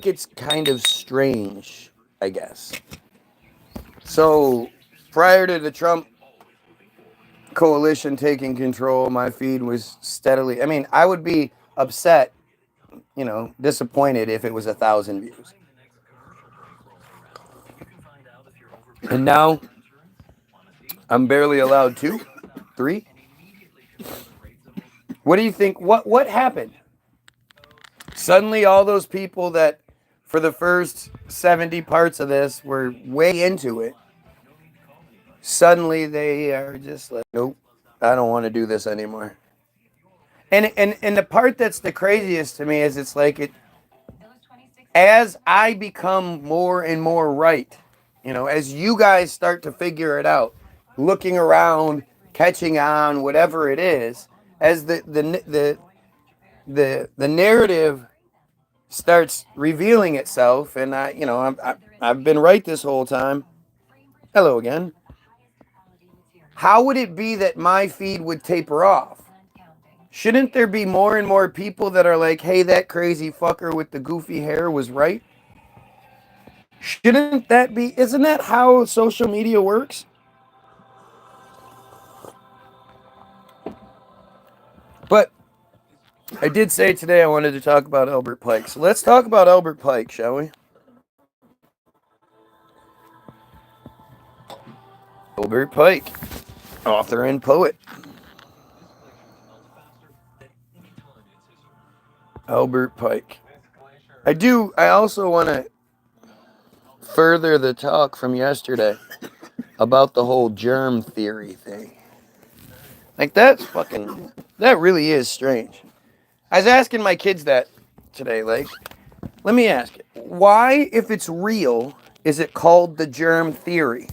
it's kind of strange, I guess. So prior to the Trump coalition taking control, my feed was steadily. I mean, I would be upset, disappointed if it was 1,000 views. And now I'm barely allowed 2, 3. What do you think? What happened? Suddenly, all those people that for the first 70 parts of this were way into it, suddenly they are just like, nope, I don't want to do this anymore. And the part that's the craziest to me is it's like as I become more and more right, as you guys start to figure it out, looking around, catching on, whatever it is, as the narrative starts revealing itself, and I've been right this whole time. Hello again. How would it be that my feed would taper off? Shouldn't there be more and more people that are like, hey, that crazy fucker with the goofy hair was right? Shouldn't that be, isn't that how social media works? But I did say today I wanted to talk about Albert Pike. So let's talk about Albert Pike, shall we? Albert Pike, author and poet. Albert Pike. I also want to further the talk from yesterday about the whole germ theory thing. Like, that really is strange. I was asking my kids that today. Like, let me ask you, why, if it's real, is it called the germ theory?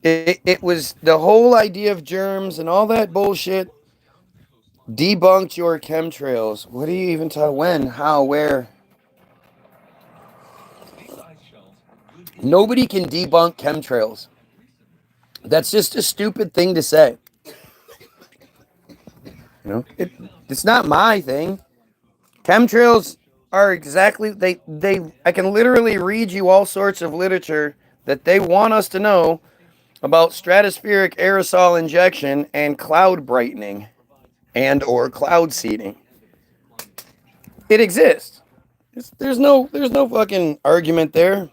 It was the whole idea of germs and all that bullshit debunked your chemtrails. What do you even tell? When? How? Where? Nobody can debunk chemtrails. That's just a stupid thing to say. It's not my thing. Chemtrails are exactly I can literally read you all sorts of literature that they want us to know about stratospheric aerosol injection and cloud brightening and or cloud seeding. It exists. There's no fucking argument there.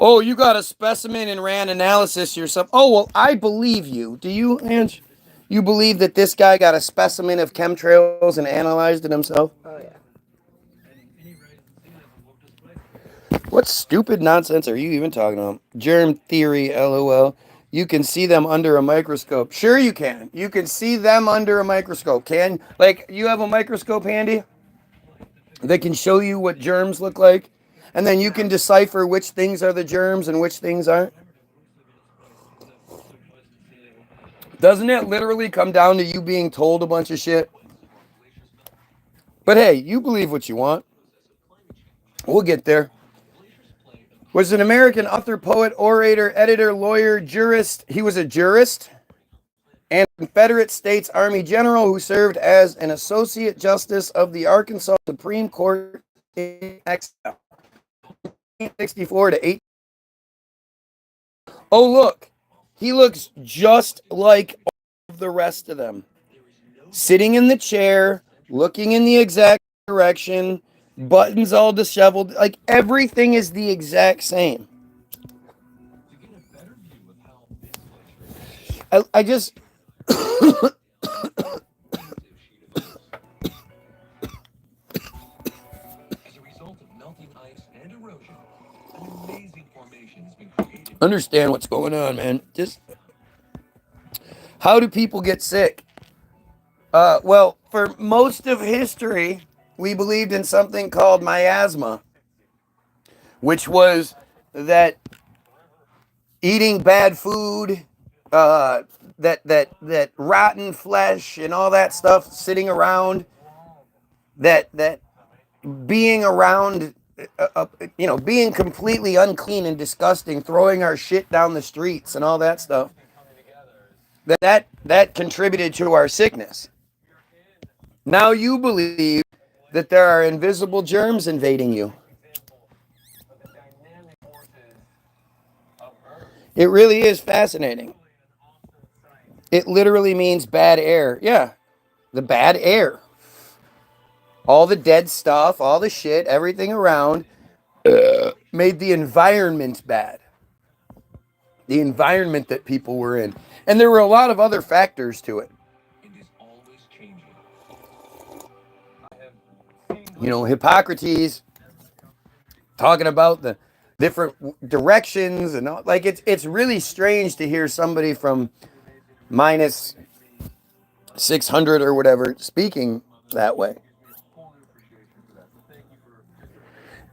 Oh, you got a specimen and ran analysis yourself. Oh, well, I believe you. Do you, Ange? You believe that this guy got a specimen of chemtrails and analyzed it himself? Oh, yeah. What stupid nonsense are you even talking about? Germ theory, lol. You can see them under a microscope. Sure you can. You can see them under a microscope. You have a microscope handy that can show you what germs look like? And then you can decipher which things are the germs and which things aren't? Doesn't it literally come down to you being told a bunch of shit? But hey, you believe what you want. We'll get there. Was an American author, poet, orator, editor, lawyer, jurist. He was a jurist and Confederate States Army general who served as an associate justice of the Arkansas Supreme Court in exile, 1864 to 8. Oh, look. He looks just like all of the rest of them. Sitting in the chair, looking in the exact direction, buttons all disheveled. Like, everything is the exact same. I just... understand what's going on, man. Just... how do people get sick? Well, for most of history, we believed in something called miasma, which was that eating bad food, that rotten flesh and all that stuff sitting around, that being around, being completely unclean and disgusting, throwing our shit down the streets and all that stuff, that contributed to our sickness. Now you believe that there are invisible germs invading you. It really is fascinating. It literally means bad air. Yeah, the bad air. All the dead stuff, all the shit, everything around made the environment bad. The environment that people were in. And there were a lot of other factors to it. You know, Hippocrates talking about the different directions and all, like it's really strange to hear somebody from minus 600 or whatever speaking that way.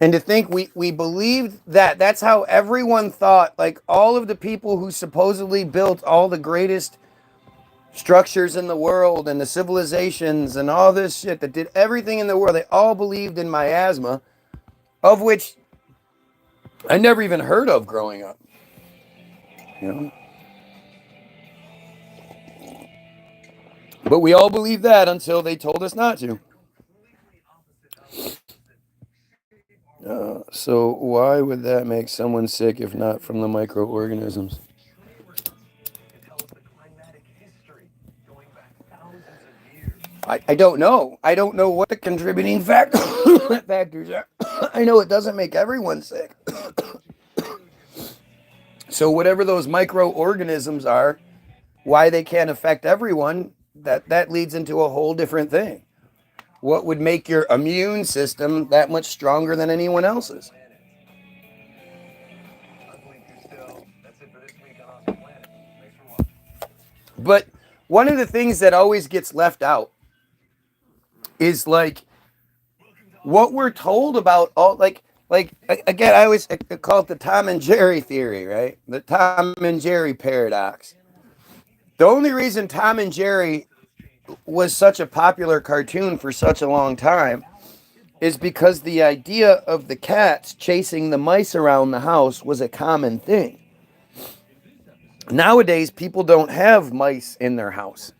And to think we believed that that's how everyone thought, like all of the people who supposedly built all the greatest structures in the world and the civilizations and all this shit that did everything in the world, they all believed in miasma, of which I never even heard of growing up. You know? But we all believed that until they told us not to. So why would that make someone sick if not from the microorganisms? I don't know. I don't know what the contributing factors are. I know it doesn't make everyone sick. So whatever those microorganisms are, why they can't affect everyone, that leads into a whole different thing. What would make your immune system that much stronger than anyone else's? But one of the things that always gets left out is like what we're told about all like again, I always call it the Tom and Jerry theory, right? The Tom and Jerry paradox. The only reason Tom and Jerry was such a popular cartoon for such a long time is because the idea of the cats chasing the mice around the house was a common thing. Nowadays, people don't have mice in their house.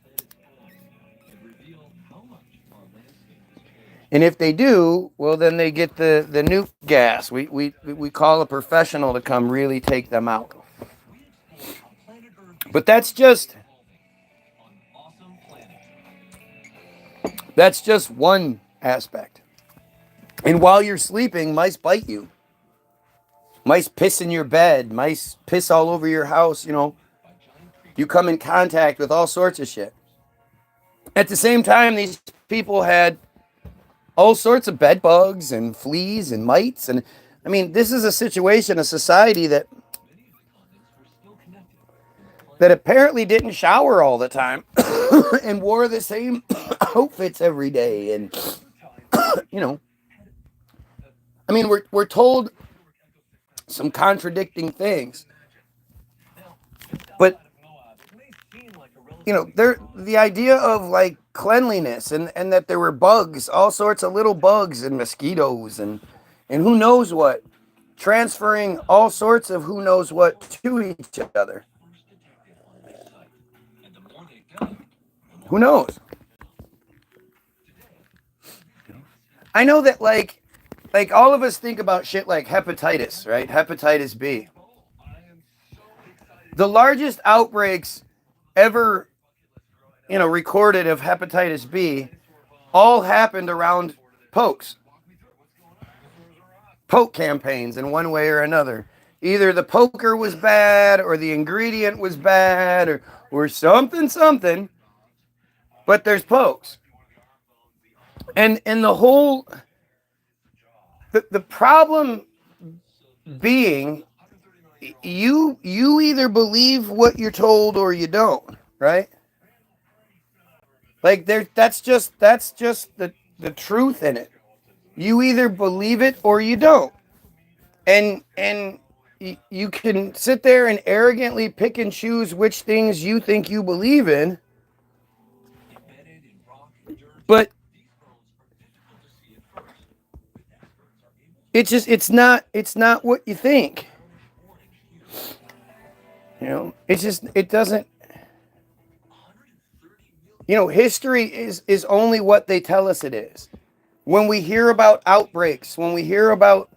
And if they do, well, then they get the nuke gas. We call a professional to come really take them out. But that's just one aspect. And while you're sleeping, mice bite you. Mice piss in your bed. Mice piss all over your house, you know. You come in contact with all sorts of shit. At the same time, these people had all sorts of bed bugs and fleas and mites. And I mean, this is a situation, a society that apparently didn't shower all the time and wore the same outfits every day. And, you know, I mean, we're told some contradicting things. But, you know, the idea of like cleanliness and that there were bugs, all sorts of little bugs and mosquitoes and who knows what, transferring all sorts of who knows what to each other. Who knows? I know that like all of us think about shit like hepatitis, right? Hepatitis B. The largest outbreaks ever, you know, recorded of hepatitis B all happened around pokes. Poke campaigns in one way or another. Either the poker was bad or the ingredient was bad or something, but there's pokes. And the whole the problem being you either believe what you're told or you don't, right? Like that's just the truth in it. You either believe it or you don't. And you can sit there and arrogantly pick and choose which things you think you believe in. But it's not what you think. You know, it doesn't, you know, history is only what they tell us it is. when we hear about outbreaks, when we hear about,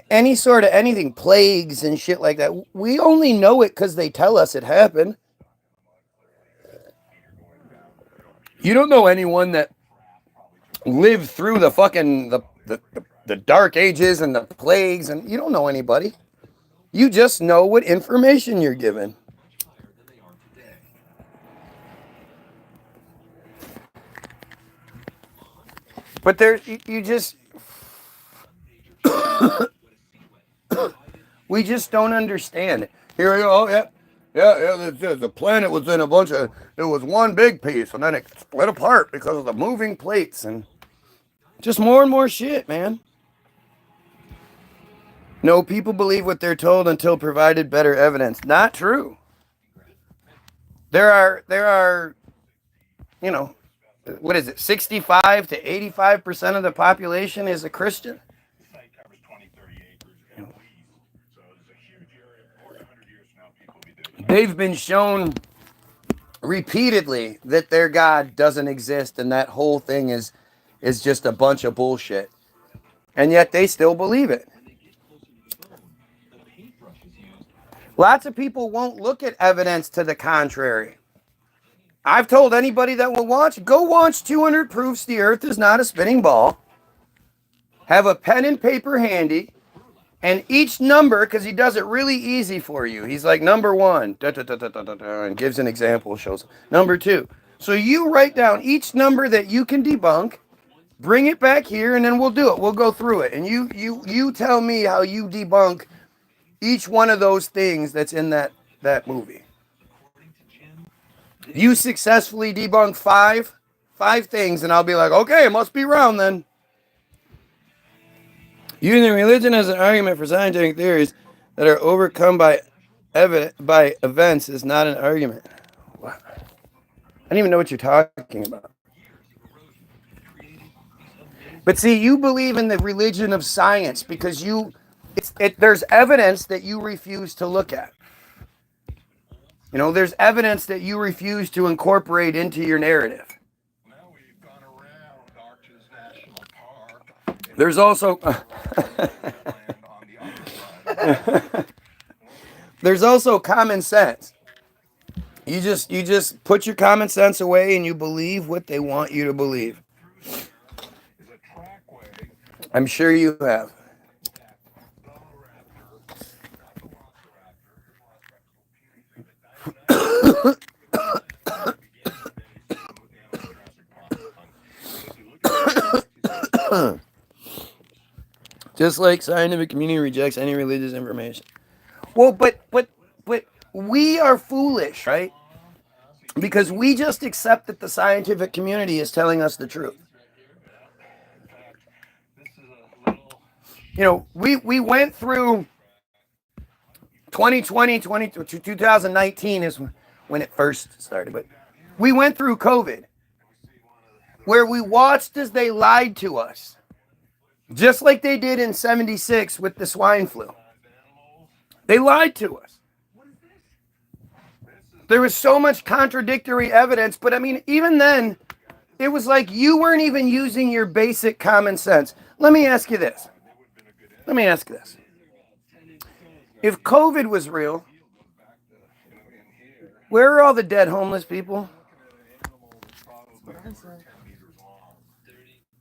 any sort of anything, plagues and shit like that, we only know it because they tell us it happened. You don't know anyone that lived through the fucking the dark ages and the plagues, and you don't know anybody. You just know what information you're given. But there, you just, we just don't understand it. Here we go. Oh, yeah. The planet was in it was one big piece, and then it split apart because of the moving plates, and just more and more shit, man. No, people believe what they're told until provided better evidence. Not true. There are, what is it? 65 to 85% of the population is a Christian. They've been shown repeatedly that their God doesn't exist, and that whole thing is just a bunch of bullshit. And yet they still believe it. Lots of people won't look at evidence to the contrary. I've told anybody that will watch, go watch 200 Proofs the Earth is Not a Spinning Ball. Have a pen and paper handy. And each number, because he does it really easy for you. He's like, number 1, and gives an example, shows number 2. So you write down each number that you can debunk, bring it back here, and then we'll do it. We'll go through it. And you tell me how you debunk each one of those things that's in that movie. You successfully debunk five things, and I'll be like, okay, it must be round then. Using religion as an argument for scientific theories that are overcome by events is not an argument. What? I don't even know what you're talking about. But see, you believe in the religion of science because there's evidence that you refuse to look at. There's evidence that you refuse to incorporate into your narrative. There's also there's also common sense. You just put your common sense away and you believe what they want you to believe. I'm sure you have. Just like scientific community rejects any religious information. Well, but we are foolish, right? Because we just accept that the scientific community is telling us the truth. We went through 2020, 2019 is when it first started, but we went through COVID, where we watched as they lied to us. Just like they did in 76 with the swine flu. They lied to us. There was so much contradictory evidence, but I mean, even then, it was like you weren't even using your basic common sense. Let me ask you this. If COVID was real, where are all the dead homeless people?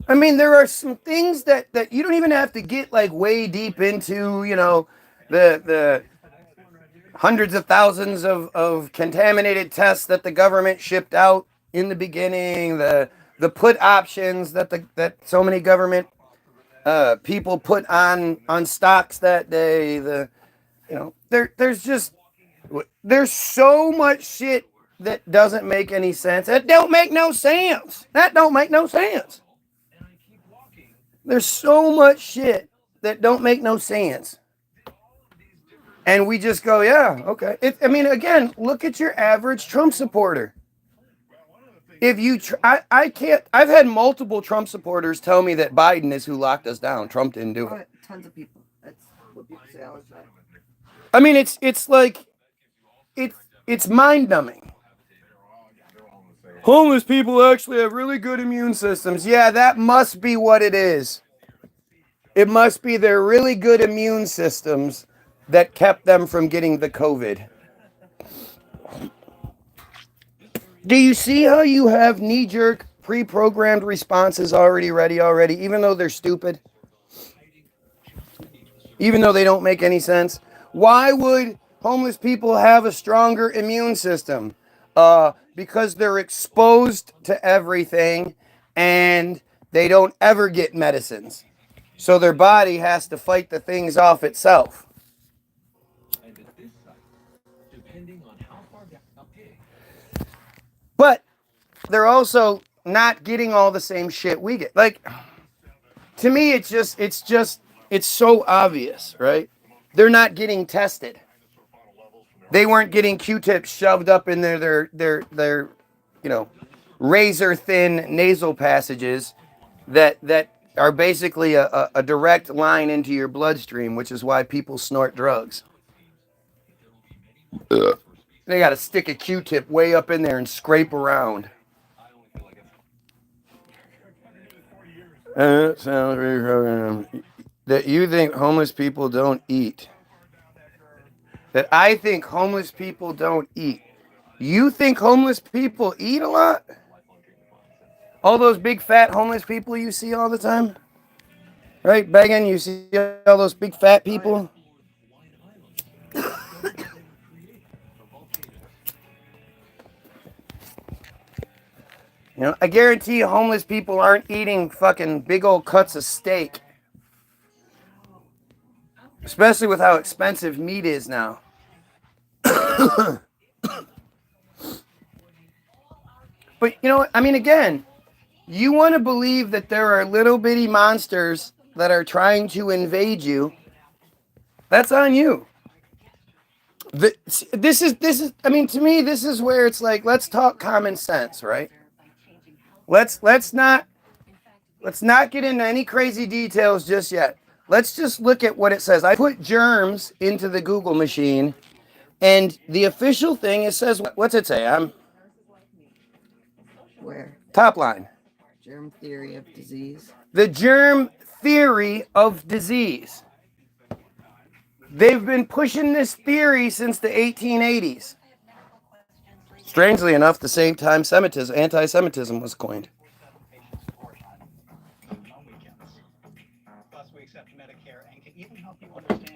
I mean, there are some things that you don't even have to get like way deep into, the hundreds of thousands of contaminated tests that the government shipped out in the beginning, the put options that so many government people put on stocks that day. There's so much shit that doesn't make any sense. That don't make no sense. There's so much shit that don't make no sense. And we just go, yeah, okay. Again, look at your average Trump supporter. If you, I can't, I've had multiple Trump supporters tell me that Biden is who locked us down. Trump didn't do it. Tons of people. That's what people say all the time. I mean, it's like, it's mind numbing. Homeless people actually have really good immune systems. Yeah, that must be what it is. It must be their really good immune systems that kept them from getting the COVID. Do you see how you have knee-jerk, pre-programmed responses already ready already, even though they're stupid? Even though they don't make any sense? Why would homeless people have a stronger immune system? Because they're exposed to everything and they don't ever get medicines. So their body has to fight the things off itself. But they're also not getting all the same shit we get. Like, to me, it's so obvious, right? They're not getting tested. They weren't getting Q-tips shoved up in their razor thin nasal passages that are basically a direct line into your bloodstream, which is why people snort drugs. They got to stick a Q-tip way up in there and scrape around. Sounds reprogrammed. That you think homeless people don't eat. That I think homeless people don't eat. You think homeless people eat a lot? All those big fat homeless people you see all the time? Right, begging, you see all those big fat people? You know, I guarantee homeless people aren't eating fucking big old cuts of steak. Especially with how expensive meat is now. But you know what? I mean, again, you want to believe that there are little bitty monsters that are trying to invade you. That's on you. This is. I mean, to me, this is where it's like, let's talk common sense, right? Let's not get into any crazy details just yet. Let's just look at what it says. I put germs into the Google machine, and the official thing, it says, what's it say? Where? Top line. Germ theory of disease. The germ theory of disease. They've been pushing this theory since the 1880s. Strangely enough, the same time anti-Semitism was coined.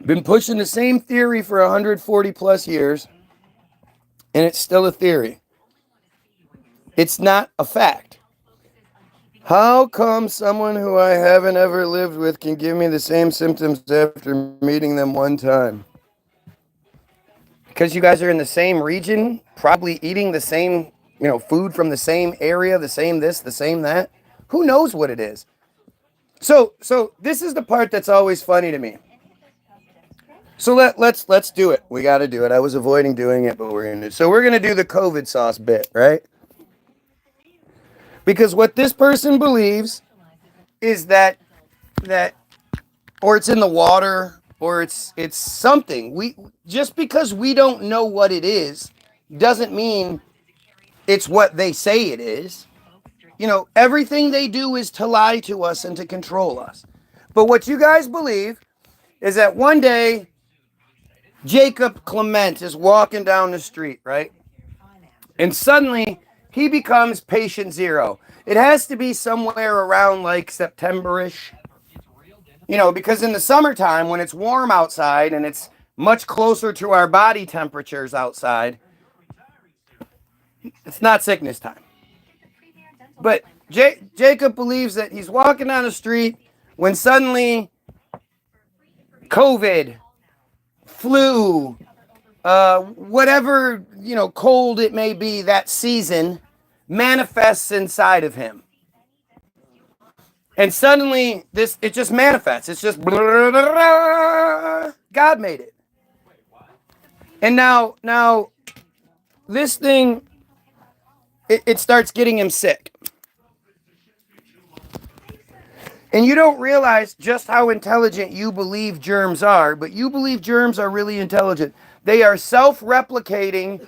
Been pushing the same theory for 140 plus years, and it's still a theory. It's not a fact. How come someone who I haven't ever lived with can give me the same symptoms after meeting them one time? Because you guys are in the same region, probably eating the same, food from the same area, the same this, the same that. Who knows what it is? So this is the part that's always funny to me. So let's do it. We got to do it. I was avoiding doing it, but we're going to do it. So we're going to do the COVID sauce bit, right? Because what this person believes is that or it's in the water, or it's something. Just because we don't know what it is doesn't mean it's what they say it is. Everything they do is to lie to us and to control us. But what you guys believe is that one day Jacob Clement is walking down the street, right? And suddenly he becomes patient zero. It has to be somewhere around like September-ish. Because in the summertime when it's warm outside and it's much closer to our body temperatures outside, it's not sickness time. But Jacob believes that he's walking down the street when suddenly COVID, flu, whatever, cold it may be that season manifests inside of him. And suddenly it just manifests. It's just God made it. And now this thing, it starts getting him sick. And you don't realize just how intelligent you believe germs are, but you believe germs are really intelligent. They are self-replicating,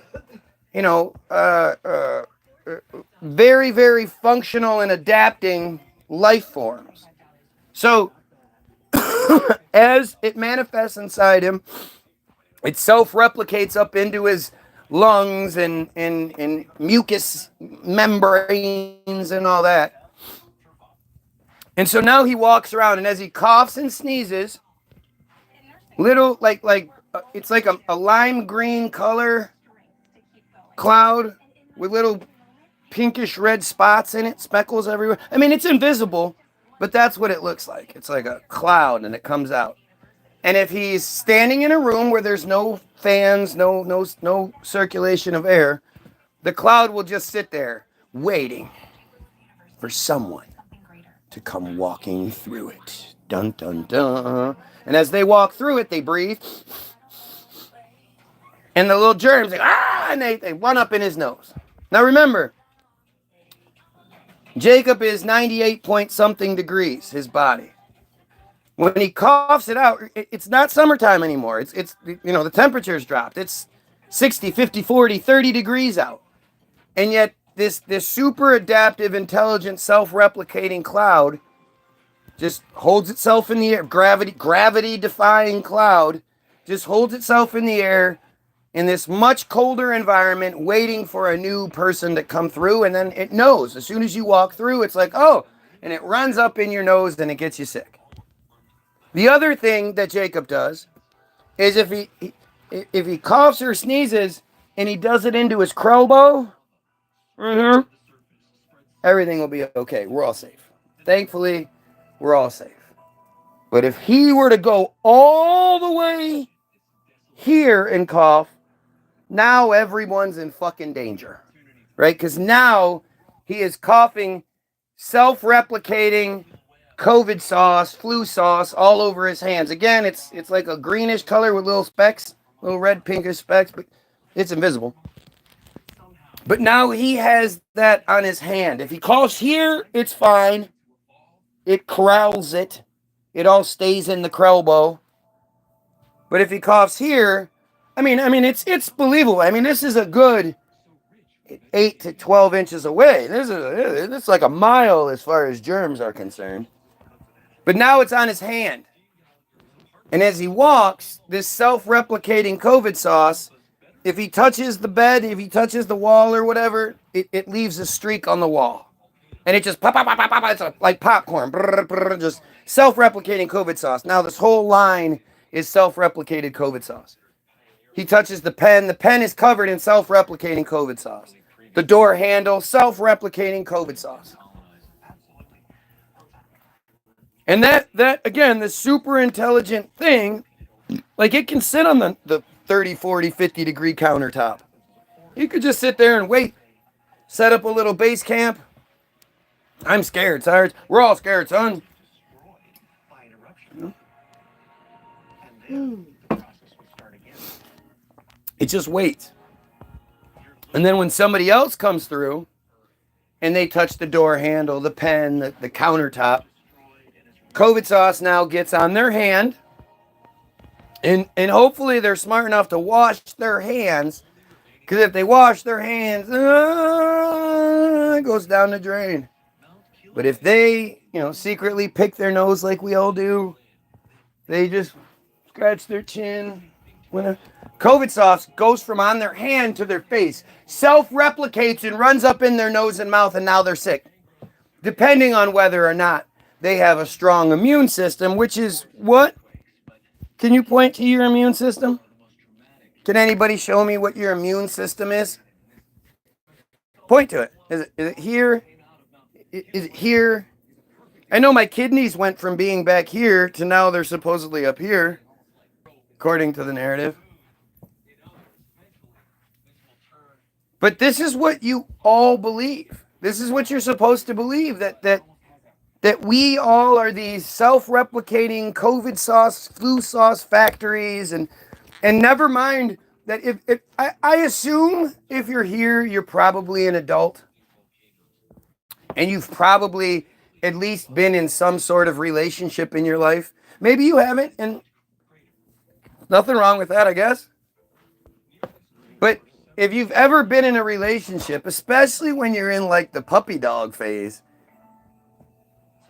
very, very functional and adapting life forms. So as it manifests inside him, it self-replicates up into his lungs and mucous membranes and all that. And so now he walks around, and as he coughs and sneezes, little it's like a lime green color cloud with little pinkish red spots in it, speckles everywhere. I mean, it's invisible, but that's what it looks like. It's like a cloud, and it comes out. And if he's standing in a room where there's no fans, no circulation of air, the cloud will just sit there waiting for someone to come walking through it. Dun dun dun. And as they walk through it, they breathe. And the little germs, and they run up in his nose. Now remember, Jacob is 98 point something degrees, his body. When he coughs it out, it's not summertime anymore. It's the temperature's dropped. It's 60, 50, 40, 30 degrees out. And yet this super adaptive, intelligent, self-replicating cloud just holds itself in the air. Gravity defying cloud just holds itself in the air in this much colder environment, waiting for a new person to come through. And then it knows as soon as you walk through, it's like, oh, and it runs up in your nose and it gets you sick. The other thing that Jacob does is if he coughs or sneezes and he does it into his crowbow, everything will be okay. We're all safe. Thankfully, we're all safe. But if he were to go all the way here and cough, now everyone's in fucking danger, right? Because now he is coughing, self-replicating COVID sauce, flu sauce all over his hands. Again, it's like a greenish color with little specks, little red pinkish specks, but it's invisible. But now he has that on his hand. If he coughs here, it's fine. It corrals it. It all stays in the crowbow. But if he coughs here, I mean, it's believable. I mean, this is a good 8 to 12 inches away. It's like a mile as far as germs are concerned. But now it's on his hand. And as he walks, this self-replicating COVID sauce, if he touches the bed, if he touches the wall or whatever, it leaves a streak on the wall. And it just pop, pop, pop, pop, pop. It's like popcorn. Brr, brr, just self-replicating COVID sauce. Now this whole line is self-replicated COVID sauce. He touches the pen. The pen is covered in self-replicating COVID sauce. The door handle, self-replicating COVID sauce. And that again, the super intelligent thing, like it can sit on the 30, 40, 50 degree countertop. You could just sit there and wait. Set up a little base camp. I'm scared, Sarge. We're all scared, son. It just waits. And then when somebody else comes through and they touch the door handle, the pen, the countertop, COVID sauce now gets on their hand, and hopefully they're smart enough to wash their hands, because if they wash their hands, it goes down the drain. But if they, secretly pick their nose like we all do, they just scratch their chin. When COVID sauce goes from on their hand to their face, self-replicates and runs up in their nose and mouth, and now they're sick. Depending on whether or not they have a strong immune system, which is what? Can you point to your immune system? Can anybody show me what your immune system is? Point to it. Is it here? Is it here? I know my kidneys went from being back here to now they're supposedly up here, according to the narrative. But this is what you all believe. This is what you're supposed to believe, that we all are these self-replicating COVID sauce, flu sauce factories, and never mind that if I assume if you're here, you're probably an adult, and you've probably at least been in some sort of relationship in your life. Maybe you haven't, and nothing wrong with that, I guess. But if you've ever been in a relationship, especially when you're in like the puppy dog phase,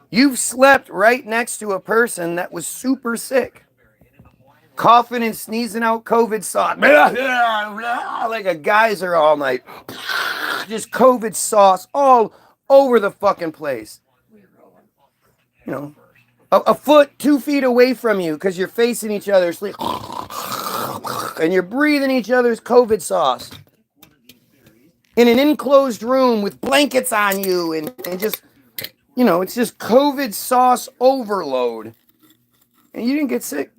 you've slept right next to a person that was super sick, coughing and sneezing out COVID sauce, like a geyser all night. Just COVID sauce all over the fucking place. You know, a foot, 2 feet away from you because you're facing each other, sleep, and you're breathing each other's COVID sauce. In an enclosed room with blankets on you and just, you know, it's just COVID sauce overload. And you didn't get sick.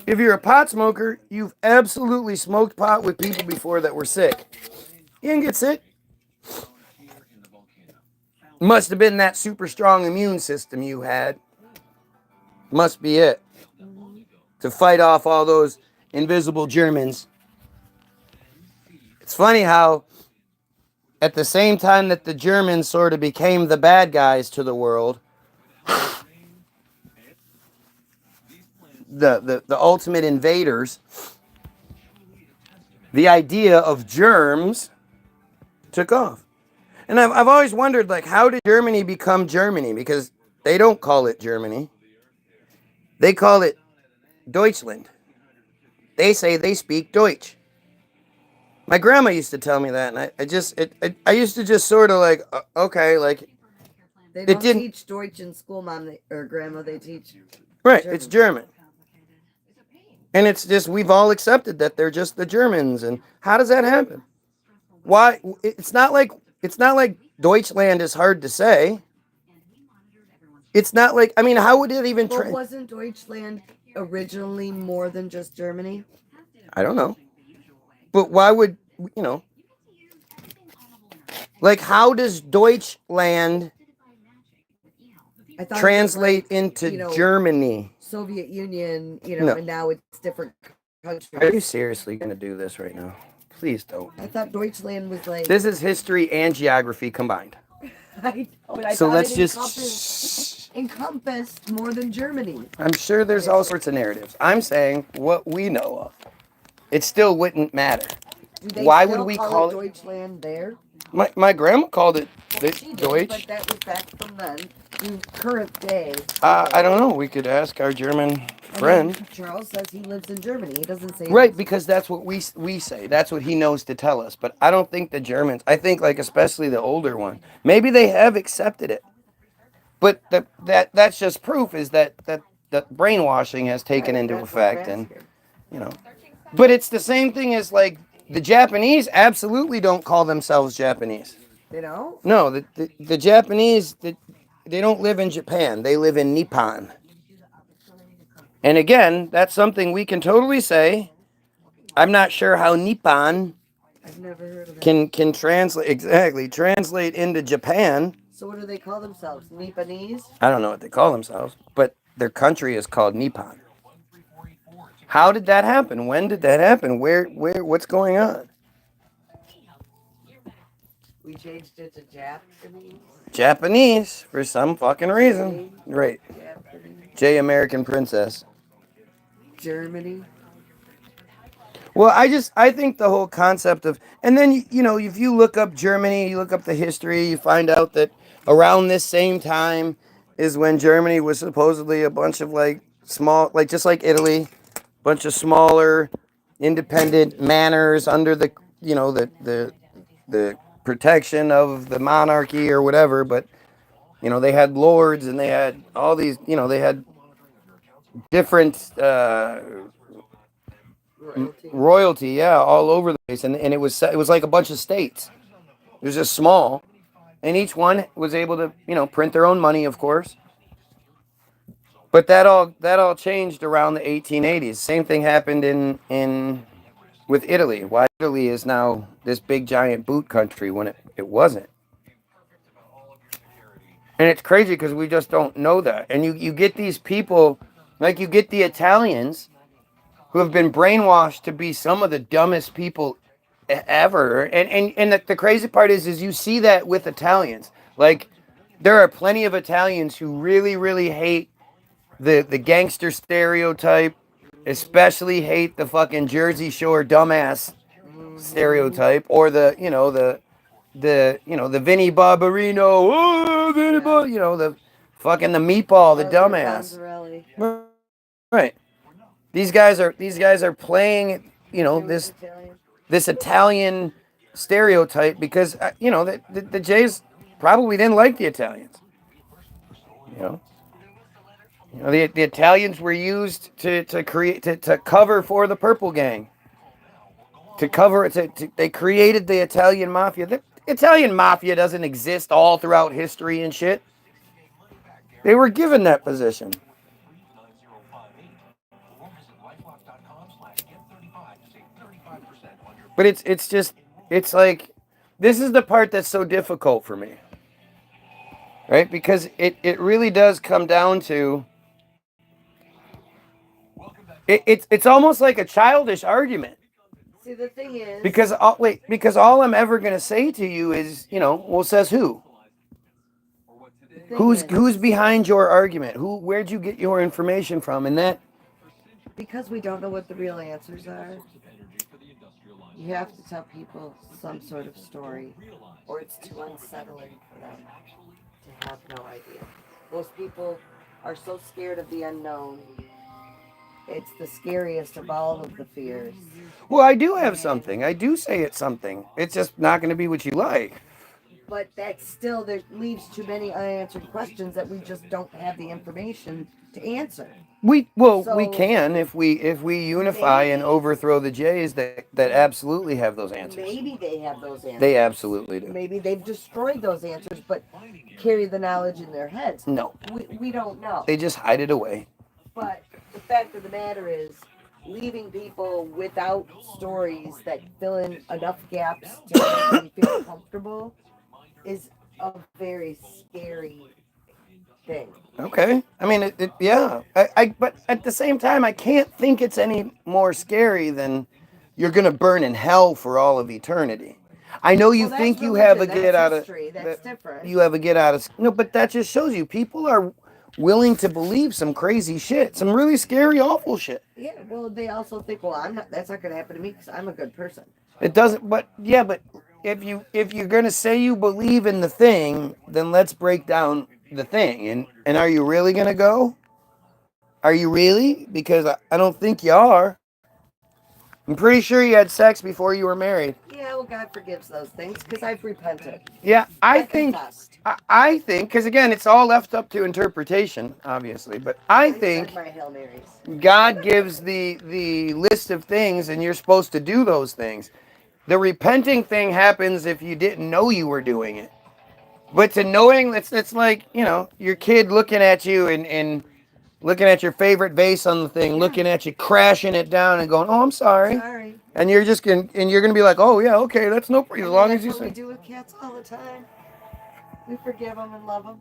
If you're a pot smoker, you've absolutely smoked pot with people before that were sick. You didn't get sick. Must have been that super strong immune system you had. Must be it. To fight off all those invisible Germans. It's funny how at the same time that the Germans sort of became the bad guys to the world, the ultimate invaders, the idea of germs took off. And I've always wondered, like, how did Germany become Germany? Because they don't call it Germany. They call it Deutschland. They say they speak Deutsch. My grandma used to tell me that, and I used to just sort of like, okay, like, they don't teach Deutsch in school, Mom or Grandma. They teach right. German. It's German, and it's just we've all accepted that they're just the Germans. And how does that happen? Why? It's not like Deutschland is hard to say. It's not like, I mean, how would it even? Wasn't Deutschland originally more than just Germany? I don't know. But why would, you know, like, how does Deutschland translate into Germany? Soviet Union, no. And now it's different countries. Are you seriously going to do this right now? Please don't. I thought Deutschland was like... This is history and geography combined. I know, but I so thought let's it just... encompassed more than Germany. I'm sure there's all sorts of narratives. I'm saying what we know of. It still wouldn't matter. Why would we call it Deutschland there? My grandma called it Deutsch. But that was back from then. Current day. I don't know. We could ask our German friend. Charles says he lives in Germany. He doesn't say... Right, because that's what we say. That's what he knows to tell us. But I don't think the Germans... I think, like, especially the older one. Maybe they have accepted it. But that's just proof is that brainwashing has taken into effect. And, you know... But it's the same thing as, like, the Japanese absolutely don't call themselves Japanese. They don't? No, the Japanese, they don't live in Japan. They live in Nippon. And again, that's something we can totally say. I'm not sure how Nippon I've never heard of that. Can translate into Japan. So what do they call themselves? Nipponese? I don't know what they call themselves, but their country is called Nippon. How did that happen? When did that happen? Where, what's going on? We changed it to Japanese. Japanese, for some fucking reason. Right. Japanese. J American Princess. Germany. Well, I think the whole concept of, and then, you know, if you look up Germany, you look up the history, you find out that around this same time is when Germany was supposedly a bunch of, like, small, like, just like Italy, bunch of smaller, independent manors under the, you know, the protection of the monarchy or whatever, but, you know, they had lords and they had all these, you know, they had different royalty, yeah, all over the place, and it was like a bunch of states. It was just small, and each one was able to, you know, print their own money, of course. But that all changed around the 1880s. Same thing happened with Italy. Why Italy is now this big giant boot country when it wasn't. And it's crazy because we just don't know that. And you get these people, like you get the Italians who have been brainwashed to be some of the dumbest people ever. And the crazy part is you see that with Italians. Like, there are plenty of Italians who really, really hate the gangster stereotype, especially hate the fucking Jersey Shore dumbass stereotype, or the Vinny Barbarino, oh, Vinny the fucking the meatball, the dumbass. Right. These guys are playing, this Italian stereotype because the Jays probably didn't like the Italians. You know, the Italians were used to create to cover for the Purple Gang. They created the Italian mafia. The Italian mafia doesn't exist all throughout history and shit. They were given that position. But it's like, this is the part that's so difficult for me. Right? Because it really does come down to it's almost like a childish argument. See, the thing is, because all I'm ever gonna say to you is, well, says who? Who's behind your argument? Where'd you get your information from? And that, because we don't know what the real answers are, you have to tell people some sort of story, or it's too unsettling for them to have no idea. Most people are so scared of the unknown. It's the scariest of all of the fears. well, I do have something. I do say it's something. It's just not going to be what you like. But that still, there leaves too many unanswered questions that we just don't have the information to answer. We can if we unify and overthrow the Jays that absolutely have those answers. Maybe they have those answers. They absolutely do. Maybe they've destroyed those answers, but carry the knowledge in their heads. No. We don't know. They just hide it away. But the fact of the matter is, leaving people without stories that fill in enough gaps to make them feel comfortable is a very scary thing. Okay. I mean, yeah. But at the same time, I can't think it's any more scary than you're going to burn in hell for all of eternity. I know you think you have a get out of... That's different. You have a get out of... No, but that just shows you people are willing to believe some crazy shit. Some really scary, awful shit. Yeah, well, they also think, well, that's not going to happen to me because I'm a good person. It doesn't... But if you're going to say you believe in the thing, then let's break down the thing. And are you really going to go? Are you really? Because I don't think you are. I'm pretty sure you had sex before you were married. Yeah, well, God forgives those things because I've repented. Yeah, I think, because again, it's all left up to interpretation, obviously. But I think my Hail Marys. God gives the list of things, and you're supposed to do those things. The repenting thing happens if you didn't know you were doing it. But to knowing, it's like, your kid looking at you and looking at your favorite vase on the thing, looking at you, crashing it down and going, oh, I'm sorry. And you're just going to be like, oh, yeah, okay, that's no problem. As long as you say. We do with cats all the time. We forgive them and love them.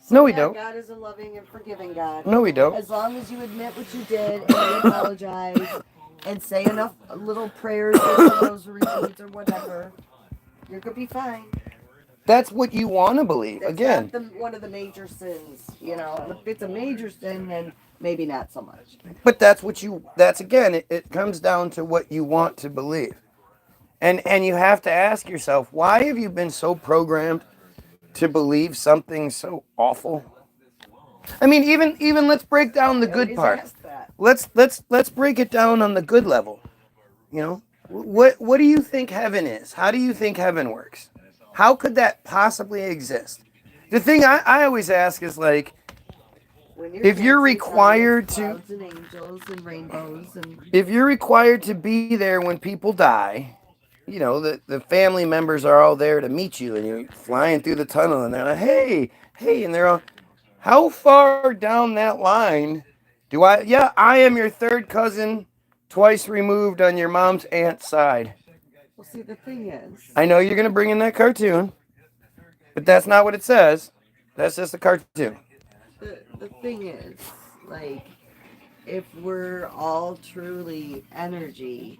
So no, we don't. God is a loving and forgiving God. No, we don't. As long as you admit what you did and you apologize and say enough little prayers or rosary beads or whatever, you're going to be fine. That's what you want to believe. That's again, not one of the major sins, If it's a major sin, then maybe not so much. But it comes down to what you want to believe. And you have to ask yourself, why have you been so programmed to believe something so awful? I mean, even let's break down the good part. Let's break it down on the good level. What do you think heaven is? How do you think heaven works? How could that possibly exist? The thing I always ask is like, if you're required to, and angels and rainbows if you're required to be there when people die, the family members are all there to meet you, and you're flying through the tunnel, and they're like, hey, and they're all, how far down that line do I? Yeah, I am your third cousin, twice removed on your mom's aunt's side. Well, see, the thing is, I know you're going to bring in that cartoon, but that's not what it says. That's just a cartoon. The thing is, like, if we're all truly energy,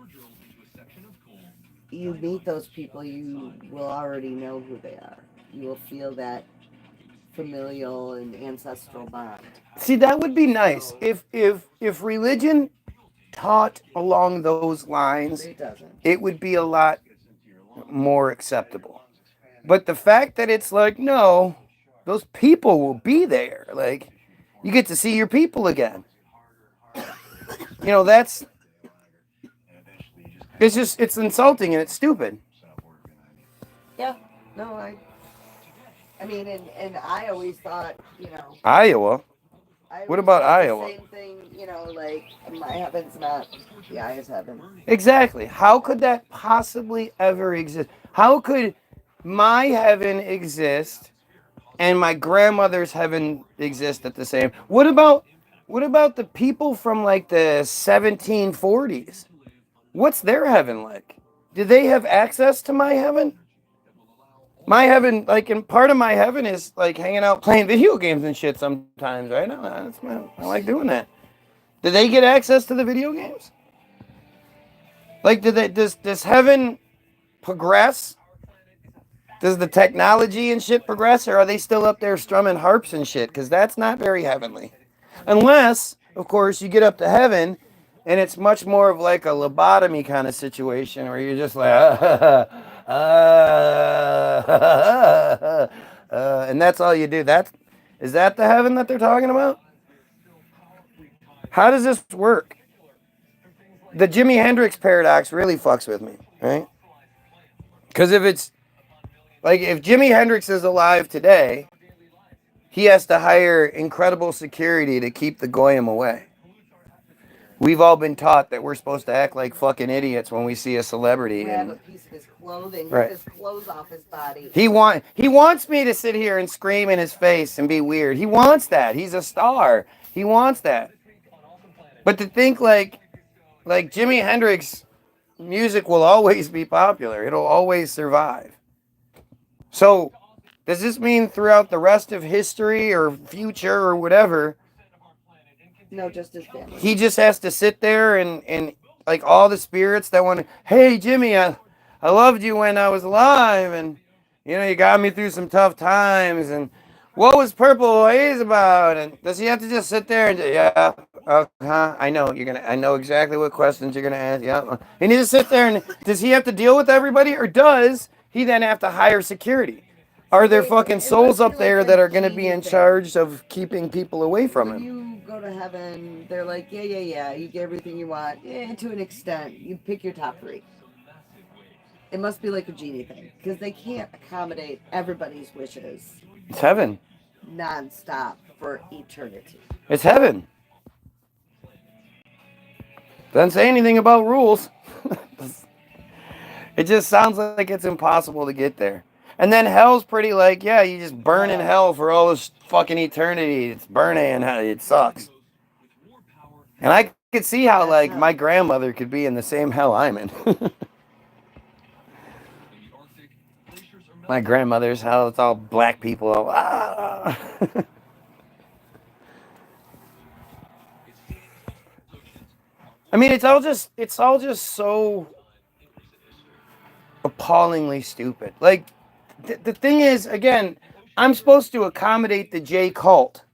you meet those people, you will already know who they are. You will feel that familial and ancestral bond. See, that would be nice if religion taught along those lines. It doesn't. It would be a lot more acceptable. But the fact that it's like, no, those people will be there. Like, you get to see your people again. That's, it's insulting and it's stupid. Yeah. No, I mean, and I always thought, Iowa? What about Iowa? The same thing, like my heaven's not the Aya's heaven. Exactly. How could that possibly ever exist? How could my heaven exist and my grandmother's heaven exist at the same? What about the people from like the 1740s? What's their heaven like? Do they have access to my heaven? My heaven, like, and part of my heaven is like hanging out playing video games and shit sometimes, right? I like doing that. Do they get access to the video games? Like, does heaven progress? Does the technology and shit progress, or are they still up there strumming harps and shit? Because that's not very heavenly. Unless, of course, you get up to heaven and it's much more of like a lobotomy kind of situation where you're just like, and that's all you do. Is that the heaven that they're talking about? How does this work? The Jimi Hendrix paradox really fucks with me, right? Because if Jimi Hendrix is alive today, he has to hire incredible security to keep the goyim away. We've all been taught that we're supposed to act like fucking idiots when we see a celebrity. Grab a piece of his clothing, right. His clothes off his body. He wants me to sit here and scream in his face and be weird. He wants that. He's a star. He wants that. But to think like Jimi Hendrix music will always be popular. It'll always survive. So does this mean throughout the rest of history or future or whatever? No, just his family. He just has to sit there and like all the spirits that want to, hey, Jimmy, I loved you when I was alive, and you got me through some tough times, and what was Purple Haze about? And does he have to just sit there and yeah, I know exactly what questions you're gonna ask. Yeah, and he just sit there, and does he have to deal with everybody, or does he then have to hire security? Are there fucking souls up there that are going to be in charge of keeping people away from him? When you go to heaven, they're like, yeah, you get everything you want. To an extent. You pick your top 3. It must be like a genie thing, because they can't accommodate everybody's wishes. It's heaven. Non-stop for eternity. It's heaven. Doesn't say anything about rules. It just sounds like it's impossible to get there. And then hell's pretty like, yeah, you just burn in hell for all this fucking eternity. It's burning. It sucks. And I could see how, like, my grandmother could be in the same hell I'm in. My grandmother's hell, it's all black people. I mean, it's all just so appallingly stupid. Like, the thing is, again, I'm supposed to accommodate the J cult.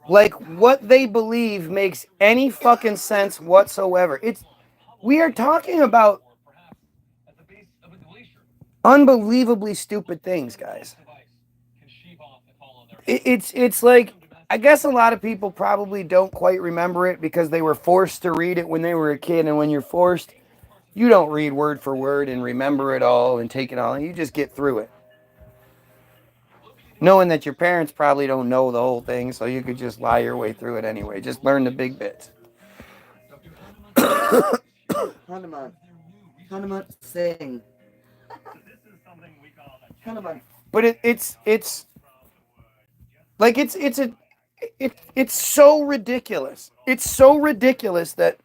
Like, what they believe makes any fucking sense whatsoever. We are talking about unbelievably stupid things, guys. It's like, I guess a lot of people probably don't quite remember it because they were forced to read it when they were a kid, and when you're forced, you don't read word for word and remember it all and take it all. You just get through it. Knowing that your parents probably don't know the whole thing, so you could just lie your way through it anyway. Just learn the big bits. Hanuman sing. Hanuman. But it's so ridiculous. It's so ridiculous that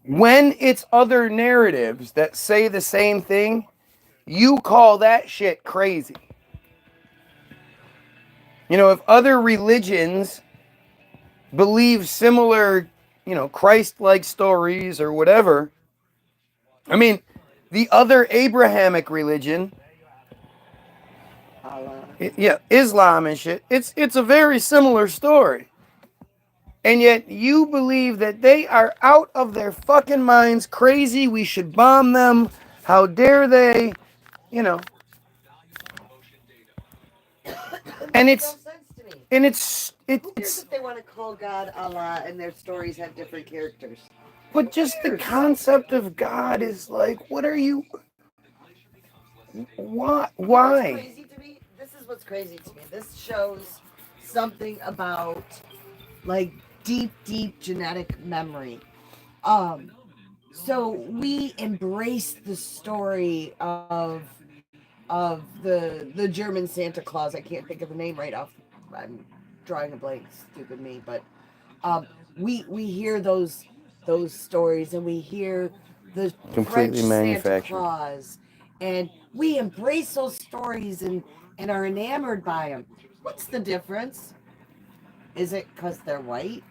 when it's other narratives that say the same thing, you call that shit crazy. If other religions believe similar, Christ-like stories or whatever, I mean, the other Abrahamic religion Allah. Yeah, Islam and shit. It's a very similar story. And yet you believe that they are out of their fucking minds, crazy, we should bomb them. How dare they? You know. And Makes it's no sense to me. and Who cares if they want to call God Allah and their stories have different characters? but just the concept of God is like, what are you? Why? You know what's Why? crazy to me? This is what's crazy to me. This shows something about like deep genetic memory. Um, so we embrace the story of the German Santa Claus. I can't think of the name right off. I'm drawing a blank. Stupid me. But um, we hear those stories and we hear the French Completely Santa manufactured. Claus, and we embrace those stories and are enamored by them. What's the difference? Is it because they're white?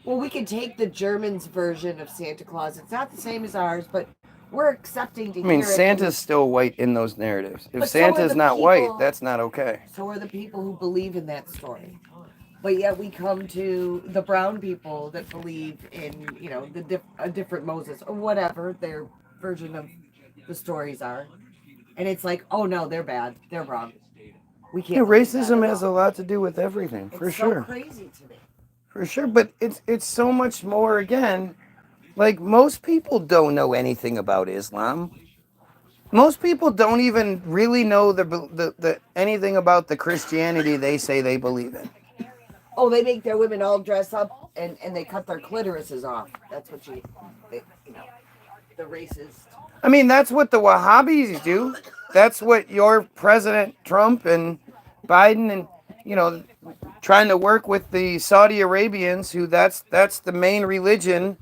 Well, we can take the Germans' version of Santa Claus. It's not the same as ours, but we're accepting to I mean, hear it. Santa's still white in those narratives. If But so are Santa's the not white, people. that's not okay. So are the people who believe in that story. But yet we come to the brown people that believe in, you know, a different Moses or whatever their version of the stories are. And it's like, oh no, they're bad. They're wrong. We Yeah, can't believe that racism at has a all. lot to do with everything, for It's so sure. crazy to me. For sure, but it's so much more again. Like most people don't know anything about Islam. Most people don't even really know the anything about the Christianity they say they believe in. Oh, they make their women all dress up and they cut their clitorises off. That's what you know, the racist. I mean, that's what the Wahhabis do. That's what your President Trump and Biden and you know trying to work with the Saudi Arabians, who that's the main religion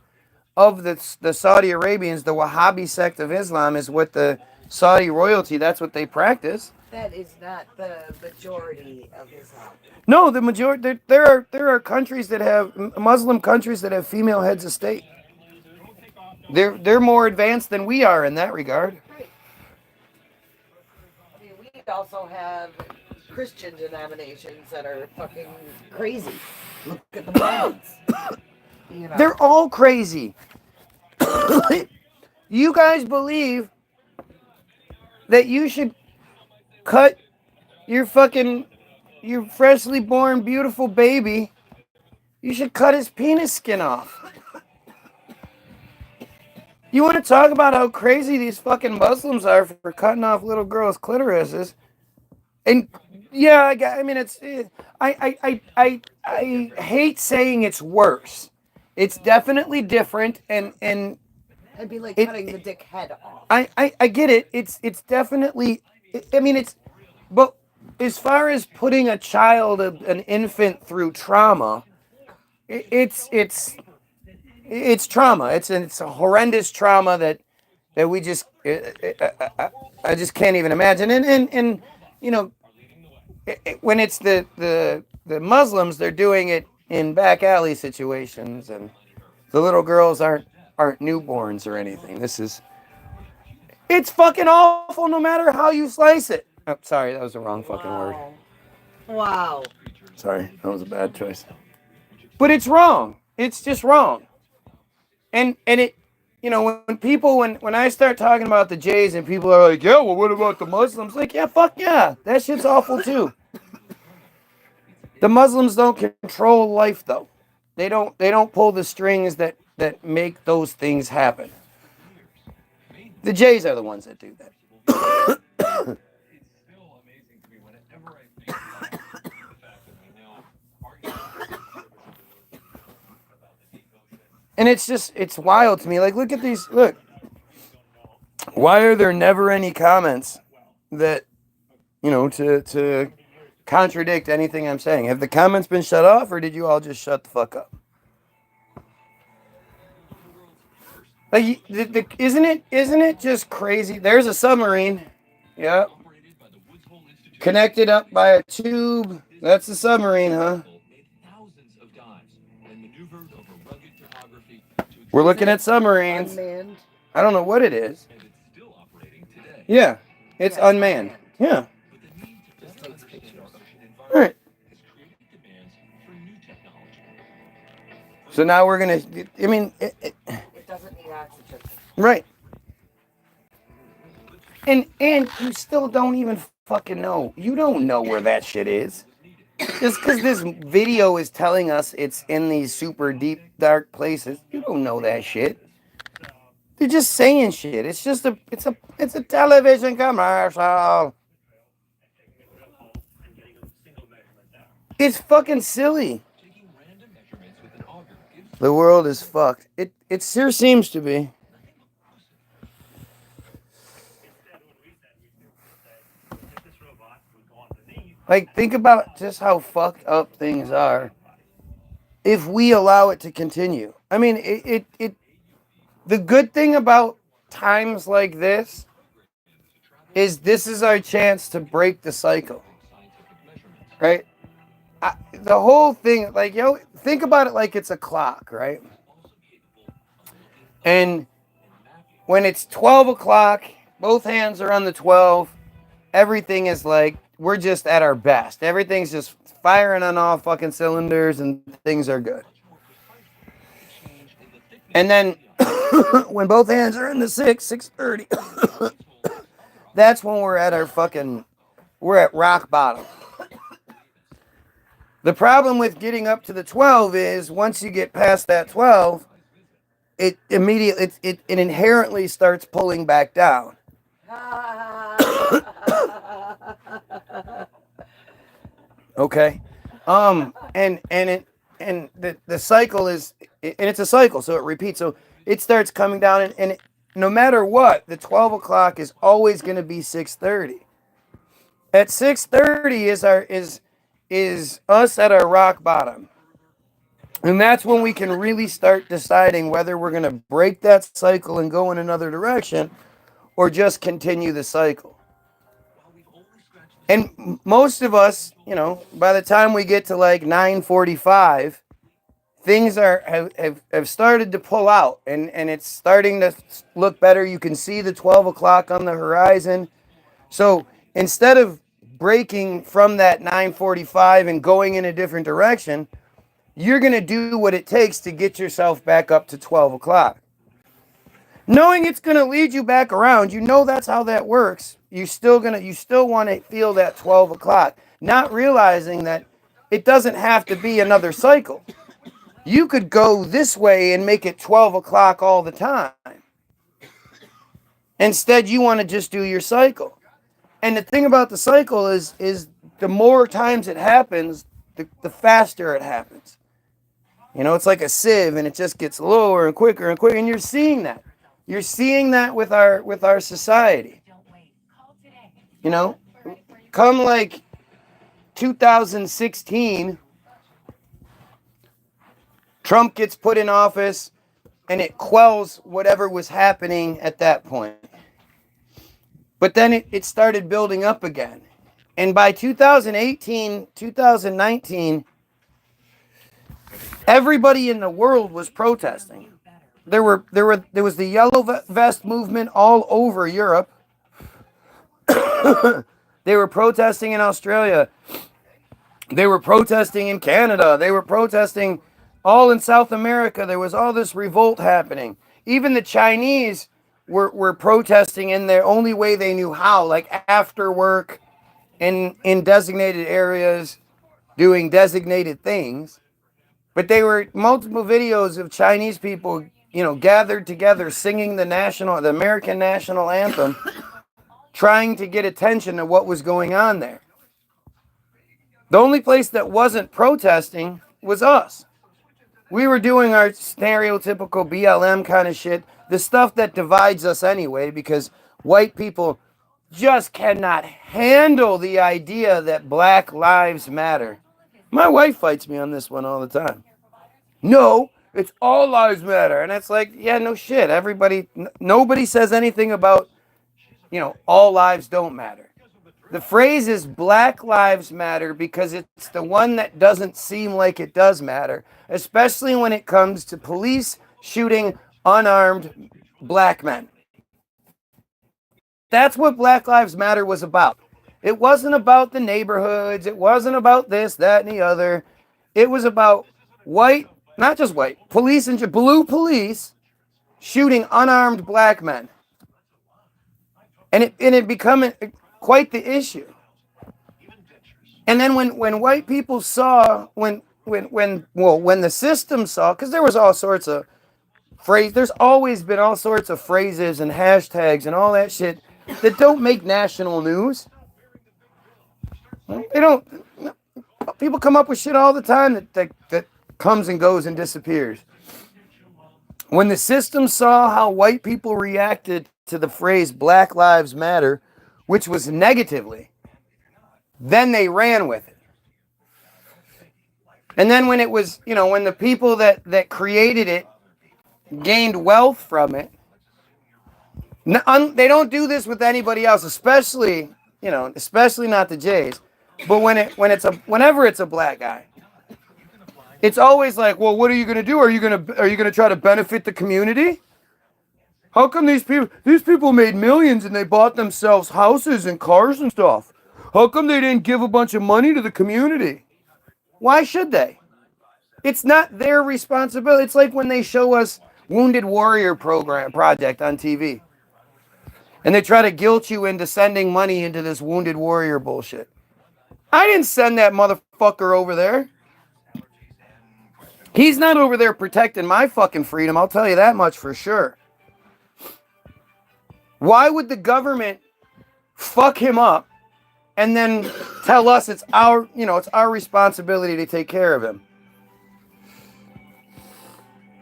of the Saudi Arabians. The Wahhabi sect of Islam is what the Saudi royalty. That's what they practice. That is not the majority of Islam. No, the majority there are countries that have Muslim countries that have female heads of state. They're more advanced than we are in that regard. Right. I mean, we also have Christian denominations that are fucking crazy. Look at the Mormons. You know. They're all crazy. You guys believe that you should cut your freshly born beautiful baby. You should cut his penis skin off. You want to talk about how crazy these fucking Muslims are for cutting off little girls' clitorises? And yeah, I mean, I hate saying it's worse. It's definitely different, and It'd be like it, cutting the dick head off. I get it. It's definitely. I mean, but as far as putting a child, an infant through trauma, it's trauma. It's a horrendous trauma that we just I just can't even imagine. And you know, when it's the Muslims, they're doing it in back alley situations, and the little girls aren't newborns or anything. It's fucking awful no matter how you slice it. Oh, sorry, that was the wrong fucking word. Wow. Sorry, that was a bad choice. But it's wrong. It's just wrong. And it, you know, when I start talking about the Jays and people are like, yeah, well, what about the Muslims? Like, yeah, fuck yeah, that shit's awful too. The Muslims don't control life though. They don't pull the strings that make those things happen. The Jays are the ones that do that. And it's wild to me. Like, look at these. Look, why are there never any comments that to contradict anything I'm saying? Have the comments been shut off, or did you all just shut the fuck up? Like, isn't it just crazy? There's a submarine. Yeah. Connected up by a tube. That's the submarine, huh? We're looking at submarines. Unmanned. I don't know what it is. Yeah, it's unmanned. Yeah. takes pictures. Right. So now we're gonna. I mean, It doesn't need oxygen. right. And you still don't even fucking know. You don't know where that shit is. Just because this video is telling us it's in these super deep dark places, you don't know that shit. They're just saying shit. It's a television commercial. It's fucking silly. The world is fucked. It sure seems to be. Like, think about just how fucked up things are if we allow it to continue. I mean, the good thing about times like this is our chance to break the cycle, right? The whole thing, like, think about it like it's a clock, right? And when it's 12 o'clock, both hands are on the 12. Everything is like, we're just at our best. Everything's just firing on all fucking cylinders and things are good. And then when both hands are in the 6:30, that's when we're at rock bottom. The problem with getting up to the 12 is once you get past that 12, it inherently starts pulling back down. Okay. And the cycle is, and it's a cycle, so it repeats. So it starts coming down, and no matter what, the 12 o'clock is always going to be 6:30. At 6:30 is us at our rock bottom. And that's when we can really start deciding whether we're going to break that cycle and go in another direction or just continue the cycle. And most of us, by the time we get to like 9:45, things have started to pull out and it's starting to look better. You can see the 12 o'clock on the horizon. So instead of breaking from that 9:45 and going in a different direction, you're going to do what it takes to get yourself back up to 12 o'clock. Knowing it's going to lead you back around, that's how that works. You still want to feel that 12 o'clock, not realizing that it doesn't have to be another cycle. You could go this way and make it 12 o'clock all the time. Instead, you want to just do your cycle. And the thing about the cycle is the more times it happens, the faster it happens. It's like a sieve, and it just gets lower and quicker, and you're seeing that. You're seeing that with our society. Come like 2016, Trump gets put in office, and it quells whatever was happening at that point. But then it started building up again. And by 2018, 2019, everybody in the world was protesting. There was the yellow vest movement all over Europe. They were protesting in Australia. They were protesting in Canada. They were protesting all in South America. There was all this revolt happening. Even the Chinese were protesting in their only way they knew how, like after work in designated areas doing designated things. But they were multiple videos of Chinese people, gathered together singing the American national anthem, trying to get attention to what was going on there. The only place that wasn't protesting was us. We were doing our stereotypical BLM kind of shit, the stuff that divides us anyway, because white people just cannot handle the idea that Black Lives Matter. My wife fights me on this one all the time. No, it's all lives matter. And it's like, yeah, no shit. Nobody says anything about, all lives don't matter. The phrase is Black Lives Matter because it's the one that doesn't seem like it does matter, especially when it comes to police shooting unarmed black men. That's what Black Lives Matter was about. It wasn't about the neighborhoods. It wasn't about this, that, and the other. It was about white, not just white, police and blue police shooting unarmed black men. And it became quite the issue. And then when white people saw, when the system saw, because there was all sorts of there's always been all sorts of phrases and hashtags and all that shit that don't make national news. They don't. People come up with shit all the time that comes and goes and disappears. When the system saw how white people reacted to the phrase Black Lives Matter, which was negatively, then they ran with it. And then when it was, when the people that created it gained wealth from it, they don't do this with anybody else, especially not the Jays. But whenever it's a black guy, it's always like, well, what are you going to do? Are you going to try to benefit the community? How come these people made millions and they bought themselves houses and cars and stuff? How come they didn't give a bunch of money to the community? Why should they? It's not their responsibility. It's like when they show us Wounded Warrior project on TV. And they try to guilt you into sending money into this Wounded Warrior bullshit. I didn't send that motherfucker over there. He's not over there protecting my fucking freedom, I'll tell you that much for sure. Why would the government fuck him up and then tell us it's our responsibility to take care of him?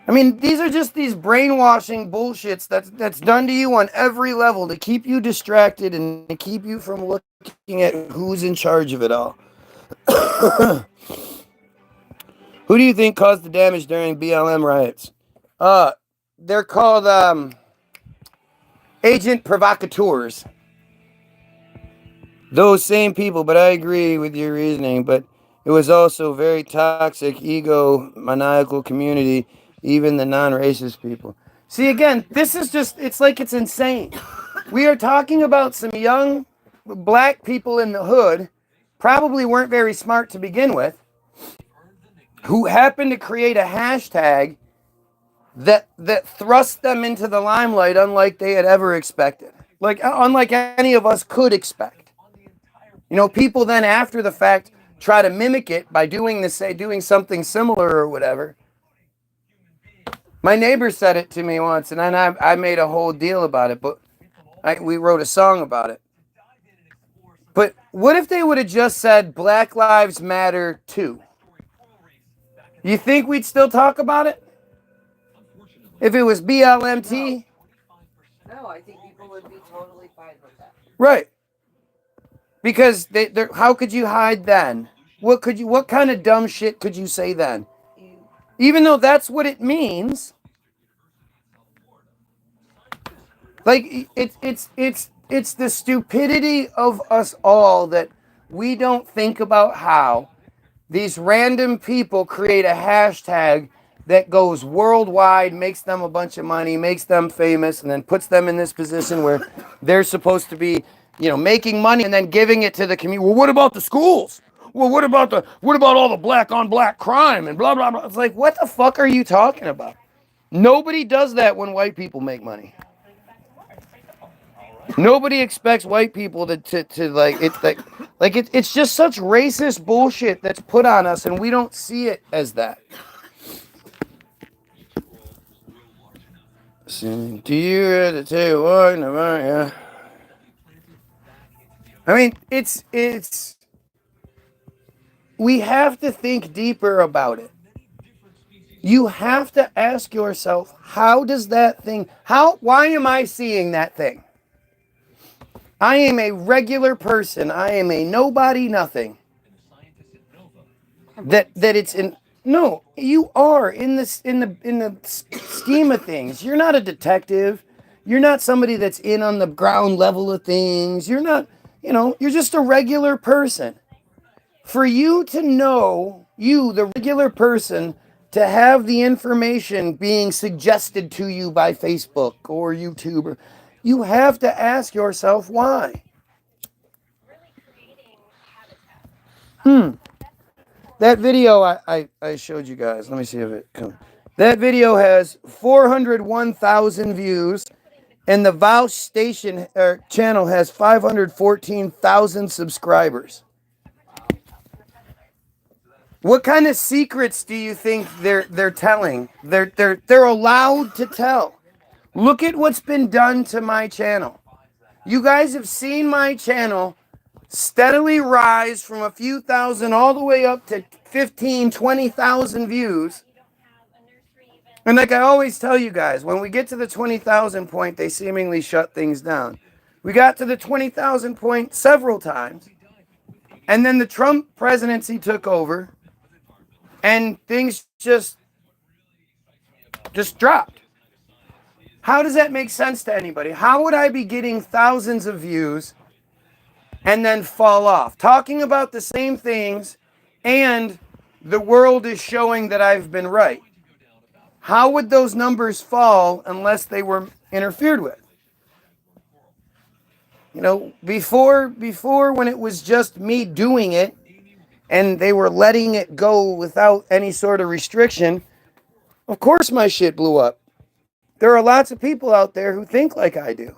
I mean, these are just these brainwashing bullshits that's done to you on every level to keep you distracted and to keep you from looking at who's in charge of it all. Who do you think caused the damage during BLM riots? They're called agent provocateurs. Those same people, but I agree with your reasoning. But it was also a very toxic, ego-maniacal community, even the non-racist people. See, again, this is just, it's like it's insane. We are talking about some young black people in the hood, probably weren't very smart to begin with, who happened to create a hashtag that thrust them into the limelight unlike they had ever expected. Like, unlike any of us could expect. People then after the fact try to mimic it by doing something similar or whatever. My neighbor said it to me once, and then I made a whole deal about it, but we wrote a song about it. But what if they would have just said Black Lives Matter 2? You think we'd still talk about it? If it was BLMT? No, I think people would be totally fine with that. Right. Because how could you hide then? What kind of dumb shit could you say then? Even though that's what it means. Like it's the stupidity of us all that we don't think about how these random people create a hashtag that goes worldwide, makes them a bunch of money, makes them famous, and then puts them in this position where they're supposed to be, making money and then giving it to the community. Well, what about the schools? Well, what about all the black on black crime and blah, blah, blah. It's like, what the fuck are you talking about? Nobody does that when white people make money. Nobody expects white people to it's just such racist bullshit that's put on us, and we don't see it as that. Do you tell you what? Yeah. I mean, it's. We have to think deeper about it. You have to ask yourself, why am I seeing that thing? I am a regular person. I am a nobody, nothing. That it's in. No, you are in the scheme of things. You're not a detective. You're not somebody that's in on the ground level of things. You're not, you're just a regular person. For you to know, the regular person, to have the information being suggested to you by Facebook or YouTube, you have to ask yourself why. That video I showed you guys. Let me see if it comes. That video has 401,000 views, and the Vouch station channel has 514,000 subscribers. What kind of secrets do you think they're telling? They're allowed to tell. Look at what's been done to my channel. You guys have seen my channel steadily rise from a few thousand all the way up to 15, 20,000 views. And like I always tell you guys, when we get to the 20,000 point, they seemingly shut things down. We got to the 20,000 point several times. And then the Trump presidency took over and things just dropped. How does that make sense to anybody? How would I be getting thousands of views and then fall off? Talking about the same things, and the world is showing that I've been right. How would those numbers fall unless they were interfered with? You know, before when it was just me doing it and they were letting it go without any sort of restriction, of course my shit blew up. There are lots of people out there who think like I do.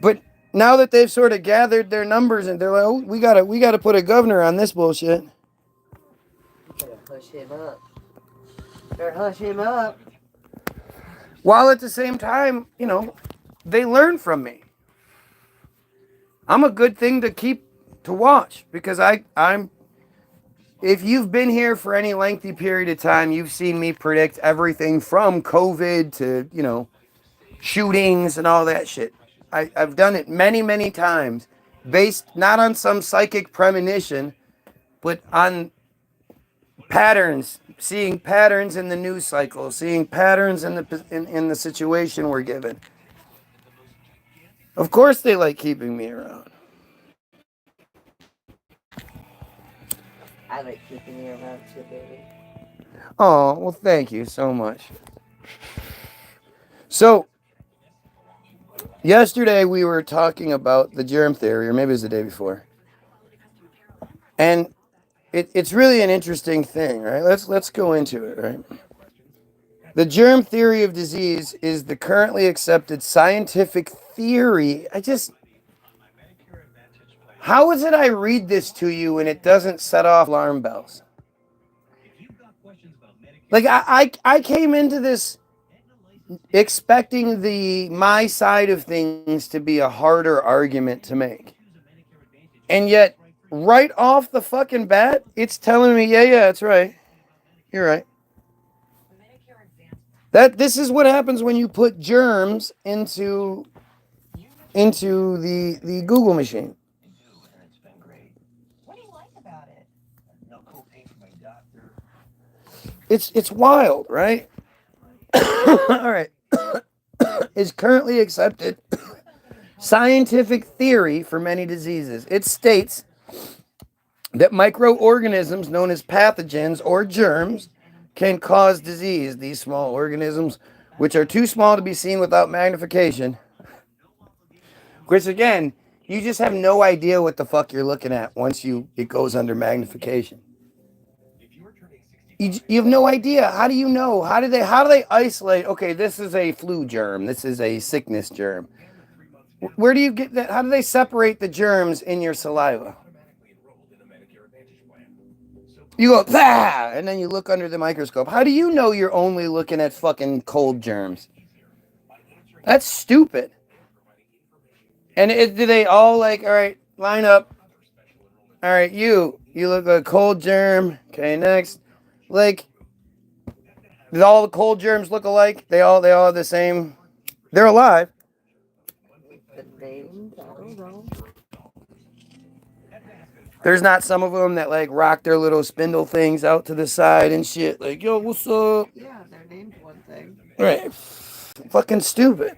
But now that they've sort of gathered their numbers and they're like, oh, we gotta put a governor on this bullshit. Better hush him up. Better hush him up. While at the same time, you know, they learn from me. I'm a good thing to watch because I'm if you've been here for any lengthy period of time, you've seen me predict everything from COVID to, you know, shootings and all that shit. I've done it many, many times, based not on some psychic premonition, but on patterns, seeing patterns in the news cycle, seeing patterns in the situation we're given. Of course they like keeping me around. I like keeping you around too, baby. Oh, well, thank you so much. So, yesterday we were talking about the germ theory, or maybe it was the day before. And it's really an interesting thing, right? Let's go into it, right? The germ theory of disease is the currently accepted scientific theory. How is it I read this to you and it doesn't set off alarm bells? Like I came into this expecting my side of things to be a harder argument to make. And yet, right off the fucking bat, it's telling me, yeah, that's right. You're right. This is what happens when you put germs into the Google machine. What do you like about it? No copay for my doctor. It's wild, right? All right. Is currently accepted scientific theory for many diseases. It states that microorganisms known as pathogens or germs can cause disease. These small organisms, which are too small to be seen without magnification, which again, you just have no idea what the fuck you're looking at once it goes under magnification. You have no idea. How do you know? How do they isolate? Okay, this is a flu germ. This is a sickness germ. Where do you get that? How do they separate the germs in your saliva? You go, bah! And then you look under the microscope. How do you know you're only looking at fucking cold germs? That's stupid. And do they all like, all right, line up. All right, you look like a cold germ. Okay, next. Like, do all the cold germs look alike? They all have the same. They're alive. The names, I don't know. There's not some of them that like rock their little spindle things out to the side and shit. Like, yo, what's up? Yeah, they're named one thing. Right. Fucking stupid.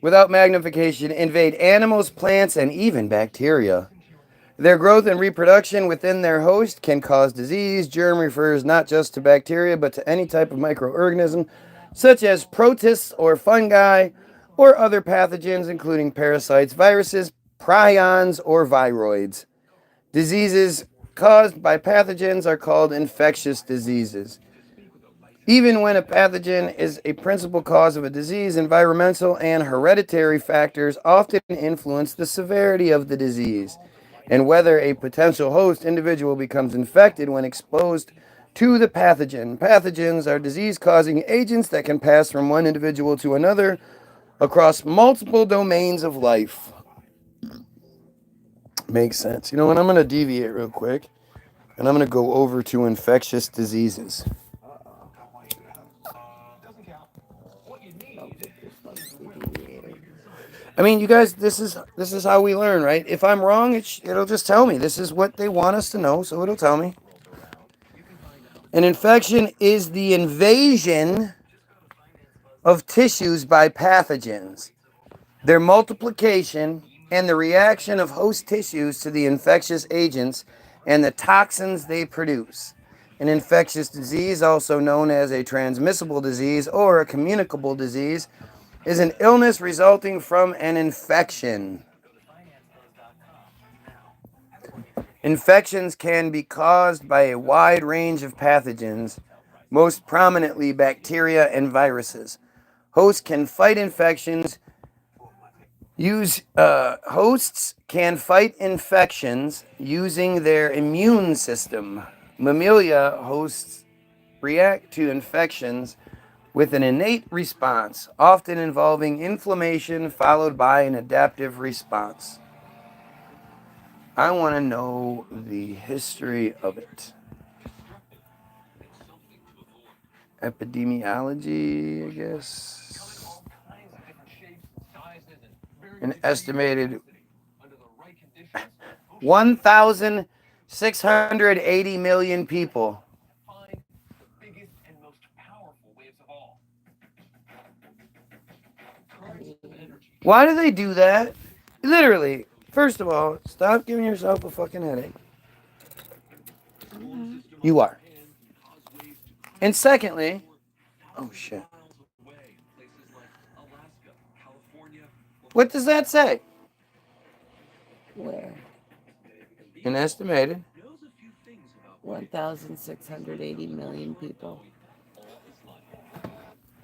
Without magnification, invade animals, plants, and even bacteria. Their growth and reproduction within their host can cause disease. Germ refers not just to bacteria, but to any type of microorganism, such as protists or fungi, or other pathogens, including parasites, viruses, prions, or viroids. Diseases caused by pathogens are called infectious diseases. Even when a pathogen is a principal cause of a disease, environmental and hereditary factors often influence the severity of the disease and whether a potential host individual becomes infected when exposed to the pathogen. Pathogens are disease causing agents that can pass from one individual to another across multiple domains of life. Makes sense. You know what? I'm going to deviate real quick and I'm going to go over to infectious diseases. I mean, you guys, this is how we learn, right? If I'm wrong, it'll just tell me. This is what they want us to know, so it'll tell me. An infection is the invasion of tissues by pathogens, their multiplication, and the reaction of host tissues to the infectious agents and the toxins they produce. An infectious disease, also known as a transmissible disease or a communicable disease, is an illness resulting from an infection. Infections can be caused by a wide range of pathogens, most prominently bacteria and viruses. Hosts can fight infections. Hosts can fight infections using their immune system. Mammalia hosts react to infections with an innate response, often involving inflammation followed by an adaptive response. I want to know the history of it. Epidemiology, I guess. An estimated 1,680 million people. Why do they do that? Literally, first of all, stop giving yourself a fucking headache. You are. And secondly, oh shit. What does that say? Where? An estimated 1,680 million people.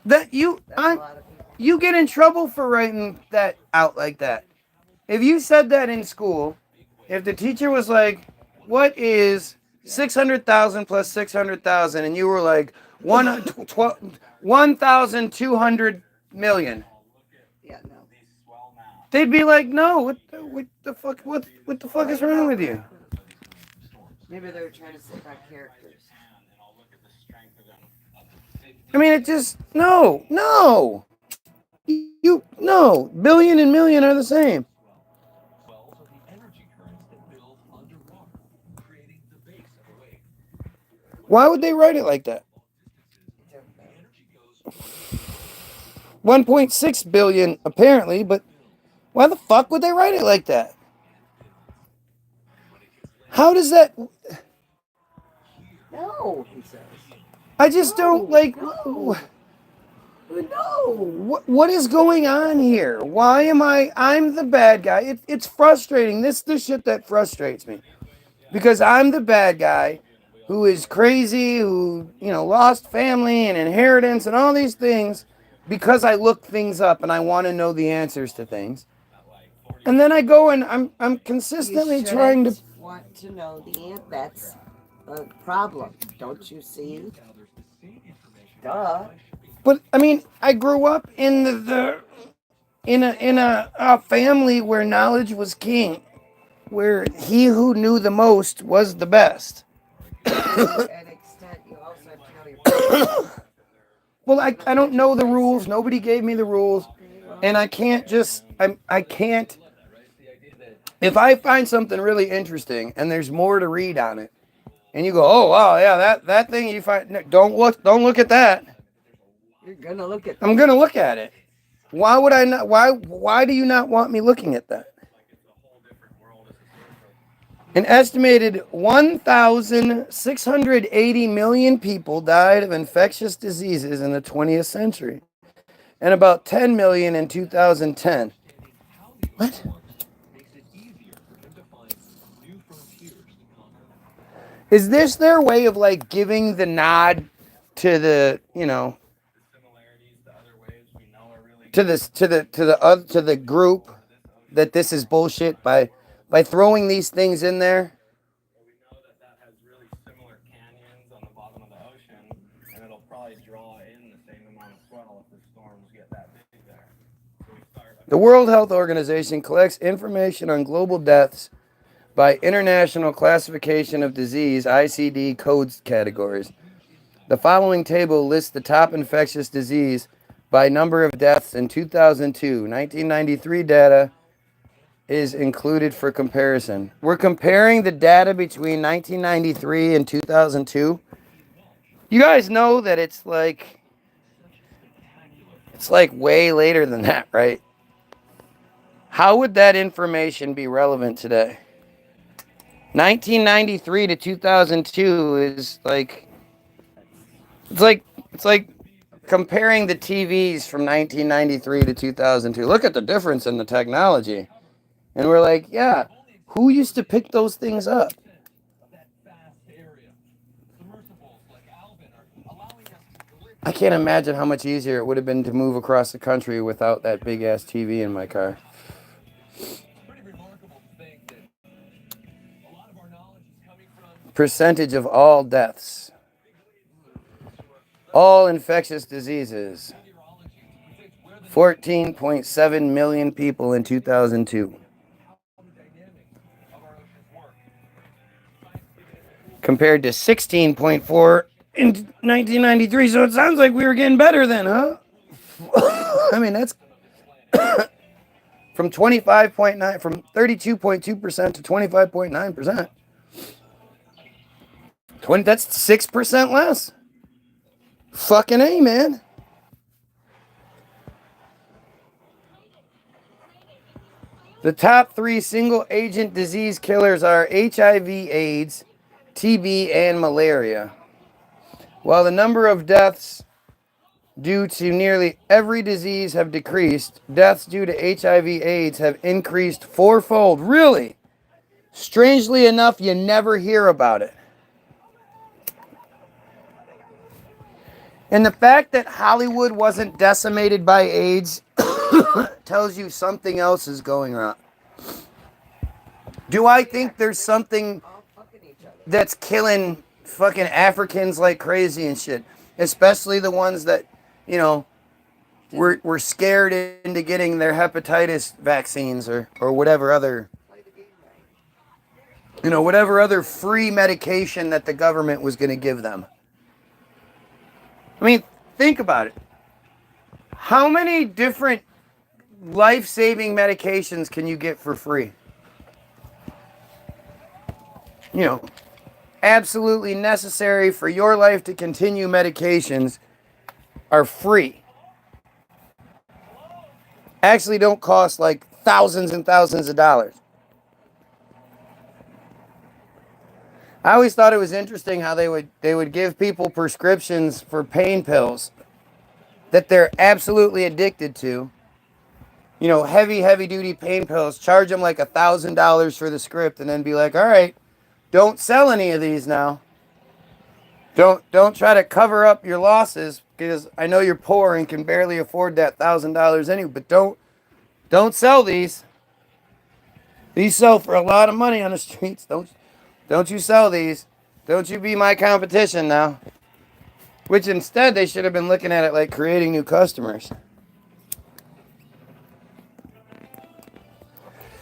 That you get in trouble for writing that out like that. If you said that in school, if the teacher was like, "What is 600,000 plus 600,000?" and you were like 1,200 million, Yeah, no. they'd be like, "No, what the fuck? What the fuck is wrong with you?" Maybe they were trying to say about characters. I mean, it just no. Billion and million are the same. Why would they write it like that? 1.6 billion apparently, but why the fuck would they write it like that? How does that? No, he says. I just don't like. No. What is going on here? Why am I'm the bad guy. It's frustrating. This is the shit that frustrates me. Because I'm the bad guy who is crazy, who, lost family and inheritance and all these things because I look things up and I want to know the answers to things. And then I go and I'm consistently trying to want to know the answer. That's a problem. Don't you see? Duh. But I mean, I grew up in a family where knowledge was king, where he who knew the most was the best. To an extent, you also have to know your Well, I don't know the rules. Nobody gave me the rules, and I can't just I can't. If I find something really interesting and there's more to read on it, and you go, oh wow, yeah, that thing you find, don't look at that. You're gonna look at. I'm gonna look at it. Why would I not? Why do you not want me looking at that? An estimated 1,680 million people died of infectious diseases in the 20th century. and about 10 million in 2010. What? Is this their way of like giving the nod to the, you know, to the group that this is bullshit by throwing these things in there? The World Health Organization collects information on global deaths by International Classification of Disease (ICD) codes categories. The following table lists the top infectious disease by number of deaths in 2002. 1993 data is included for comparison. We're comparing the data between 1993 and 2002. You guys know that it's like way later than that, right? How would that information be relevant today? 1993 to 2002 is like it's like comparing the TVs from 1993 to 2002. Look at the difference in the technology. And we're like, yeah, who used to pick those things up? I can't imagine how much easier it would have been to move across the country without that big ass TV in my car. Percentage of all deaths. All infectious diseases. 14.7 million people in 2002. Compared to 16.4 in 1993. So it sounds like we were getting better then, huh? I mean, that's from 25.9, from 32.2% to 25.9%. 20, that's 6% less. Fucking A, man. The top 3 single agent disease killers are HIV, AIDS, TB, and malaria. While the number of deaths due to nearly every disease have decreased, deaths due to HIV/AIDS have increased fourfold. Really? Strangely enough, you never hear about it. And the fact that Hollywood wasn't decimated by AIDS tells you something else is going on. Do I think there's something that's killing fucking Africans like crazy and shit? Especially the ones that, you know, were scared into getting their hepatitis vaccines or whatever other, you know, whatever other free medication that the government was going to give them. I mean, think about it. How many different life-saving medications can you get for free? You know, absolutely necessary for your life to continue medications are free. Actually don't cost like thousands and thousands of dollars. I always thought it was interesting how they would give people prescriptions for pain pills that they're absolutely addicted to. You know, heavy duty pain pills, charge them like $1,000 for the script and then be like, all right, don't sell any of these now. Don't try to cover up your losses because I know you're poor and can barely afford that $1,000 anyway, but don't sell these. These sell for a lot of money on the streets. Don't you sell these. Don't you be my competition now. Which instead they should have been looking at it like creating new customers.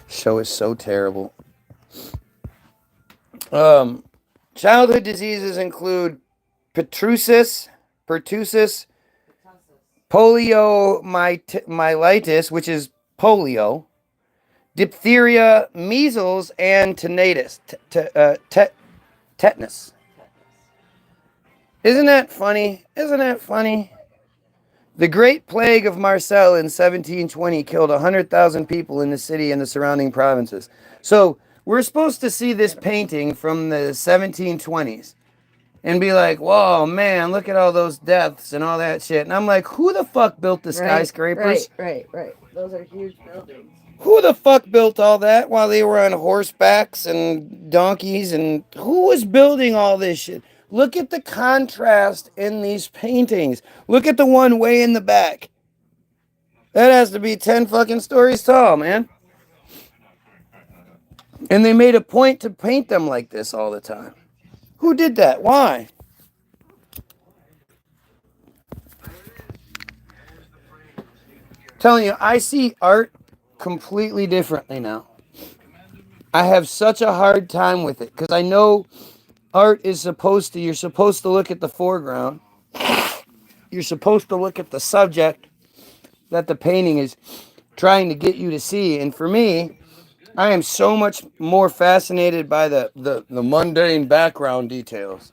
Show is so terrible. Childhood diseases include pertussis, poliomyelitis, which is polio, diphtheria, measles, and tetanus. Isn't that funny? The Great Plague of Marseille in 1720 killed 100,000 people in the city and the surrounding provinces. So we're supposed to see this painting from the 1720s. and be like, whoa, man, look at all those deaths and all that shit. And I'm like, who the fuck built the skyscrapers? Right. Those are huge buildings. Who the fuck built all that while they were on horsebacks and donkeys? And who was building all this shit? Look at the contrast in these paintings. Look at the one way in the back. That has to be 10 fucking stories tall, man. And they made a point to paint them like this all the time. Who did that? Why? Telling you, I see art completely differently now. I have such a hard time with it because I know art is you're supposed to look at the foreground. You're supposed to look at the subject that the painting is trying to get you to see. And for me, I am so much more fascinated by the mundane background details.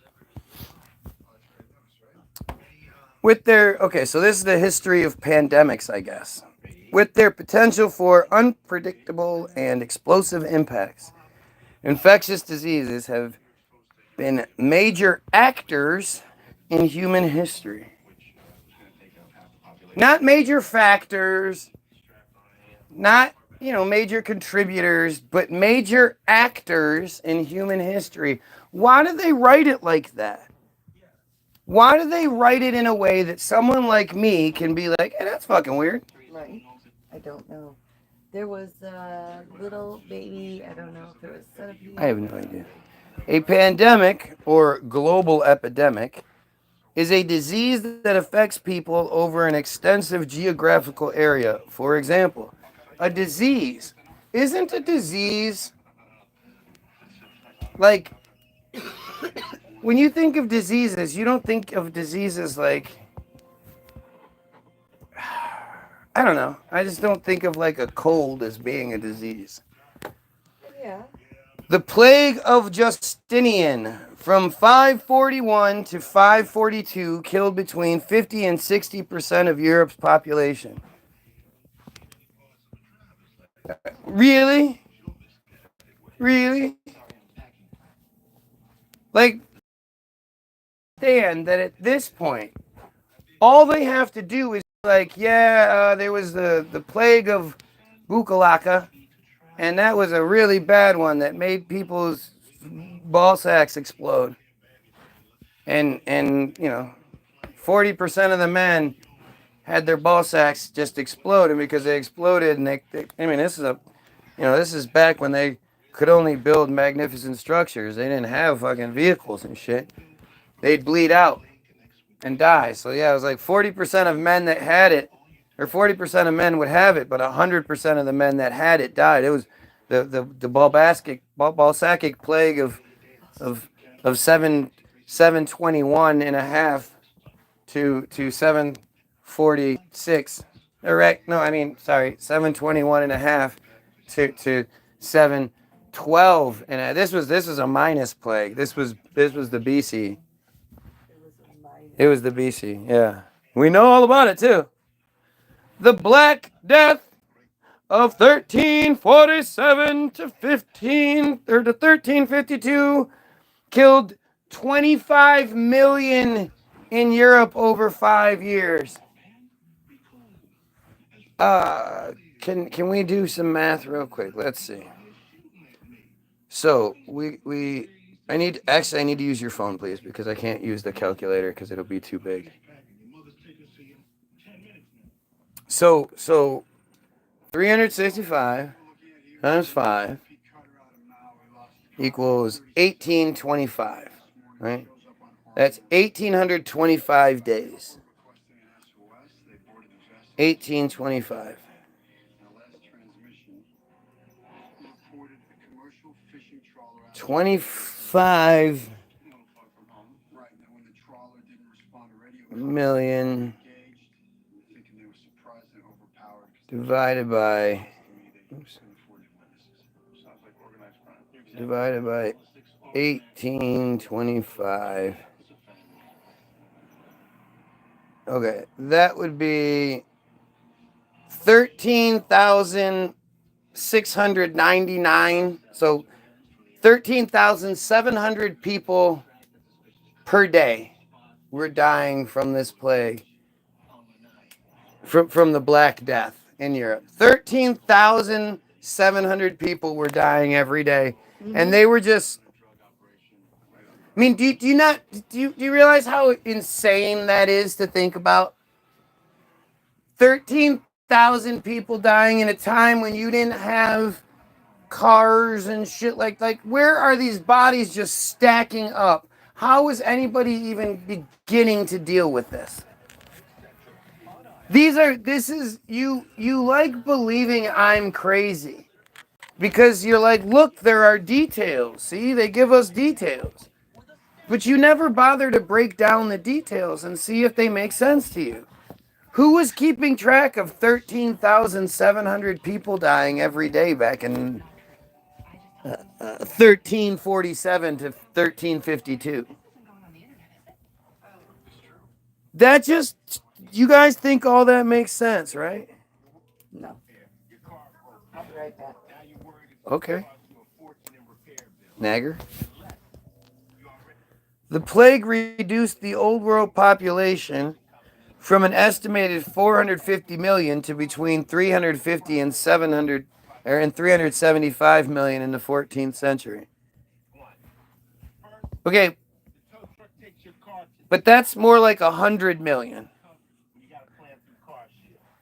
So this is the history of pandemics, I guess. With their potential for unpredictable and explosive impacts, infectious diseases have been major actors in human history. Not major factors, not, major contributors, but major actors in human history. Why do they write it like that? Why do they write it in a way that someone like me can be like, hey, that's fucking weird? Right. I don't know. There was a little baby, I don't know if it was centipede. I have no idea. A pandemic, or global epidemic, is a disease that affects people over an extensive geographical area. For example, a disease isn't a disease like when you think of diseases, you don't think of diseases like, I don't know. I just don't think of like a cold as being a disease. Yeah. The plague of Justinian from 541 to 542 killed between 50 and 60% of Europe's population. Really? Really? Like, understand that at this point, all they have to do is like, there was the plague of Bukalaka, and that was a really bad one that made people's ball sacks explode. And 40% of the men had their ball sacks just explode, and because they exploded, and this is back when they could only build magnificent structures. They didn't have fucking vehicles and shit. They'd bleed out and die. So yeah, it was like 40% of men that had it, or 40% of men would have it, but 100% of the men that had it died. It was the Balsacic plague of 721 and a half to 746. Correct? No, 721 and a half to 712. And this was a minus plague. This was the BC. It was the BC. Yeah, we know all about it too. The Black Death of 1347 to 1352 killed 25 million in Europe over 5 years. Can we do some math real quick? Let's see. So I need to use your phone, please, because I can't use the calculator because it'll be too big. So 365 times 5 equals 1825, right? That's 1825 days. 1825. 25 million divided by 1825. Okay, that would be 13,699. So 13,700 people per day were dying from this plague, from the Black Death in Europe. 13,700 people were dying every day. And they were just, I mean, do you realize how insane that is to think about? 13,000 people dying in a time when you didn't have cars and shit. Like where are these bodies just stacking up? How is anybody even beginning to deal with this? This is you like believing I'm crazy because you're like, look, there are details. See, they give us details. But you never bother to break down the details and see if they make sense to you. Who was keeping track of 13,700 people dying every day back in 1347 to 1352? That just, you guys think all that makes sense, right? No. I'll be right back. Okay. Nagger. The plague reduced the old world population from an estimated 450 million to between 350 and 700 and 375 million in the 14th century. Okay, but that's more like 100 million.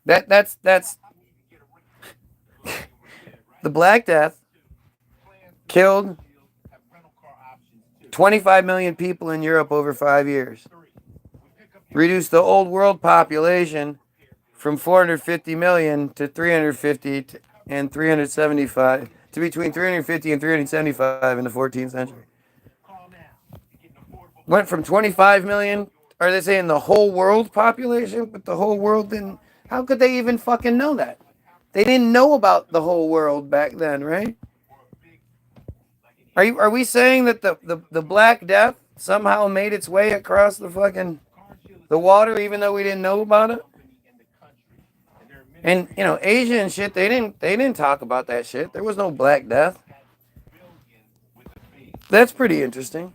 That's the Black Death killed 25 million people in Europe over 5 years. Reduced the old world population from 450 million to 350 and 375 to between 350 and 375 in the 14th century. Went from 25 million, are they saying the whole world population? But the whole world didn't, how could they even fucking know that? They didn't know about the whole world back then, right? Are we saying that the Black Death somehow made its way across the water even though we didn't know about it? And Asia and shit, they didn't talk about that shit. There was no Black Death. That's pretty interesting.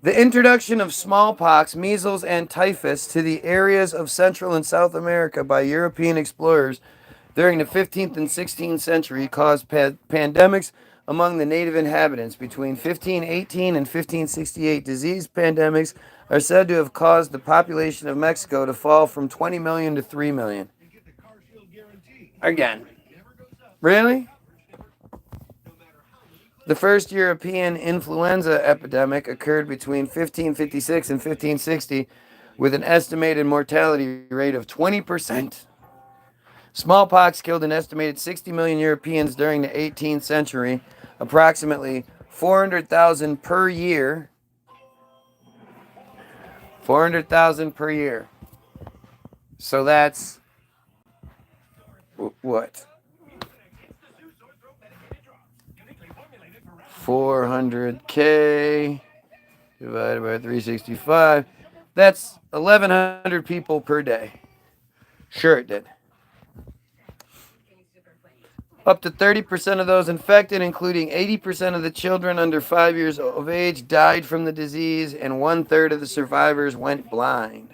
The introduction of smallpox, measles, and typhus to the areas of Central and South America by European explorers during the 15th and 16th century caused pandemics among the native inhabitants. Between 1518 and 1568, disease pandemics are said to have caused the population of Mexico to fall from 20 million to 3 million. Again. Really? The first European influenza epidemic occurred between 1556 and 1560 with an estimated mortality rate of 20%. Smallpox killed an estimated 60 million Europeans during the 18th century, approximately 400,000 per year. 400,000 per year. So that's what? 400K divided by 365. That's 1,100 people per day. Sure it did. Up to 30% of those infected, including 80% of the children under 5 years of age, died from the disease, and 1/3 of the survivors went blind.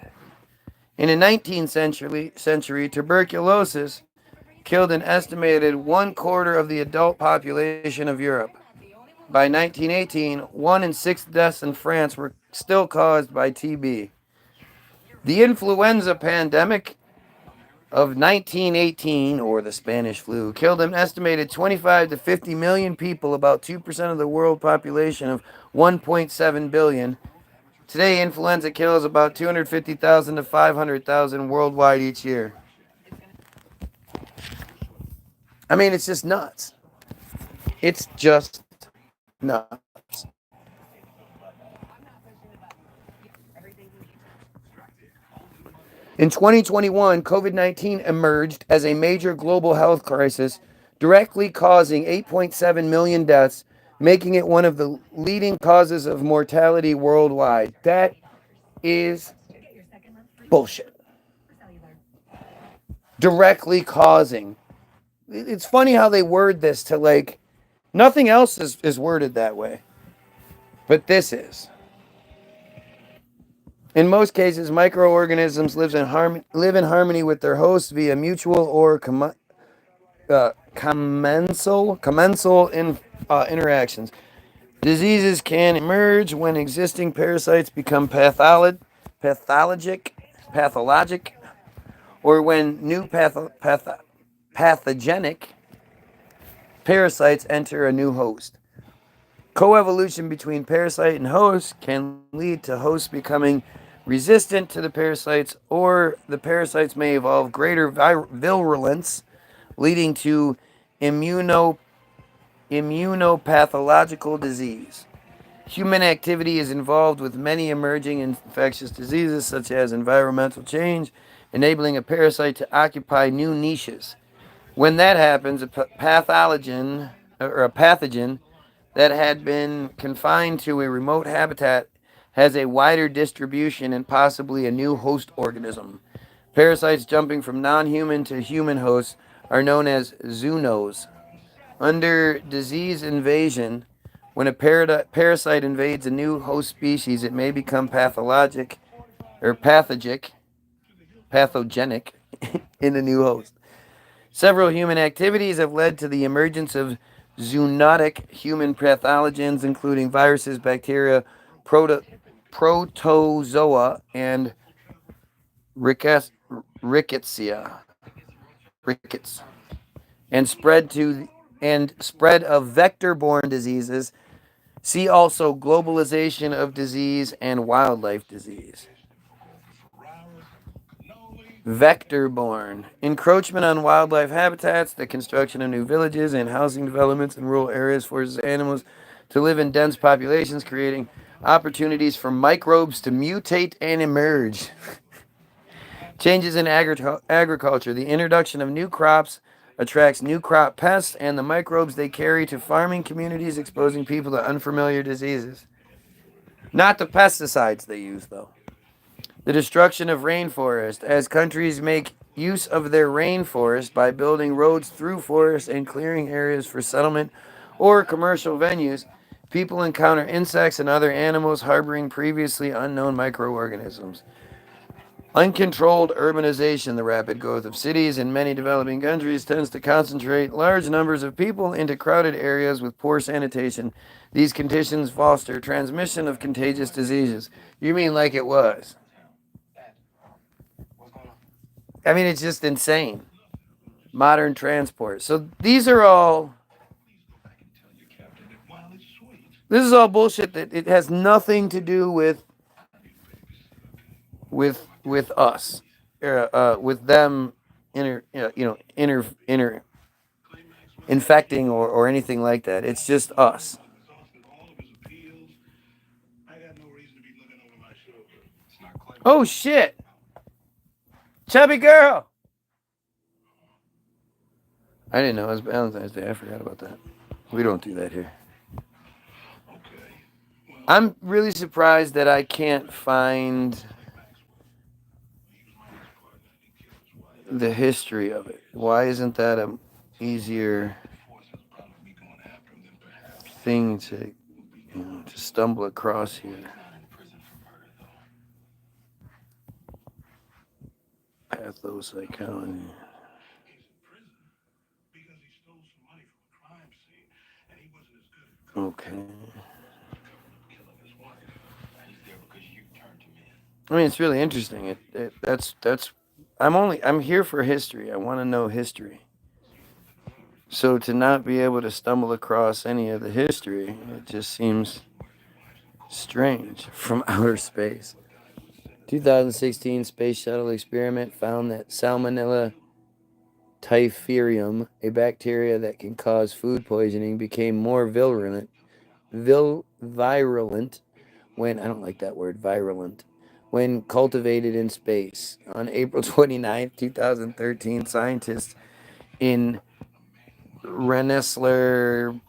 In the 19th century, tuberculosis killed an estimated 1/4 of the adult population of Europe. By 1918, 1 in 6 deaths in France were still caused by TB. The influenza pandemic of 1918, or the Spanish flu, killed an estimated 25 to 50 million people, about 2% of the world population of 1.7 billion. Today, influenza kills about 250,000 to 500,000 worldwide each year. I mean, it's just nuts. It's just nuts. In 2021, COVID-19 emerged as a major global health crisis, directly causing 8.7 million deaths, making it one of the leading causes of mortality worldwide. That is bullshit. Directly causing. It's funny how they word this to like, nothing else is worded that way. But this is. In most cases, microorganisms live in harmony with their hosts via mutual or commensal interactions. Diseases can emerge when existing parasites become pathologic, pathologic, or when new pathogenic parasites enter a new host. Coevolution between parasite and host can lead to hosts becoming resistant to the parasites, or the parasites may evolve greater virulence, leading to immuno immunopathological disease. Human activity is involved with many emerging infectious diseases, such as environmental change, enabling a parasite to occupy new niches. When that happens, a pathogen that had been confined to a remote habitat has a wider distribution and possibly a new host organism. Parasites jumping from non human to human hosts are known as zoonodes. Under disease invasion, when a parasite invades a new host species, it may become pathogenic in the new host. Several human activities have led to the emergence of zoonotic human pathogens, including viruses, bacteria, protozoa, and rickettsia, rickets, and spread of vector-borne diseases. See also globalization of disease and wildlife disease. Vector-borne. Encroachment on wildlife habitats, the construction of new villages and housing developments in rural areas forces animals to live in dense populations, creating opportunities for microbes to mutate and emerge. Changes in agriculture. The introduction of new crops attracts new crop pests and the microbes they carry to farming communities, exposing people to unfamiliar diseases. Not the pesticides they use, though. The destruction of rainforest. As countries make use of their rainforest by building roads through forests and clearing areas for settlement or commercial venues, people encounter insects and other animals harboring previously unknown microorganisms. Uncontrolled urbanization. The rapid growth of cities in many developing countries tends to concentrate large numbers of people into crowded areas with poor sanitation. These conditions foster transmission of contagious diseases. You mean like it was? I mean, it's just insane. Modern transport. So these are all. This is all bullshit that it has nothing to do with us, with them, infecting or anything like that. It's just us. Oh shit, chubby girl. I didn't know it was Valentine's Day. I forgot about that. We don't do that here. I'm really surprised that I can't find the history of it. Why isn't that a easier thing to stumble across here? Pathopsychology. Okay. I mean, it's really interesting. That's. I'm here for history. I want to know history. So to not be able to stumble across any of the history, it just seems strange from outer space. 2016 space shuttle experiment found that Salmonella typhimurium, a bacteria that can cause food poisoning, became more virulent when I don't like that word, virulent, when cultivated in space. On April 29th, 2013, scientists in Rensselaer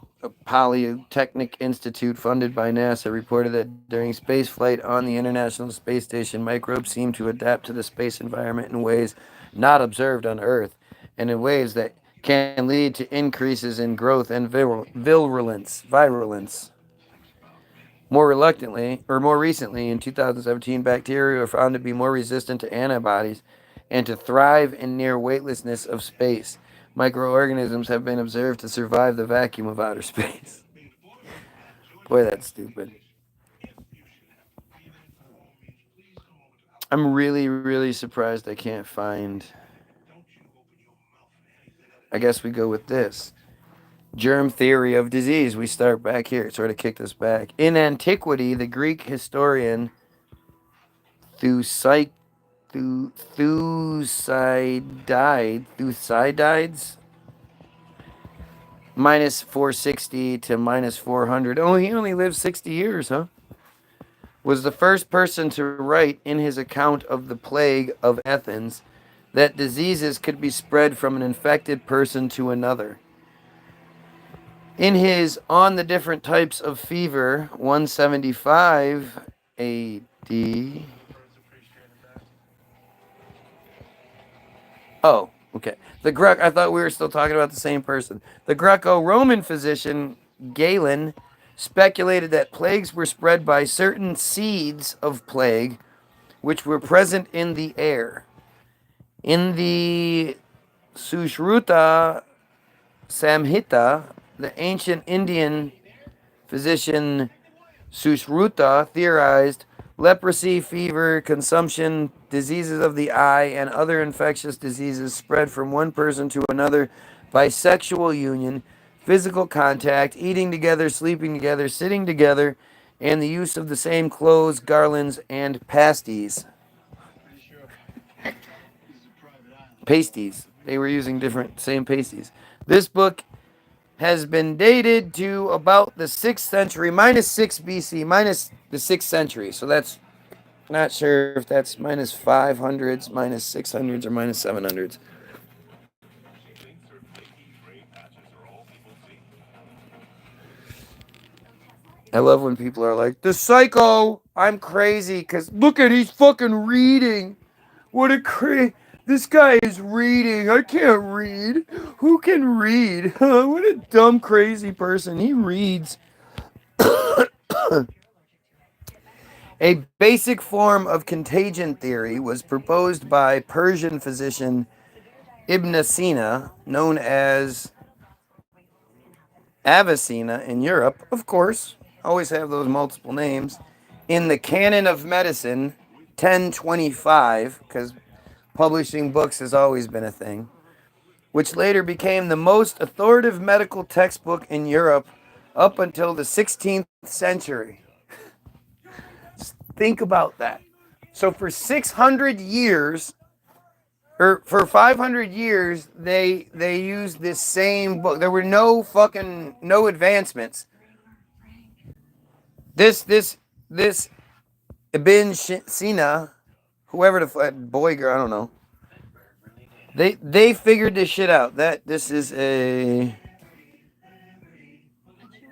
Polytechnic Institute, funded by NASA, reported that during spaceflight on the International Space Station, microbes seem to adapt to the space environment in ways not observed on Earth, and in ways that can lead to increases in growth and virulence. More reluctantly, or more recently, in 2017, bacteria were found to be more resistant to antibodies and to thrive in near weightlessness of space. Microorganisms have been observed to survive the vacuum of outer space. Boy, that's stupid. I'm really, really surprised I can't find. I guess we go with this. Germ theory of disease. We start back here, sort of kick this back. In antiquity, the Greek historian Thucydides, Thucydides, minus 460 to minus 400. Oh, he only lived 60 years, huh? Was the first person to write in his account of the plague of Athens that diseases could be spread from an infected person to another. In his On the Different Types of Fever, 175 AD. Oh, okay. I thought we were still talking about the same person. The Greco-Roman physician Galen speculated that plagues were spread by certain seeds of plague which were present in the air. In the Sushruta Samhita, the ancient Indian physician Sushruta theorized leprosy, fever, consumption, diseases of the eye, and other infectious diseases spread from one person to another by sexual union, physical contact, eating together, sleeping together, sitting together, and the use of the same clothes, garlands, and pasties. Pasties. They were using same pasties. This book has been dated to about the 6th century, minus 6 BC, minus the 6th century. So that's not sure if that's minus 500s, minus 600s, or minus 700s. I love when people are like, the psycho, I'm crazy, because look at, he's fucking reading. What a this guy is reading. I can't read. Who can read? What a dumb, crazy person. He reads. A basic form of contagion theory was proposed by Persian physician Ibn Sina, known as Avicenna in Europe, of course. Always have those multiple names. In the Canon of Medicine, 1025, because publishing books has always been a thing, which later became the most authoritative medical textbook in Europe up until the 16th century. Just think about that. So for 600 years, or for 500 years, they used this same book. There were no advancements. This Ibn Sina, whoever the boy girl, I don't know. They figured this shit out. This is a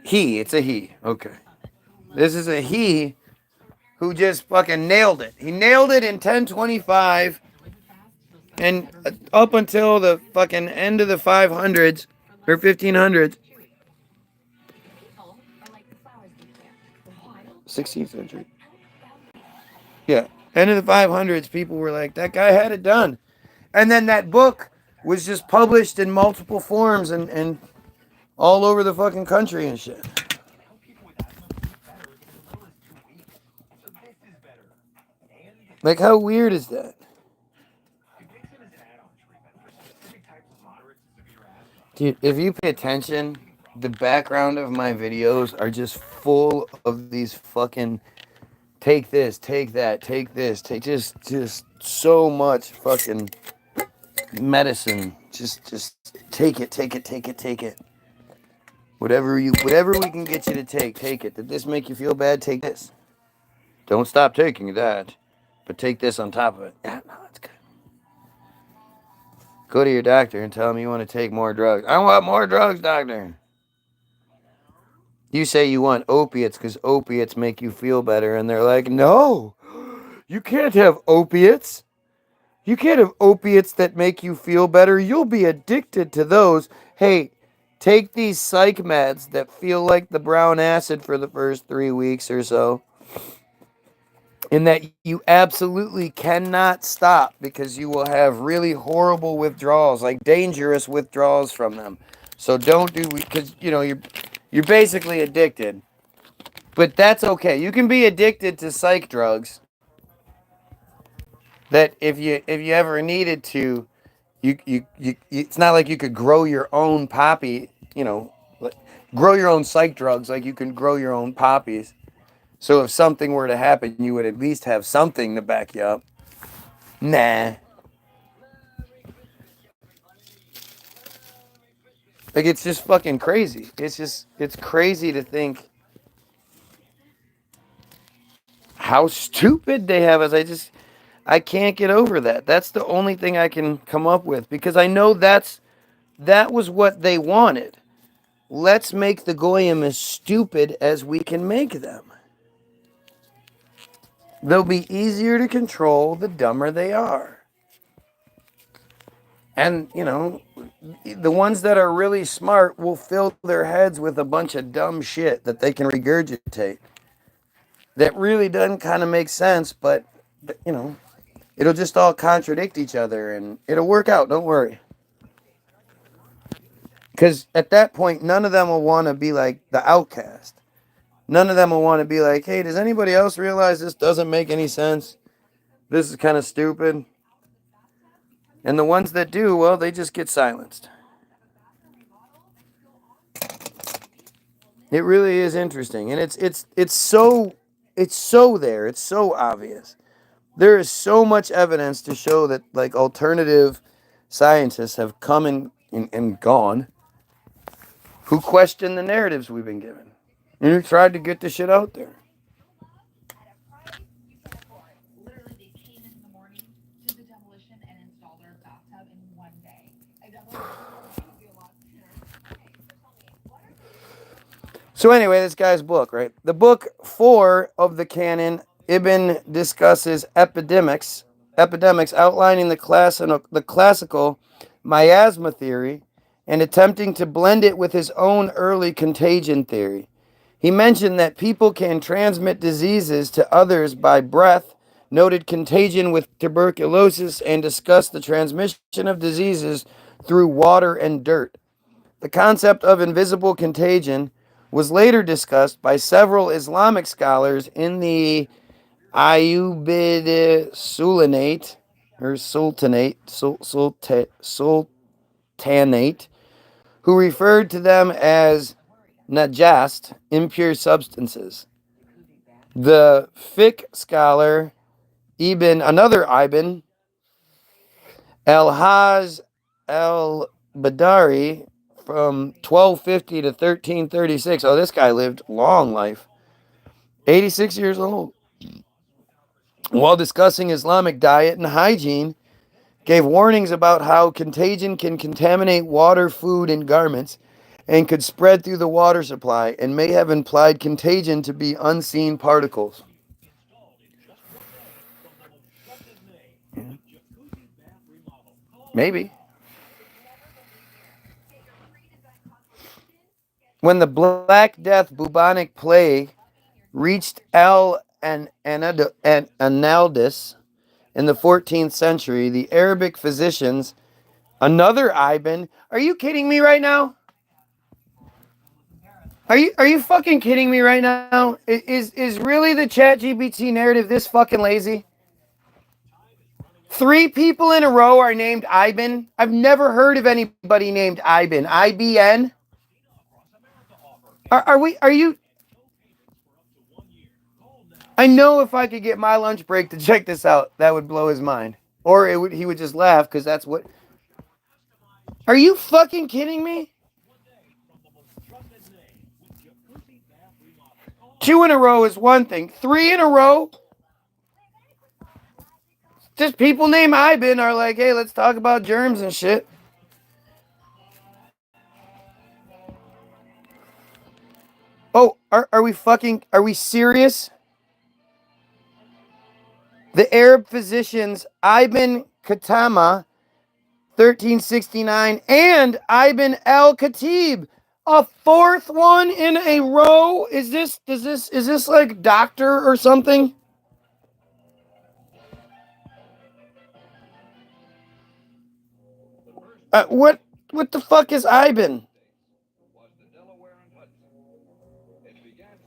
he. It's a he. Okay. This is a he who just fucking nailed it. He nailed it in 1025, and up until the fucking end of the 500s or 1500s. 16th century. Yeah. End of the 500s, people were like, that guy had it done. And then that book was just published in multiple forms and all over the fucking country and shit. Like, how weird is that? Dude, if you pay attention, the background of my videos are just full of these fucking take this, take that, take this, take just so much fucking medicine. Just take it, take it, take it, take it. Whatever we can get you to take it. Did this make you feel bad? Take this. Don't stop taking that, but take this on top of it. Yeah, no, that's good. Go to your doctor and tell him you want to take more drugs. I want more drugs, doctor. You say you want opiates because opiates make you feel better, and they're like, no, you can't have opiates. You can't have opiates that make you feel better. You'll be addicted to those. Hey, take these psych meds that feel like the brown acid for the first 3 weeks or so, and that you absolutely cannot stop because you will have really horrible withdrawals, like dangerous withdrawals from them. So don't do, because you're basically addicted. But that's okay. You can be addicted to psych drugs. That if you ever needed to, it's not like you could grow your own poppy. Grow your own psych drugs like you can grow your own poppies. So if something were to happen, you would at least have something to back you up. Nah. Like, it's just fucking crazy. It's crazy to think how stupid they have us. I can't get over that. That's the only thing I can come up with because I know that was what they wanted. Let's make the Goyim as stupid as we can make them. They'll be easier to control the dumber they are. And, the ones that are really smart will fill their heads with a bunch of dumb shit that they can regurgitate. That really doesn't kind of make sense, but, it'll just all contradict each other and it'll work out. Don't worry. Because at that point, none of them will want to be like the outcast. None of them will want to be like, hey, does anybody else realize this doesn't make any sense? This is kind of stupid. And the ones that do, well, they just get silenced. It really is interesting. And it's so there. It's so obvious. There is so much evidence to show that like alternative scientists have come and gone who question the narratives we've been given. And who tried to get the shit out there. So anyway, this guy's book, right? The book 4 of the canon, Ibn discusses epidemics outlining the classical miasma theory and attempting to blend it with his own early contagion theory. He mentioned that people can transmit diseases to others by breath, noted contagion with tuberculosis, and discussed the transmission of diseases through water and dirt. The concept of invisible contagion was later discussed by several Islamic scholars in the Ayyubid Sultanate, or Sultanate, who referred to them as najast, impure substances. The fiqh scholar another Ibn, Al-Hajj al-Badari, from 1250 to 1336. Oh, this guy lived long life. 86 years old. While discussing Islamic diet and hygiene, gave warnings about how contagion can contaminate water, food, and garments, and could spread through the water supply, and may have implied contagion to be unseen particles. Maybe. When the Black Death bubonic plague reached Analdus in the 14th century, the Arabic physicians, another Ibn, are you kidding me right now? Are you fucking kidding me right now? Is really the ChatGPT narrative this fucking lazy? 3 people in a row are named Ibn. I've never heard of anybody named Ibn. IBN? Are you? I know if I could get my lunch break to check this out, that would blow his mind. Or he would just laugh because that's what. Are you fucking kidding me? 2 in a row is one thing. 3 in a row? Just people named Ibn are like, hey, let's talk about germs and shit. Oh, are we serious? The Arab physicians Ibn Khatama 1369, and Ibn al-Khatib. A fourth one in a row? Is this like doctor or something? What the fuck is Ibn?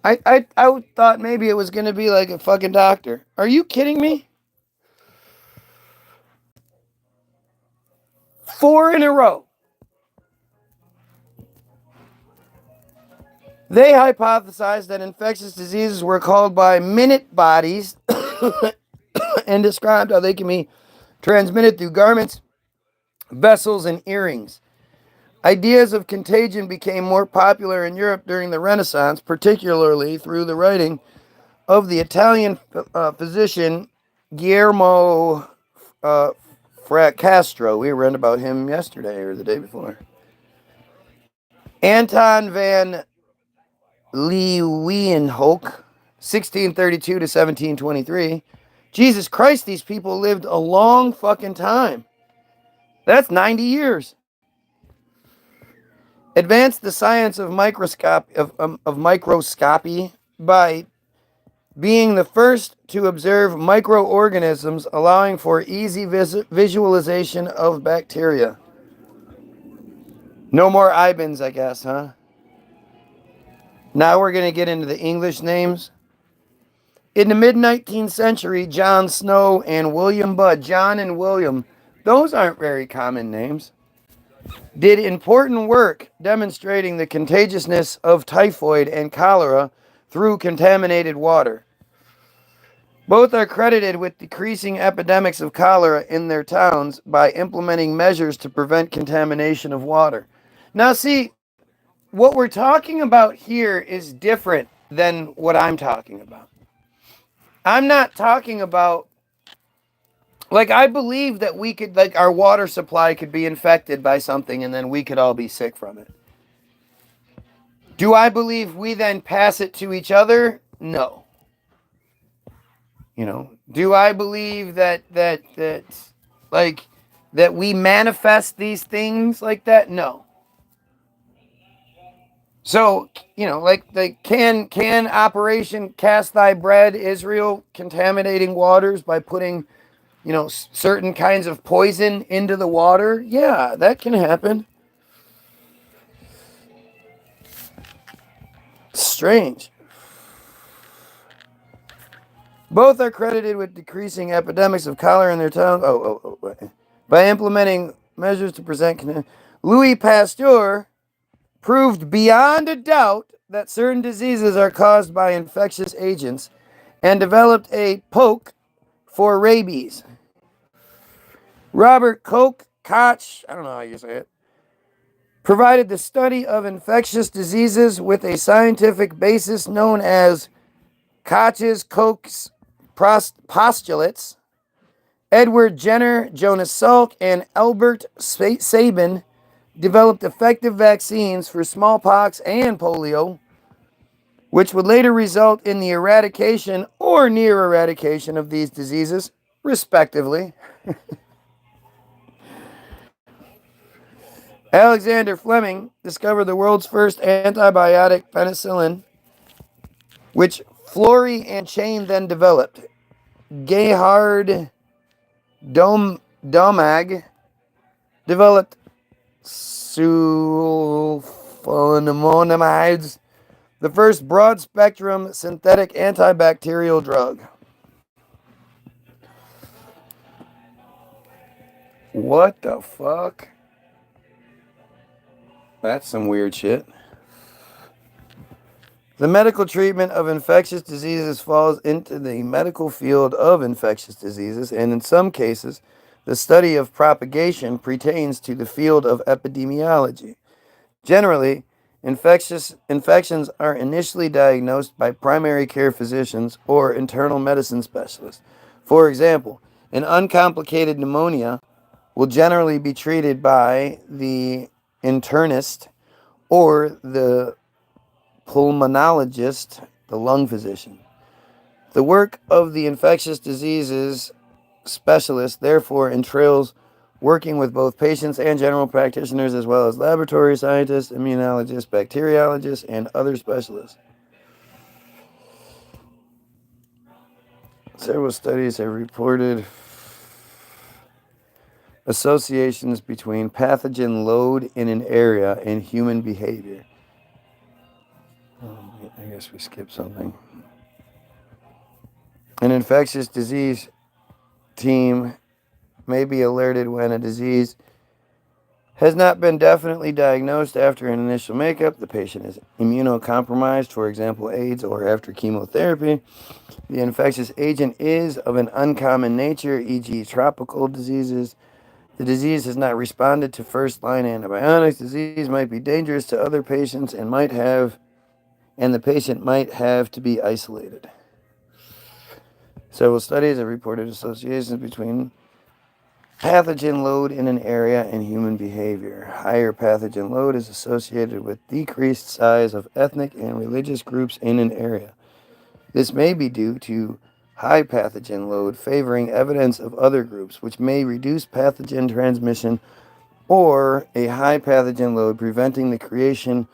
I thought maybe it was gonna be like a fucking doctor. Are you kidding me? 4 in a row. They hypothesized that infectious diseases were caused by minute bodies and described how they can be transmitted through garments, vessels, and earrings. Ideas of contagion became more popular in Europe during the Renaissance, particularly through the writing of the Italian physician Guillermo Fracastro. We read about him yesterday or the day before. Anton van Leeuwenhoek, 1632 to 1723. Jesus Christ, these people lived a long fucking time. That's 90 years. Advanced the science of microscopy by being the first to observe microorganisms, allowing for easy visualization of bacteria. No more Ibans, I guess, huh? Now we're going to get into the English names. In the mid-19th century, John Snow and William Budd, John and William, those aren't very common names, did important work demonstrating the contagiousness of typhoid and cholera through contaminated water. Both are credited with decreasing epidemics of cholera in their towns by implementing measures to prevent contamination of water. Now, see, what we're talking about here is different than what I'm talking about. I'm not talking about, like, I believe that we could, like, our water supply could be infected by something and then we could all be sick from it. Do I believe we then pass it to each other? No. You know, do I believe that we manifest these things like that? No. So, you know, like the can Operation Cast Thy Bread Israel contaminating waters by putting, you know, certain kinds of poison into the water? Yeah, that can happen. Strange. Both are credited with decreasing epidemics of cholera in their towns. By implementing measures to prevent. Louis Pasteur proved beyond a doubt that certain diseases are caused by infectious agents and developed a poke for rabies. Robert Koch, I don't know how you say it, provided the study of infectious diseases with a scientific basis known as Koch's postulates. Edward Jenner, Jonas Salk, and Albert Sabin developed effective vaccines for smallpox and polio, which would later result in the eradication or near eradication of these diseases, respectively. Alexander Fleming discovered the world's first antibiotic, penicillin, which Florey and Chain then developed. Gerhard Domag developed sulfonamides, the first broad-spectrum synthetic antibacterial drug. What the fuck? That's some weird shit. The medical treatment of infectious diseases falls into the medical field of infectious diseases, and in some cases, the study of propagation pertains to the field of epidemiology. Generally, infections are initially diagnosed by primary care physicians or internal medicine specialists. For example, an uncomplicated pneumonia will generally be treated by the internist or the pulmonologist, the lung physician. The work of the infectious diseases specialist therefore entails working with both patients and general practitioners, as well as laboratory scientists, immunologists, bacteriologists, and other specialists. Several studies have reported associations between pathogen load in an area and human behavior. I guess we skipped something. An infectious disease team may be alerted when a disease has not been definitely diagnosed after an initial makeup. The patient is immunocompromised, for example, AIDS, or after chemotherapy. The infectious agent is of an uncommon nature, e.g., tropical diseases. The disease has not responded to first-line antibiotics. Disease might be dangerous to other patients and the patient might have to be isolated. Several studies have reported associations between pathogen load in an area and human behavior. Higher pathogen load is associated with decreased size of ethnic and religious groups in an area. This may be due to high pathogen load favoring evidence of other groups, which may reduce pathogen transmission, or a high pathogen load preventing the creation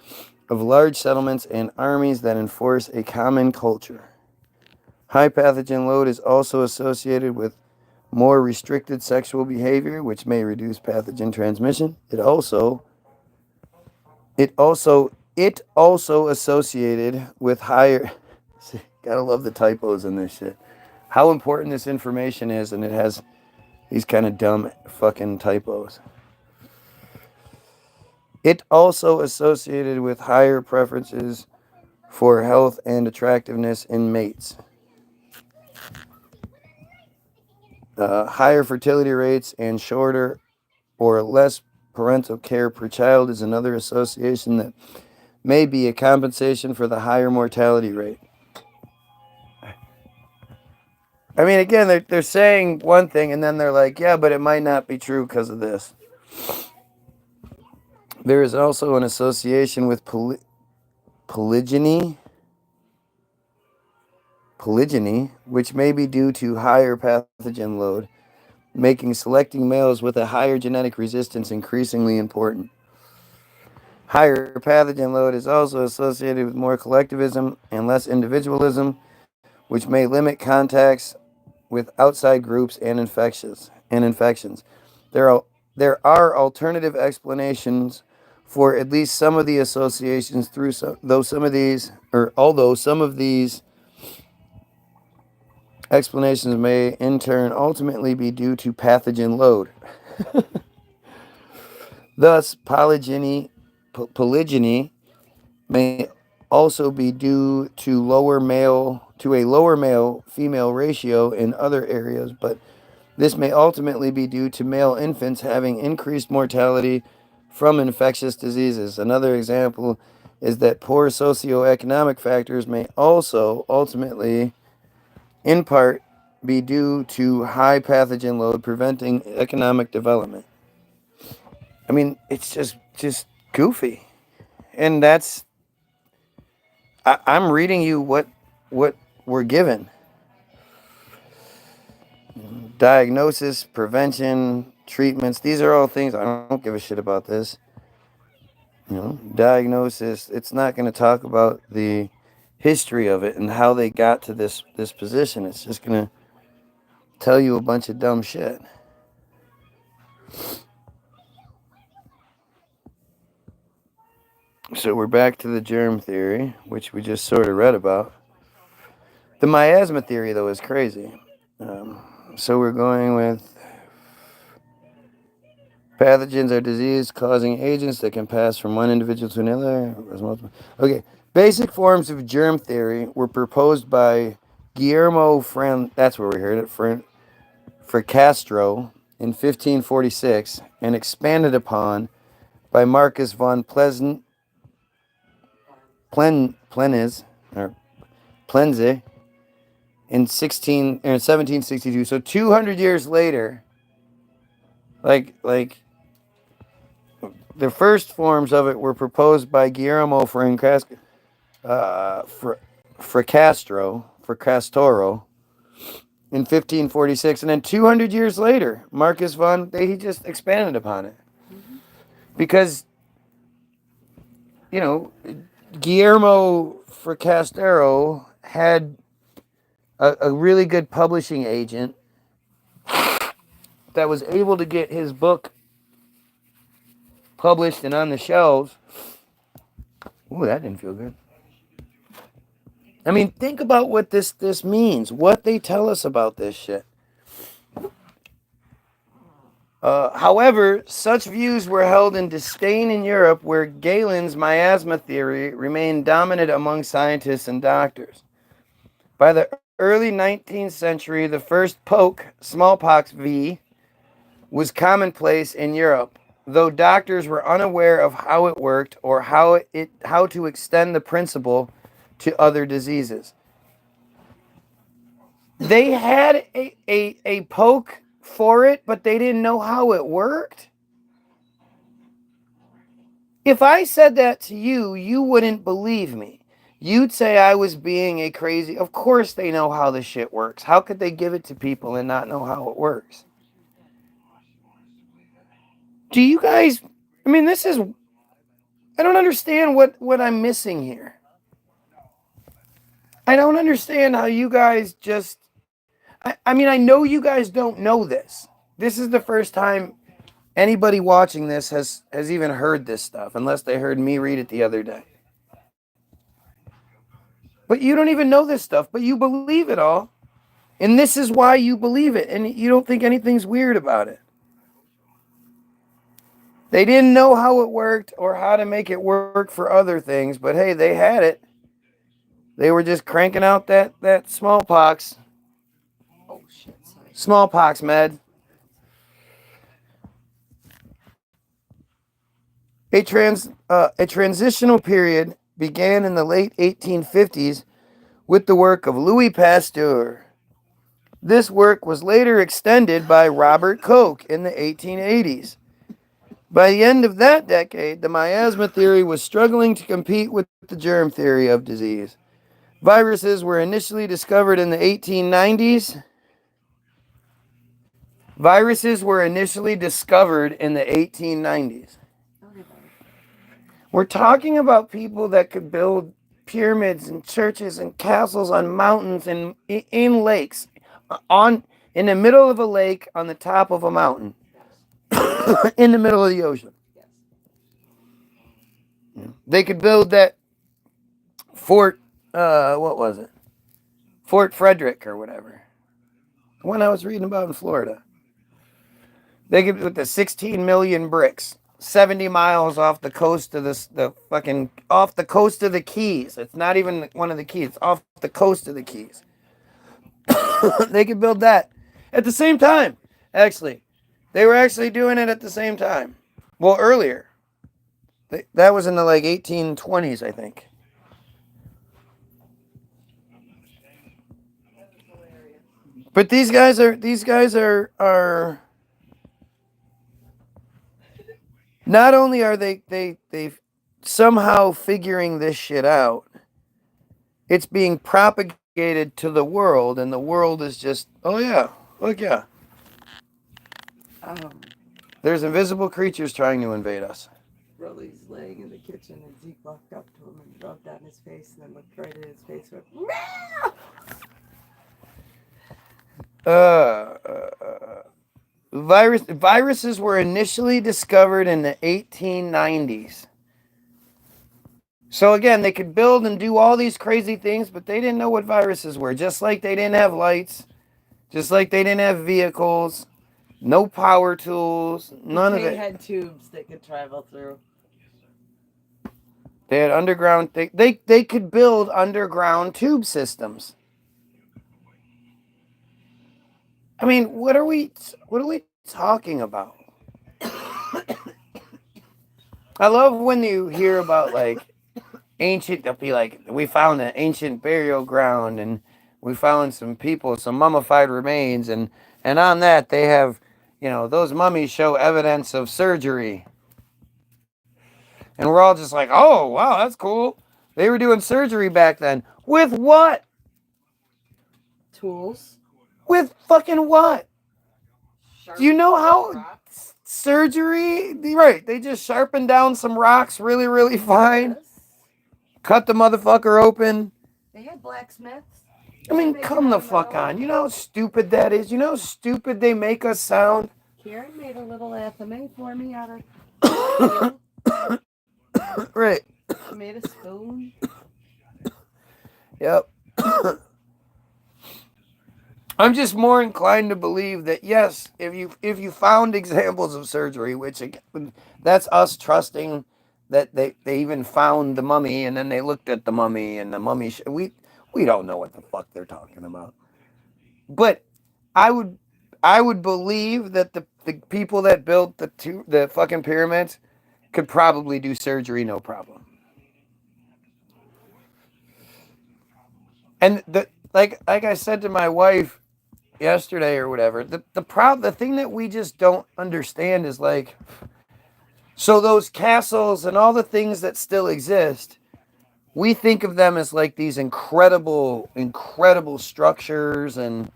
of large settlements and armies that enforce a common culture. High pathogen load is also associated with more restricted sexual behavior, which may reduce pathogen transmission. It also associated with higher. Gotta love the typos in this shit. How important this information is, and it has these kind of dumb fucking typos. It also associated with higher preferences for health and attractiveness in mates. Higher fertility rates and shorter or less parental care per child is another association that may be a compensation for the higher mortality rate. I mean, again, they're saying one thing and then they're like, yeah, but it might not be true because of this. There is also an association with polygyny, which may be due to higher pathogen load, making selecting males with a higher genetic resistance increasingly important. Higher pathogen load is also associated with more collectivism and less individualism, which may limit contacts with outside groups and infections. There are alternative explanations for at least some of the associations although some of these explanations may in turn ultimately be due to pathogen load. Thus, polygyny may also be due to a lower male female ratio in other areas, but this may ultimately be due to male infants having increased mortality from infectious diseases. Another example is that poor socioeconomic factors may also ultimately, in part, be due to high pathogen load preventing economic development. I mean, it's just goofy. And I'm reading you what we're given. Diagnosis, prevention, treatments, these are all things. I don't give a shit about this. Diagnosis, it's not going to talk about the history of it and how they got to this position. It's just going to tell you a bunch of dumb shit. So we're back to the germ theory, which we just sort of read about. The miasma theory, though, is crazy. So we're going with pathogens are disease-causing agents that can pass from one individual to another. Okay, basic forms of germ theory were proposed by Guillermo that's where we heard it, Fracastro in 1546 and expanded upon by Marcus von Plenze in 1762. So 200 years later, like the first forms of it were proposed by Guillermo Fracastoro, in 1546, and then 200 years later, Marcus von, he just expanded upon it. Mm-hmm. Because, you know, Guillermo Fracastero had a really good publishing agent that was able to get his book published and on the shelves. Ooh, that didn't feel good. I mean, think about what this means, what they tell us about this shit. However, such views were held in disdain in Europe, where Galen's miasma theory remained dominant among scientists and doctors. By the early 19th century, the first smallpox V, was commonplace in Europe, though doctors were unaware of how it worked or how to extend the principle to other diseases. They had a poke for it, but they didn't know how it worked. If I said that to you, you wouldn't believe me. You'd say I was being a crazy. Of course they know how this shit works. How could they give it to people and not know how it works? Do you guys, I mean, I don't understand what I'm missing here. I don't understand how you guys just, I mean, I know you guys don't know this. This is the first time anybody watching this has even heard this stuff, unless they heard me read it the other day. But you don't even know this stuff, but you believe it all. And this is why you believe it, and you don't think anything's weird about it. They didn't know how it worked or how to make it work for other things, but hey, they had it. They were just cranking out that smallpox. Oh shit! Sorry. Smallpox med. A transitional period began in the late 1850s with the work of Louis Pasteur. This work was later extended by Robert Koch in the 1880s. By the end of that decade, the miasma theory was struggling to compete with the germ theory of disease. Viruses were initially discovered in the 1890s. Viruses were initially discovered in the 1890s. Okay, buddy. We're talking about people that could build pyramids and churches and castles on mountains and in lakes, in the middle of a lake on the top of a mountain, Yes. in the middle of the ocean. Yes. They could build that Fort, what was it? Fort Frederick or whatever. The one I was reading about in Florida. They could, with the 16 million bricks, 70 miles off the coast of off the coast of the Keys. It's not even one of the Keys. It's off the coast of the Keys. They could build that at the same time. Actually, they were actually doing it at the same time. Well, earlier. That was in the 1820s, I think. But these guys are not only are they somehow figuring this shit out, it's being propagated to the world, and the world is just, oh yeah, look, yeah. There's invisible creatures trying to invade us. Rolly's laying in the kitchen, and Zeke walked up to him and rubbed on his face, and then looked right at his face and went, Viruses were initially discovered in the 1890s. So again, they could build and do all these crazy things, but they didn't know what viruses were. Just like they didn't have lights, just like they didn't have vehicles, no power tools, none of They it. had tubes they could travel through. They had underground. They could build underground tube systems. I mean, what are we talking about? I love when you hear about ancient. They'll be like, we found an ancient burial ground, and we found some mummified remains, and on that they have, those mummies show evidence of surgery, and we're all just like, oh wow, that's cool. They were doing surgery back then with what? Tools. With fucking what? Do you know how Rocks? surgery? Right, they just sharpen down some rocks really, really fine. Yes. Cut the motherfucker open. They had blacksmiths. I mean, come the fuck on. You know how stupid that is? You know how stupid they make us sound? Karen made a little athame for me out of steel. Right. She made a spoon. Yep. I'm just more inclined to believe that yes, if you found examples of surgery, which that's us trusting that they even found the mummy and then they looked at the mummy and the mummy we don't know what the fuck they're talking about. But I would believe that the people that built the fucking pyramids could probably do surgery no problem. And like I said to my wife yesterday or whatever, the thing that we just don't understand is like, so those castles and all the things that still exist, we think of them as like these incredible structures and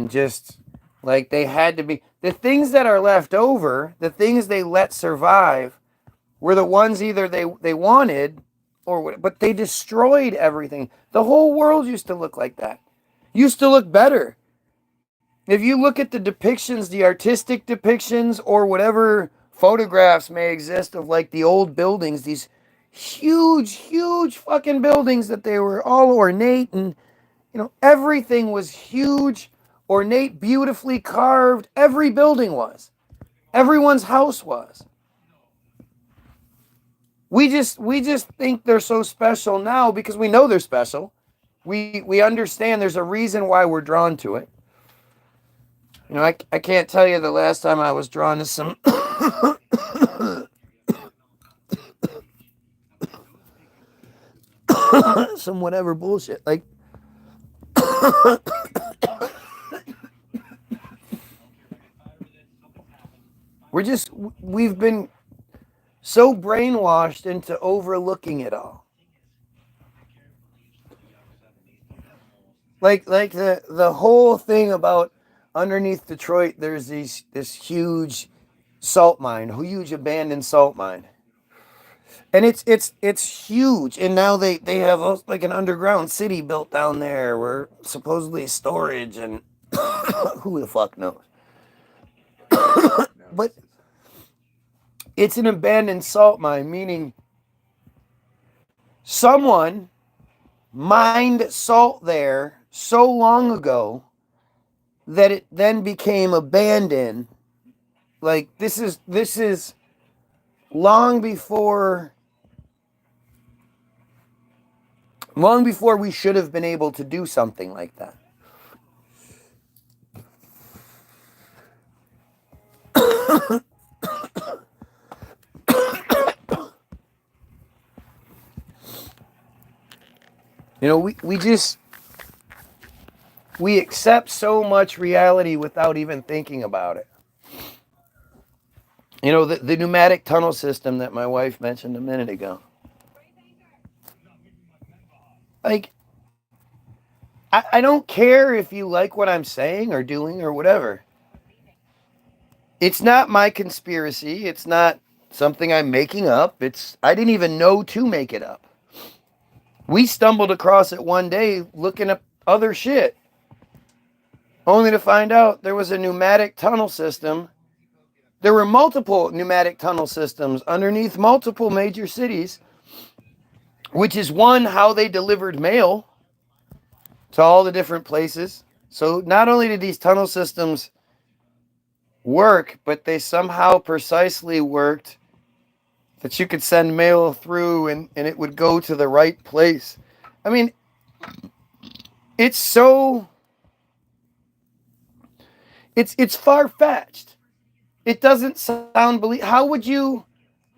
just like they had to be. The things that are left over, the things they let survive, were the ones either they wanted but they destroyed everything. The whole world used to look like that. Used to look better. If you look at the depictions, the artistic depictions, or whatever photographs may exist of like the old buildings, these huge fucking buildings that they were all ornate and, you know, everything was huge, ornate, beautifully carved. Every building was. Everyone's house was. We just think they're so special now because we know they're special. We understand there's a reason why we're drawn to it. You know, I can't tell you the last time I was drawn to some some whatever bullshit. Like we've been so brainwashed into overlooking it all. Like the whole thing about underneath Detroit, there's this huge salt mine, huge abandoned salt mine. And it's huge. And now they have like an underground city built down there where supposedly storage and who the fuck knows. But it's an abandoned salt mine, meaning someone mined salt there so long ago that it then became abandoned. Like this is long before we should have been able to do something like that. You know, we accept so much reality without even thinking about it. You know, the pneumatic tunnel system that my wife mentioned a minute ago. Like, I don't care if you like what I'm saying or doing or whatever. It's not my conspiracy. It's not something I'm making up. I didn't even know to make it up. We stumbled across it one day looking up other shit, only to find out there was a pneumatic tunnel system. There were multiple pneumatic tunnel systems underneath multiple major cities, which is one, how they delivered mail to all the different places. So not only did these tunnel systems work, but they somehow precisely worked that you could send mail through and it would go to the right place. I mean, it's so... It's far-fetched. It doesn't sound how would you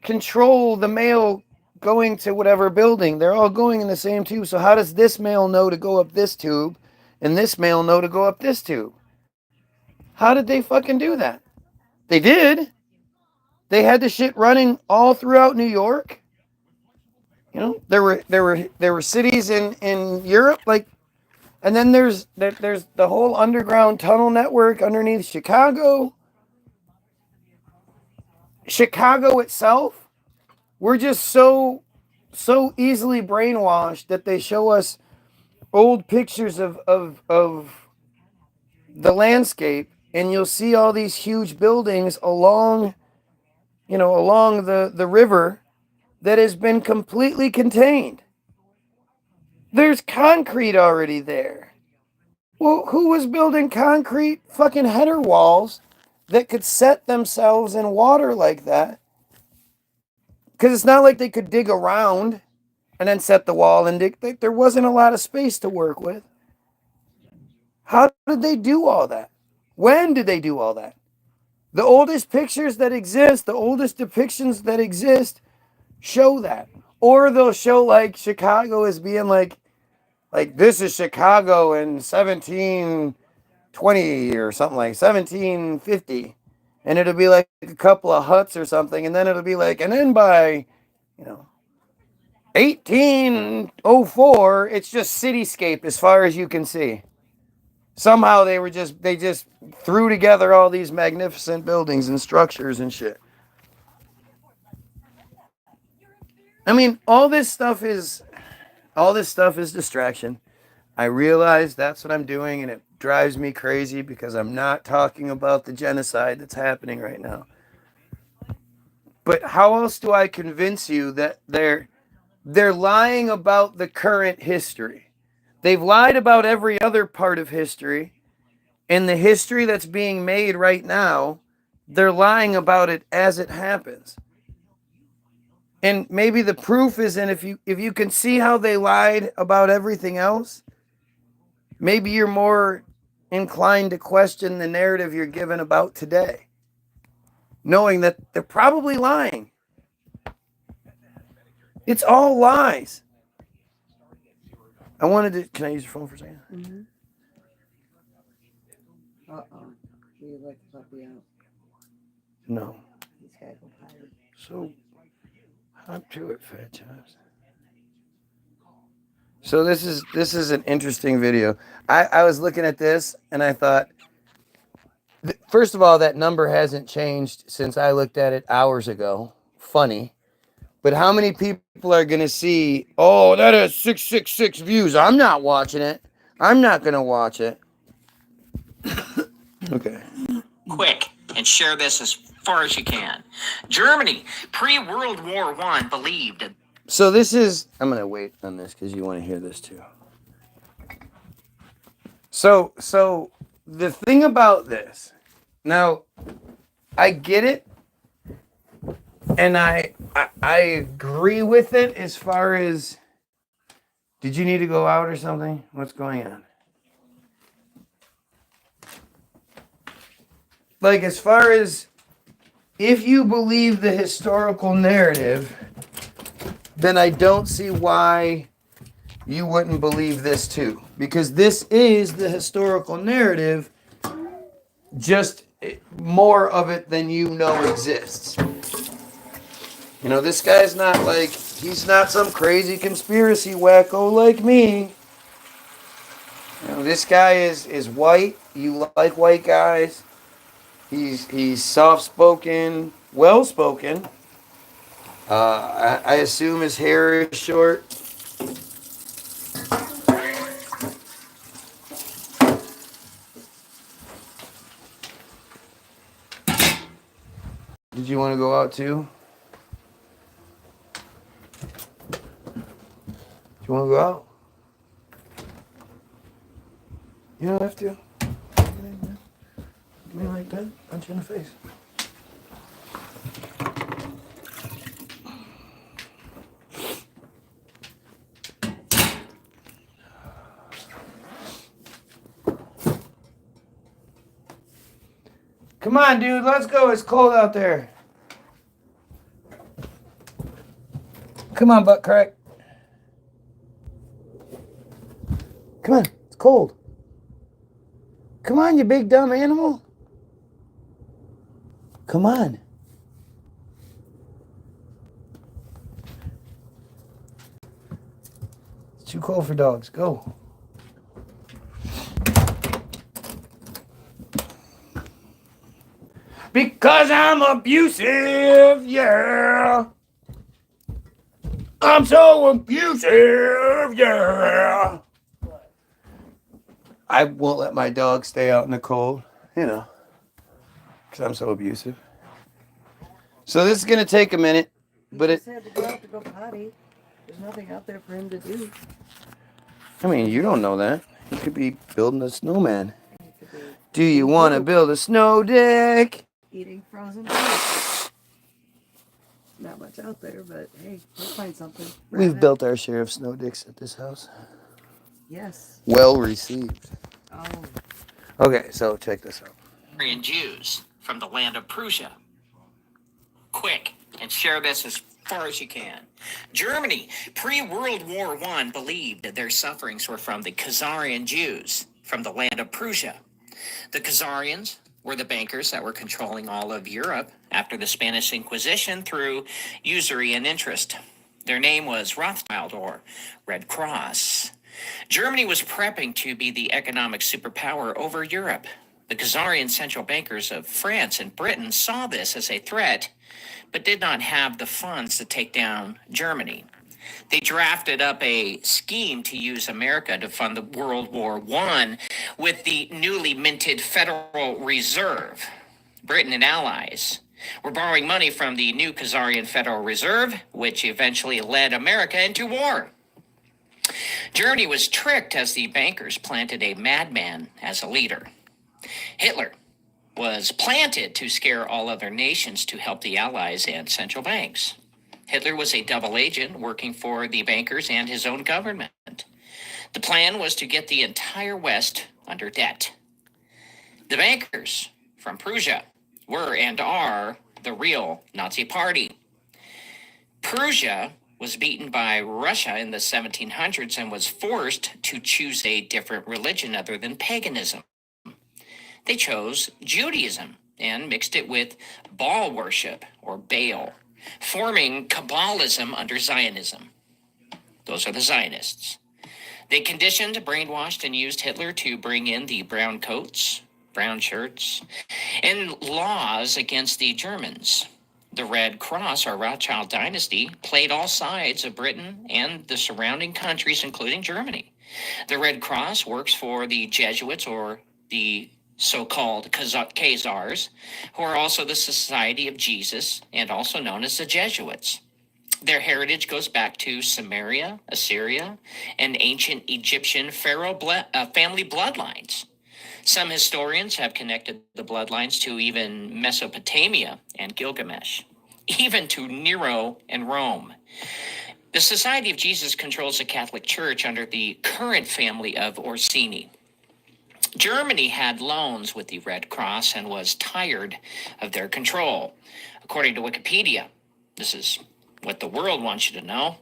control the mail going to whatever building? They're all going in the same tube. So how does this mail know to go up this tube and this mail know to go up this tube? How did they fucking do that? They did. They had the shit running all throughout New York. You know, there were cities in Europe, like And then there's the whole underground tunnel network underneath Chicago. Chicago itself, we're just so easily brainwashed that they show us old pictures of the landscape, and you'll see all these huge buildings along, along the river that has been completely contained. There's concrete already there. Well, who was building concrete fucking header walls that could set themselves in water like that? Because it's not like they could dig around and then set the wall and dig. There wasn't a lot of space to work with. How did they do all that? When did they do all that? The oldest pictures that exist, the oldest depictions that exist show that. Or they'll show like Chicago as being like this is Chicago in 1720 or something, like 1750. And it'll be like a couple of huts or something. And then it'll be like, and then by, 1804, it's just cityscape as far as you can see. Somehow they just threw together all these magnificent buildings and structures and shit. I mean, all this stuff is distraction. I realize that's what I'm doing, and it drives me crazy because I'm not talking about the genocide that's happening right now. But how else do I convince you that they're lying about the current history? They've lied about every other part of history, and the history that's being made right now, they're lying about it as it happens. And maybe the proof is in if you can see how they lied about everything else, maybe you're more inclined to question the narrative you're given about today, knowing that they're probably lying. It's all lies. Can I use your phone for a second? Mm-hmm. Uh-oh. Do you let the puppy out? No. He's got to go potty. So, hop to it, fat chops. So this is an interesting video. I was looking at this and I thought, first of all, that number hasn't changed since I looked at it hours ago. Funny. But how many people are going to see, oh, that has 666 views. I'm not watching it. I'm not going to watch it. Okay. Quick, and share this as far as you can. Germany, pre-World War I, believed. So this is, I'm going to wait on this because you want to hear this too. So the thing about this, now, I get it, and I agree with it as far as, did you need to go out or something? What's going on? Like, as far as, if you believe the historical narrative, then I don't see why you wouldn't believe this too. Because this is the historical narrative, just more of it than you know exists. This guy's not like, he's not some crazy conspiracy wacko like me. This guy is white. You like white guys. He's soft-spoken, well-spoken. I assume his hair is short. Did you want to go out too? Do you want to go out? You don't have to. Give me like that. Punch you in the face. Come on, dude. Let's go. It's cold out there. Come on, butt crack. Come on. It's cold. Come on, you big dumb animal. Come on. It's too cold for dogs. Go. 'Cause I'm abusive, yeah. I'm so abusive, yeah. I won't let my dog stay out in the cold, because I'm so abusive. So this is going to take a minute, but He it, just had to go out to go potty. There's nothing out there for him to do. I mean, you don't know that. He could be building a snowman. He could be Do you want to build a snow deck? eating frozen food. Not much out there, but hey, we'll find something. We've Rabbit. built our share of snow dicks at this house. Yes. Well received. Oh. Okay, so check this out. And Jews from the land of Prussia. Quick, and share this as far as you can. Germany, pre-World War I, believed that their sufferings were from the Khazarian Jews from the land of Prussia. The Khazarians were the bankers that were controlling all of Europe after the Spanish Inquisition through usury and interest. Their name was Rothschild or Red Cross. Germany was prepping to be the economic superpower over Europe. The Khazarian central bankers of France and Britain saw this as a threat, but did not have the funds to take down Germany. They drafted up a scheme to use America to fund the World War I with the newly minted Federal Reserve. Britain and allies were borrowing money from the new Khazarian Federal Reserve, which eventually led America into war. Germany was tricked as the bankers planted a madman as a leader. Hitler was planted to scare all other nations to help the allies and central banks. Hitler was a double agent working for the bankers and his own government. The plan was to get the entire West under debt. The bankers from Prussia were and are the real Nazi Party. Prussia was beaten by Russia in the 1700s and was forced to choose a different religion other than paganism. They chose Judaism and mixed it with Baal worship or Baal, forming Kabbalism under Zionism. Those are the Zionists. They conditioned, brainwashed, and used Hitler to bring in the brown coats, brown shirts, and laws against the Germans. The Red Cross, or Rothschild dynasty, played all sides of Britain and the surrounding countries, including Germany. The Red Cross works for the Jesuits, or the so-called Khazars, who are also the Society of Jesus and also known as the Jesuits. Their heritage goes back to Samaria, Assyria, and ancient Egyptian pharaoh family bloodlines. Some historians have connected the bloodlines to even Mesopotamia and Gilgamesh, even to Nero and Rome. The Society of Jesus controls the Catholic Church under the current family of Orsini. Germany had loans with the Red Cross and was tired of their control. According to Wikipedia, this is what the world wants you to know.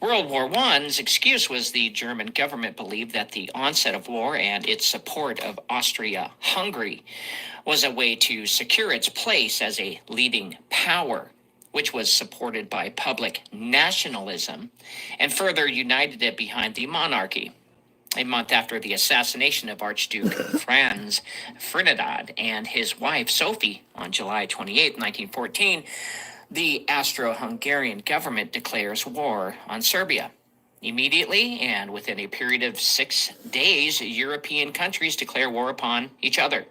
World War I's excuse was the German government believed that the onset of war and its support of Austria-Hungary was a way to secure its place as a leading power, which was supported by public nationalism and further united it behind the monarchy. A month after the assassination of Archduke Franz Ferdinand and his wife Sophie on July 28, 1914, the Austro-Hungarian government declares war on Serbia. Immediately, and within a period of 6 days, European countries declare war upon each other.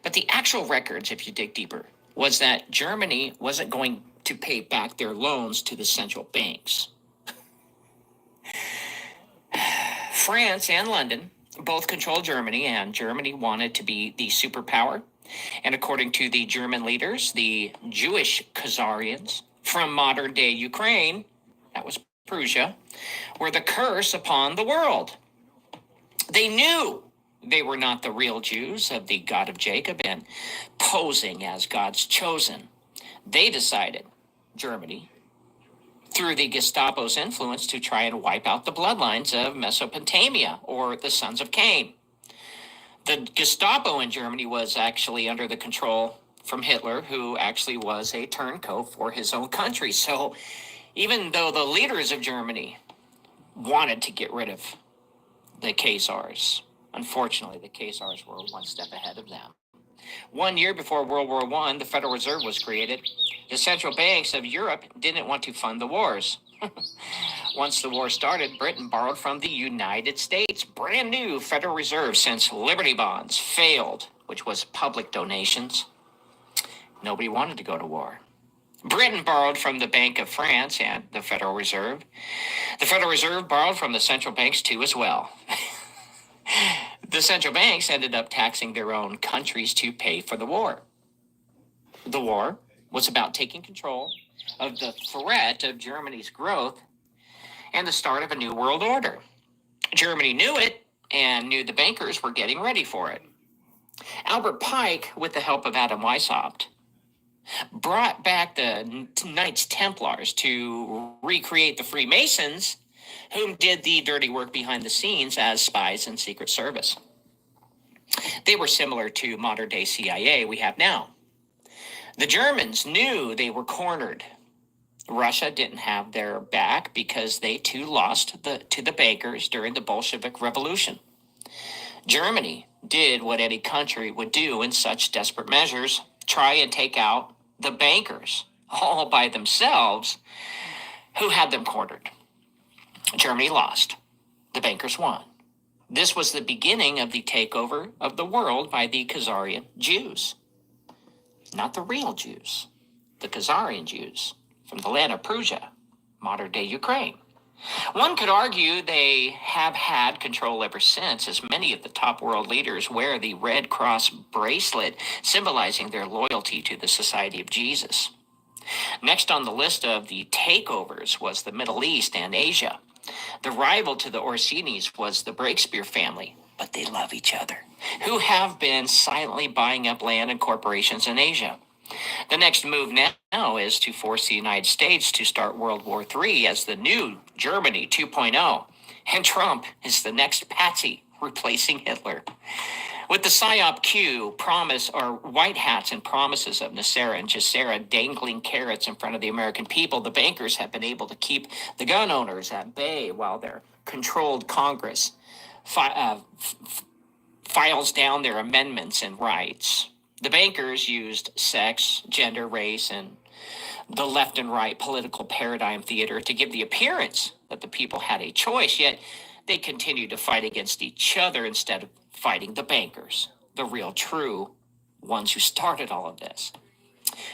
But the actual records, if you dig deeper, was that Germany wasn't going to pay back their loans to the central banks. France and London both controlled Germany, and Germany wanted to be the superpower. And according to the German leaders, the Jewish Khazarians from modern-day Ukraine, that was Prussia, were the curse upon the world. They knew they were not the real Jews of the God of Jacob and posing as God's chosen. They decided, Germany, through the Gestapo's influence, to try and wipe out the bloodlines of Mesopotamia, or the sons of Cain. The Gestapo in Germany was actually under the control from Hitler, who actually was a turncoat for his own country. So even though the leaders of Germany wanted to get rid of the Khazars, unfortunately, the Khazars were one step ahead of them. 1 year before World War I, the Federal Reserve was created. The central banks of Europe didn't want to fund the wars. Once the war started, Britain borrowed from the United States. Brand new Federal Reserve since Liberty Bonds failed, which was public donations. Nobody wanted to go to war. Britain borrowed from the Bank of France and the Federal Reserve. The Federal Reserve borrowed from the central banks too as well. The central banks ended up taxing their own countries to pay for the war. The war was about taking control of the threat of Germany's growth and the start of a new world order. Germany knew it and knew the bankers were getting ready for it. Albert Pike, with the help of Adam Weishaupt, brought back the Knights Templars to recreate the Freemasons, whom did the dirty work behind the scenes as spies and Secret Service. They were similar to modern-day CIA we have now. The Germans knew they were cornered. Russia didn't have their back because they too lost to the bankers during the Bolshevik Revolution. Germany did what any country would do in such desperate measures, try and take out the bankers, all by themselves, who had them cornered. Germany lost. The bankers won. This was the beginning of the takeover of the world by the Khazarian Jews. Not the real Jews, the Khazarian Jews from the land of Prussia, modern-day Ukraine. One could argue they have had control ever since, as many of the top world leaders wear the Red Cross bracelet, symbolizing their loyalty to the Society of Jesus. Next on the list of the takeovers was the Middle East and Asia. The rival to the Orsinis was the Breakspear family, but they love each other, who have been silently buying up land and corporations in Asia. The next move now is to force the United States to start World War III as the new Germany 2.0, and Trump is the next patsy replacing Hitler. With the PSYOP Q promise or white hats and promises of Nasser and Jassera dangling carrots in front of the American people, the bankers have been able to keep the gun owners at bay while their controlled Congress files down their amendments and rights. The bankers used sex, gender, race, and the left and right political paradigm theater to give the appearance that the people had a choice, yet they continued to fight against each other instead of fighting the bankers, the real true ones who started all of this.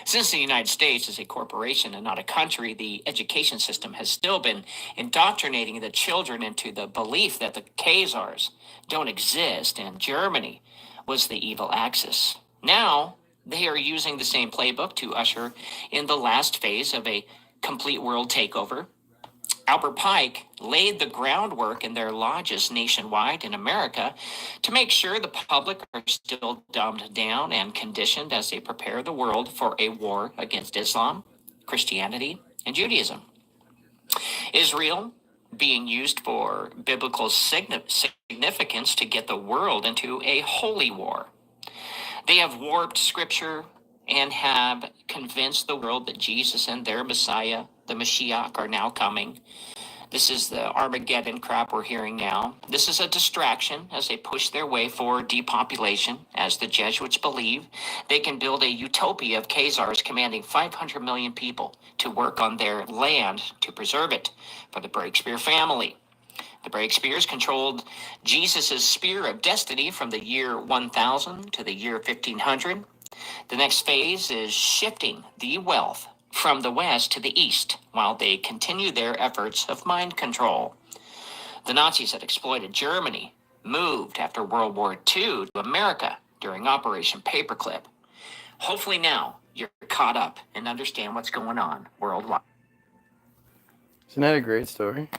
Since the United States is a corporation and not a country, the education system has still been indoctrinating the children into the belief that the Khazars don't exist and Germany was the evil Axis. Now, they are using the same playbook to usher in the last phase of a complete world takeover. Albert Pike laid the groundwork in their lodges nationwide in America to make sure the public are still dumbed down and conditioned as they prepare the world for a war against Islam, Christianity, and Judaism. Israel being used for biblical significance to get the world into a holy war. They have warped scripture and have convinced the world that Jesus and their Messiah, the Mashiach, are now coming. This is the Armageddon crap we're hearing now. This is a distraction as they push their way for depopulation. As the Jesuits believe, they can build a utopia of Khazars commanding 500 million people to work on their land to preserve it for the Breakspear family. The Breakspears controlled Jesus' spear of destiny from the year 1000 to the year 1500. The next phase is shifting the wealth from the west to the east while they continue their efforts of mind control. The Nazis that exploited Germany moved after World War II to America during Operation Paperclip. Hopefully now you're caught up and understand what's going on worldwide. Isn't that a great story?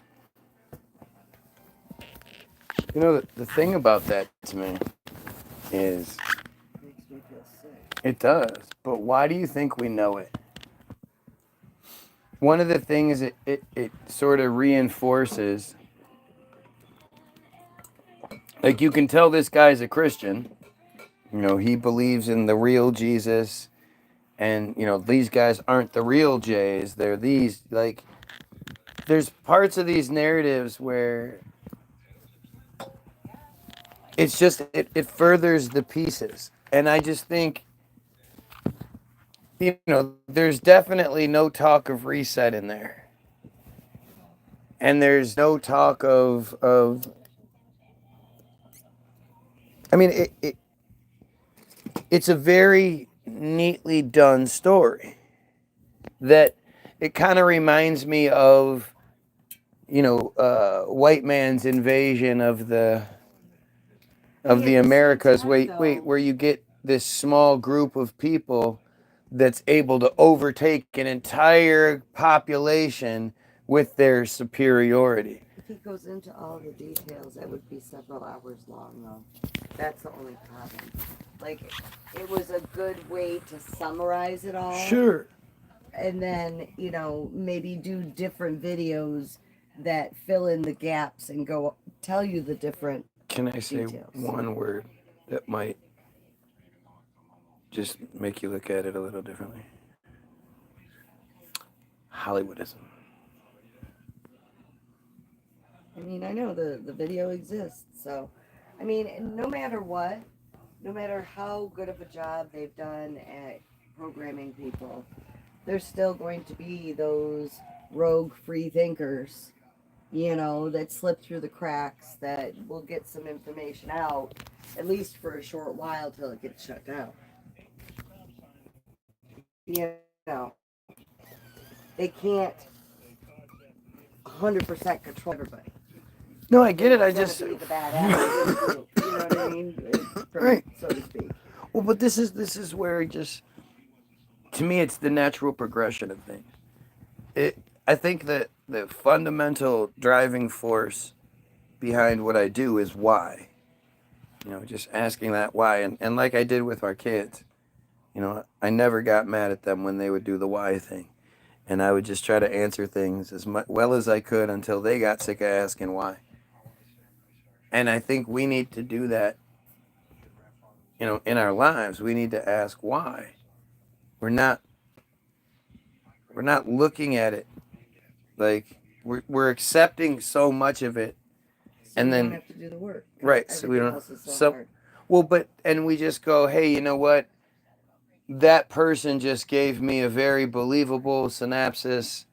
You know, the thing about that to me is Makes me feel sick. it does, but why do you think we know it? One of the things it sort of reinforces, like you can tell this guy's a Christian, you know, he believes in the real Jesus, and, you know, these guys aren't the real Jays, they're these, like, there's parts of these narratives where it's just, it furthers the pieces. And I just think, there's definitely no talk of reset in there. And there's no talk of I mean, it's a very neatly done story that it kind of reminds me of, white man's invasion I mean, of the at the same Americas, time, though, where you get this small group of people that's able to overtake an entire population with their superiority. if he goes into all the details, that would be several hours long, though. That's the only problem. Like, it was a good way to summarize it all. Sure. And then, maybe do different videos that fill in the gaps and go tell you the different Can I say details. one word that might just make you look at it a little differently? Hollywoodism. I mean, I know the video exists, so I mean, no matter what, no matter how good of a job they've done at programming people, there's still going to be those rogue free thinkers, that slip through the cracks, that will get some information out, at least for a short while till it gets shut down. They can't 100% control everybody. No, I get it. I It's gonna just be the bad apples, you know what I mean? Right. So to speak. well, but this is where it just, to me, it's the natural progression of things. I think that the fundamental driving force behind what I do is why. Just asking that why, and like I did with our kids, I never got mad at them when they would do the why thing, and I would just try to answer things as well as I could until they got sick of asking why. And I think we need to do that, in our lives. We need to ask why. We're not looking at it like we're accepting so much of it, So and we then don't have to do the work. right, so we don't Else is so hard. well, but and we just go, hey, you know what? That person just gave me a very believable synopsis.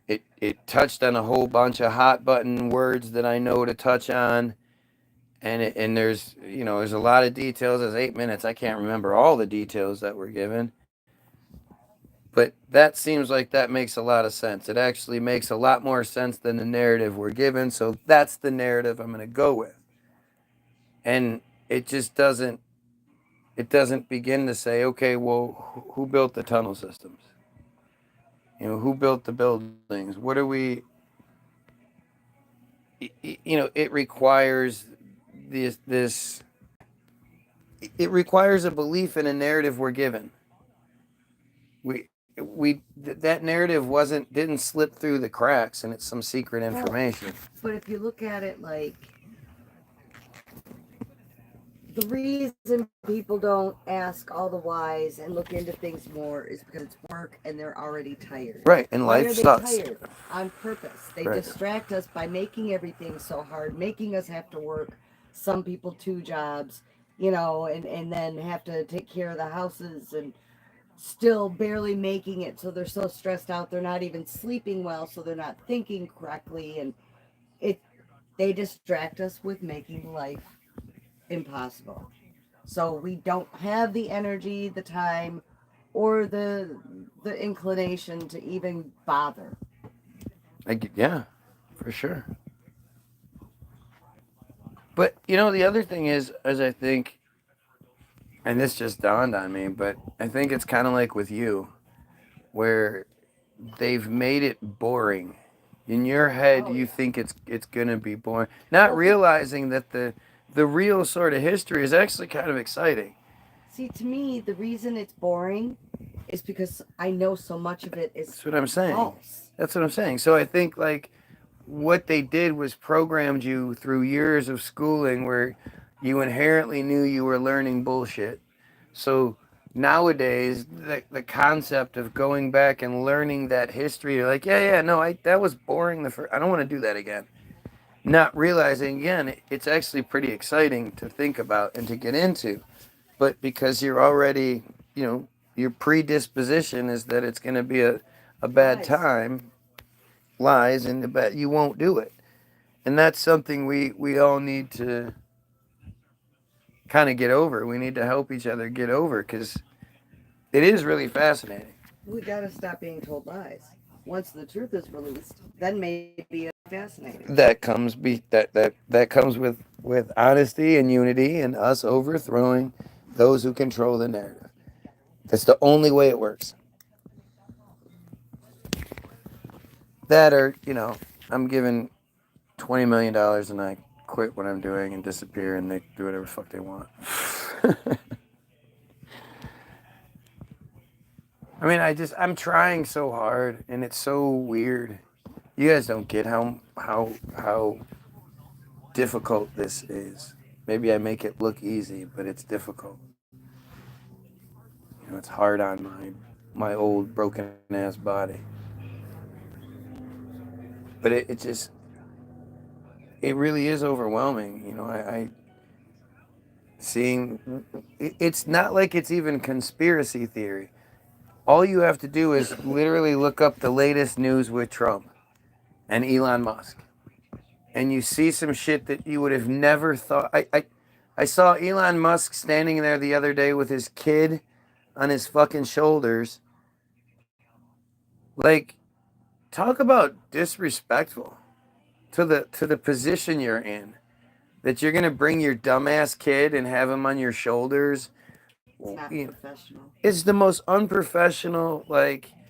It touched on a whole bunch of hot button words that I know to touch on, and there's a lot of details. There's 8 minutes. I can't remember all the details that were given, but that seems like that makes a lot of sense. It actually makes a lot more sense than the narrative we're given. So that's the narrative I'm going to go with, and it just doesn't. It doesn't begin to say, okay, well, who built the tunnel systems? Who built the buildings? What are we? It requires this. It requires a belief in a narrative we're given. That narrative didn't slip through the cracks, and it's some secret information. But if you look at it like, the reason people don't ask all the whys and look into things more is because it's work and they're already tired. Right, and Why life are they sucks. tired? On purpose. They Right. distract us by making everything so hard, making us have to work, some people 2 jobs, and then have to take care of the houses and still barely making it, so they're so stressed out they're not even sleeping well, so they're not thinking correctly, and they distract us with making life impossible. So we don't have the energy, the time, or the inclination to even bother. Yeah, for sure. But the other thing is I think, and this just dawned on me, but I think it's kind of like with you, where they've made it boring. In your head, you think it's gonna be boring, not realizing that the real sort of history is actually kind of exciting. See, to me, the reason it's boring is because I know so much of it is That's what I'm saying. false. That's what I'm saying. So I think like what they did was programmed you through years of schooling where you inherently knew you were learning bullshit. So nowadays, the concept of going back and learning that history, you're like, yeah, no, that was boring. I don't want to do that again. Not realizing, again, it's actually pretty exciting to think about and to get into. but because you're already, your predisposition is that it's going to be a bad Lies. time, lies, and that you won't do it. And that's something we all need to kind of get over. We need to help each other get over because it is really fascinating. We gotta stop being told lies. Once the truth is released, then maybe it's fascinating. That comes with honesty and unity and us overthrowing those who control the narrative. That's the only way it works. That or, I'm given $20 million and I quit what I'm doing and disappear and they do whatever the fuck they want. I mean, I'm trying so hard and it's so weird. You guys don't get how difficult this is. Maybe I make it look easy, but it's difficult. It's hard on my old broken ass body. But it really is overwhelming. I seeing it's not like it's even conspiracy theory. All you have to do is literally look up the latest news with Trump and Elon Musk. And you see some shit that you would have never thought. I saw Elon Musk standing there the other day with his kid on his fucking shoulders. Like, talk about disrespectful to the position you're in. That you're gonna bring your dumbass kid and have him on your shoulders. It's not professional. It's the most unprofessional,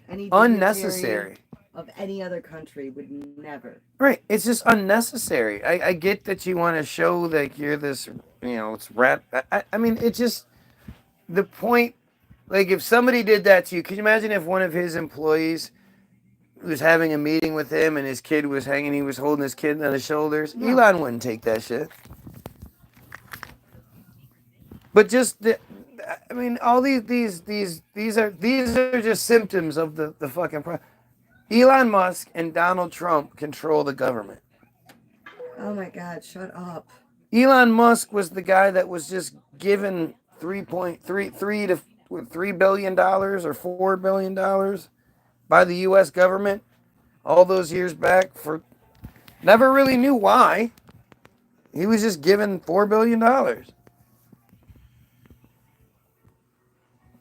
Any unnecessary. Of any other country would never. Right. It's just unnecessary. I get that you want to show like you're this, it's rap. I mean, it's just the point. Like, if somebody did that to you, could you imagine if one of his employees was having a meeting with him and his kid was he was holding his kid on his shoulders? No. Elon wouldn't take that shit. But just all these are just symptoms of the fucking problem. Elon Musk and Donald Trump control the government. Oh my God, shut up. Elon Musk was the guy that was just given $3 billion or $4 billion by the U.S. government all those years back for never really knew why. He was just given $4 billion.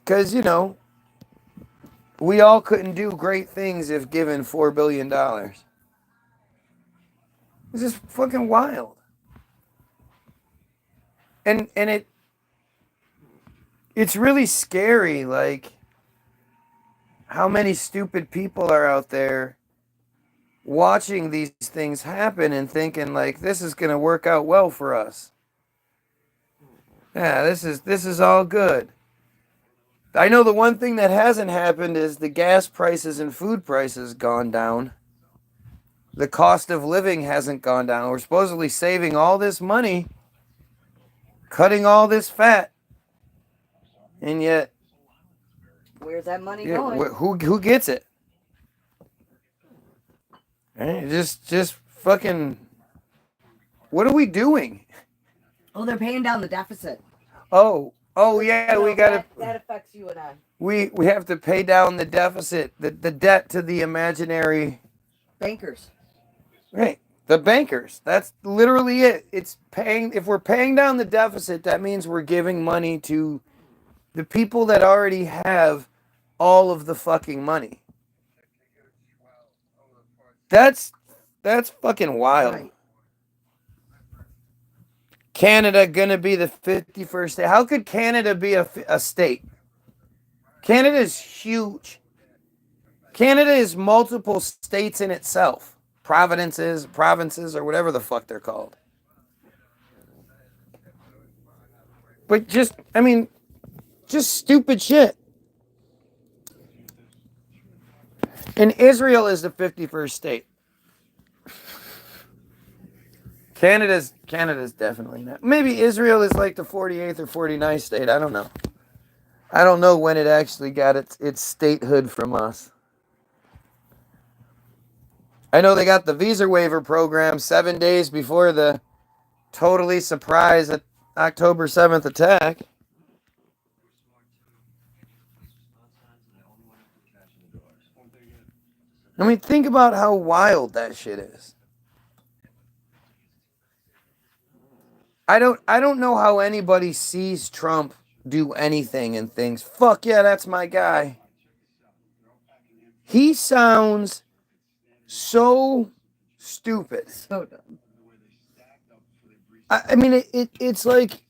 Because, we all couldn't do great things if given $4 billion. It's just fucking wild. And it's really scary, like, how many stupid people are out there watching these things happen and thinking, like, this is going to work out well for us. Yeah, this is all good. I know the one thing that hasn't happened is the gas prices and food prices gone down. The cost of living hasn't gone down. We're supposedly saving all this money, cutting all this fat, and yet, where's that money going? Who gets it? Right? Just fucking. What are we doing? Oh, they're paying down the deficit. Oh yeah, we gotta. That affects you and I. We have to pay down the deficit, the debt to the imaginary bankers. Right, the bankers. That's literally it. It's paying. If we're paying down the deficit, that means we're giving money to the people that already have all of the fucking money. That's fucking wild. Right. Canada gonna be the 51st state. How could Canada be a state? Canada is huge. Canada is multiple states in itself. Provinces, or whatever the fuck they're called. But just stupid shit. And Israel is the 51st state. Canada's definitely not. Maybe Israel is like the 48th or 49th state. I don't know. I don't know when it actually got its statehood from us. I know they got the visa waiver program 7 days before the totally surprise October 7th attack. I mean, think about how wild that shit is. I don't know how anybody sees Trump do anything and thinks, "Fuck yeah, that's my guy." He sounds so stupid. So dumb. I mean, it's like,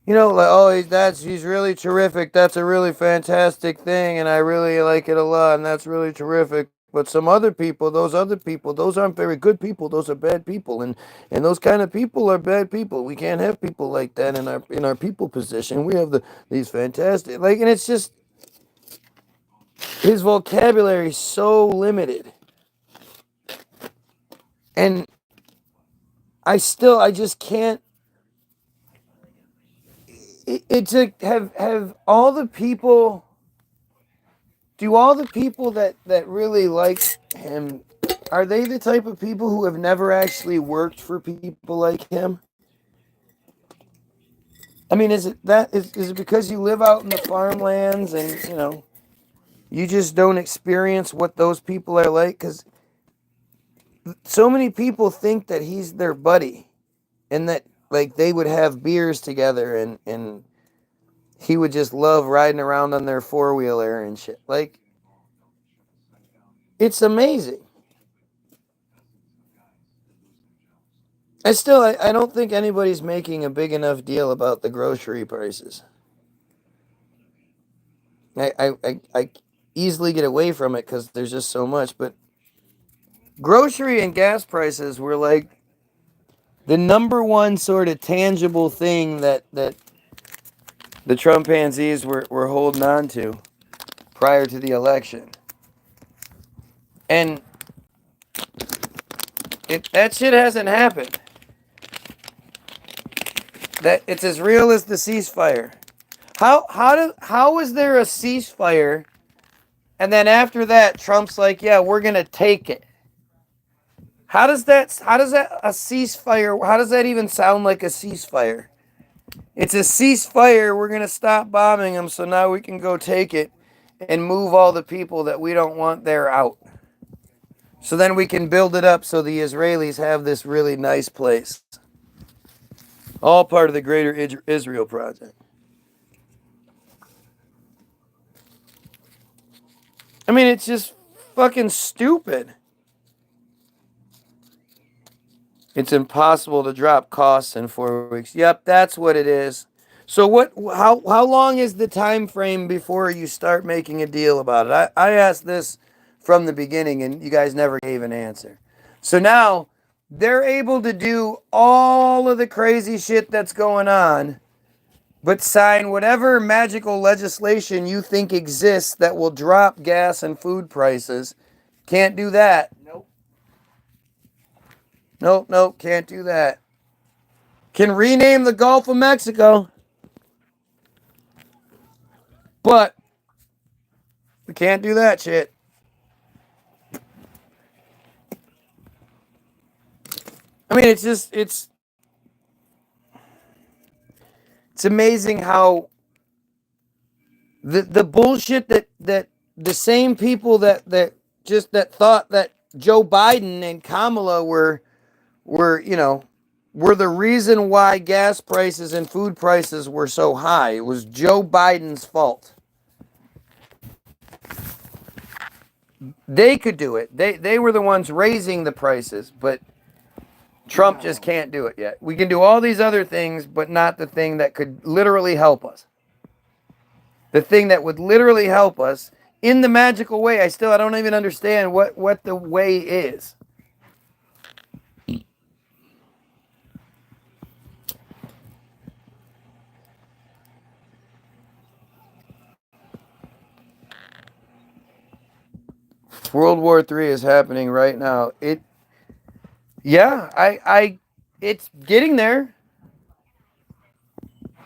like, oh, he's really terrific. That's a really fantastic thing, and I really like it a lot, and that's really terrific. But some other people, those aren't very good people. Those are bad people, and those kind of people are bad people. We can't have people like that in our people position. We have these fantastic, and it's just his vocabulary is so limited, and I just can't. It's like, have all the people. Do all the people that really like him, are they the type of people who have never actually worked for people like him? I mean, is it because you live out in the farmlands and you just don't experience what those people are like? Because so many people think that he's their buddy, and that like they would have beers together, and he would just love riding around on their four-wheeler and shit. Like, it's amazing. I don't think anybody's making a big enough deal about the grocery prices. I easily get away from it because there's just so much, but grocery and gas prices were like the number one sort of tangible thing that the Trumpanzees were holding on to prior to the election. And that shit hasn't happened. That it's as real as the ceasefire. How is there a ceasefire, and then after that Trump's like, yeah, we're gonna take it? How does that a ceasefire? How does that even sound like a ceasefire? It's a ceasefire. We're gonna stop bombing them, so now we can go take it and move all the people that we don't want there out. So then we can build it up so the Israelis have this really nice place. All part of the greater Israel project. I mean, it's just fucking stupid. It's impossible to drop costs in 4 weeks. Yep, that's what it is. So how long is the time frame before you start making a deal about it? I asked this from the beginning and you guys never gave an answer. So now they're able to do all of the crazy shit that's going on, but sign whatever magical legislation you think exists that will drop gas and food prices. Can't do that. Nope, can't do that. Can rename the Gulf of Mexico, but we can't do that shit. I mean, it's amazing how the bullshit that the same people that thought that Joe Biden and Kamala were the reason why gas prices and food prices were so high. It was Joe Biden's fault. They could do it. They were the ones raising the prices, but Trump just can't do it yet. We can do all these other things, but not the thing that could literally help us. The thing that would literally help us in the magical way. I don't even understand what the way is. World War III is happening right now. It's getting there.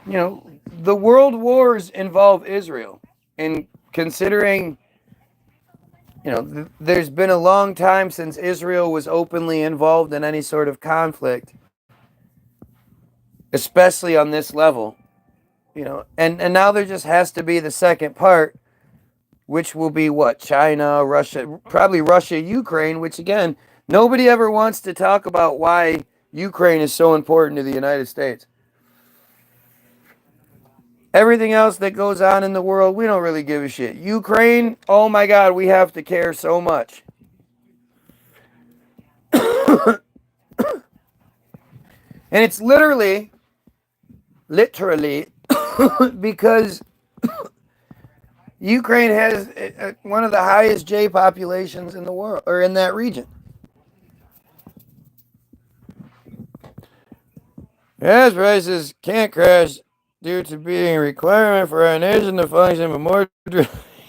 The world wars involve Israel. And considering, there's been a long time since Israel was openly involved in any sort of conflict, especially on this level, and now there just has to be the second part which will be what? China, Russia, probably Russia, Ukraine, which again, nobody ever wants to talk about why Ukraine is so important to the United States. Everything else that goes on in the world, we don't really give a shit. Ukraine, oh my God, we have to care so much. And it's literally, because Ukraine has one of the highest J populations in the world, or in that region. Gas prices can't crash due to being a requirement for our nation to function, but more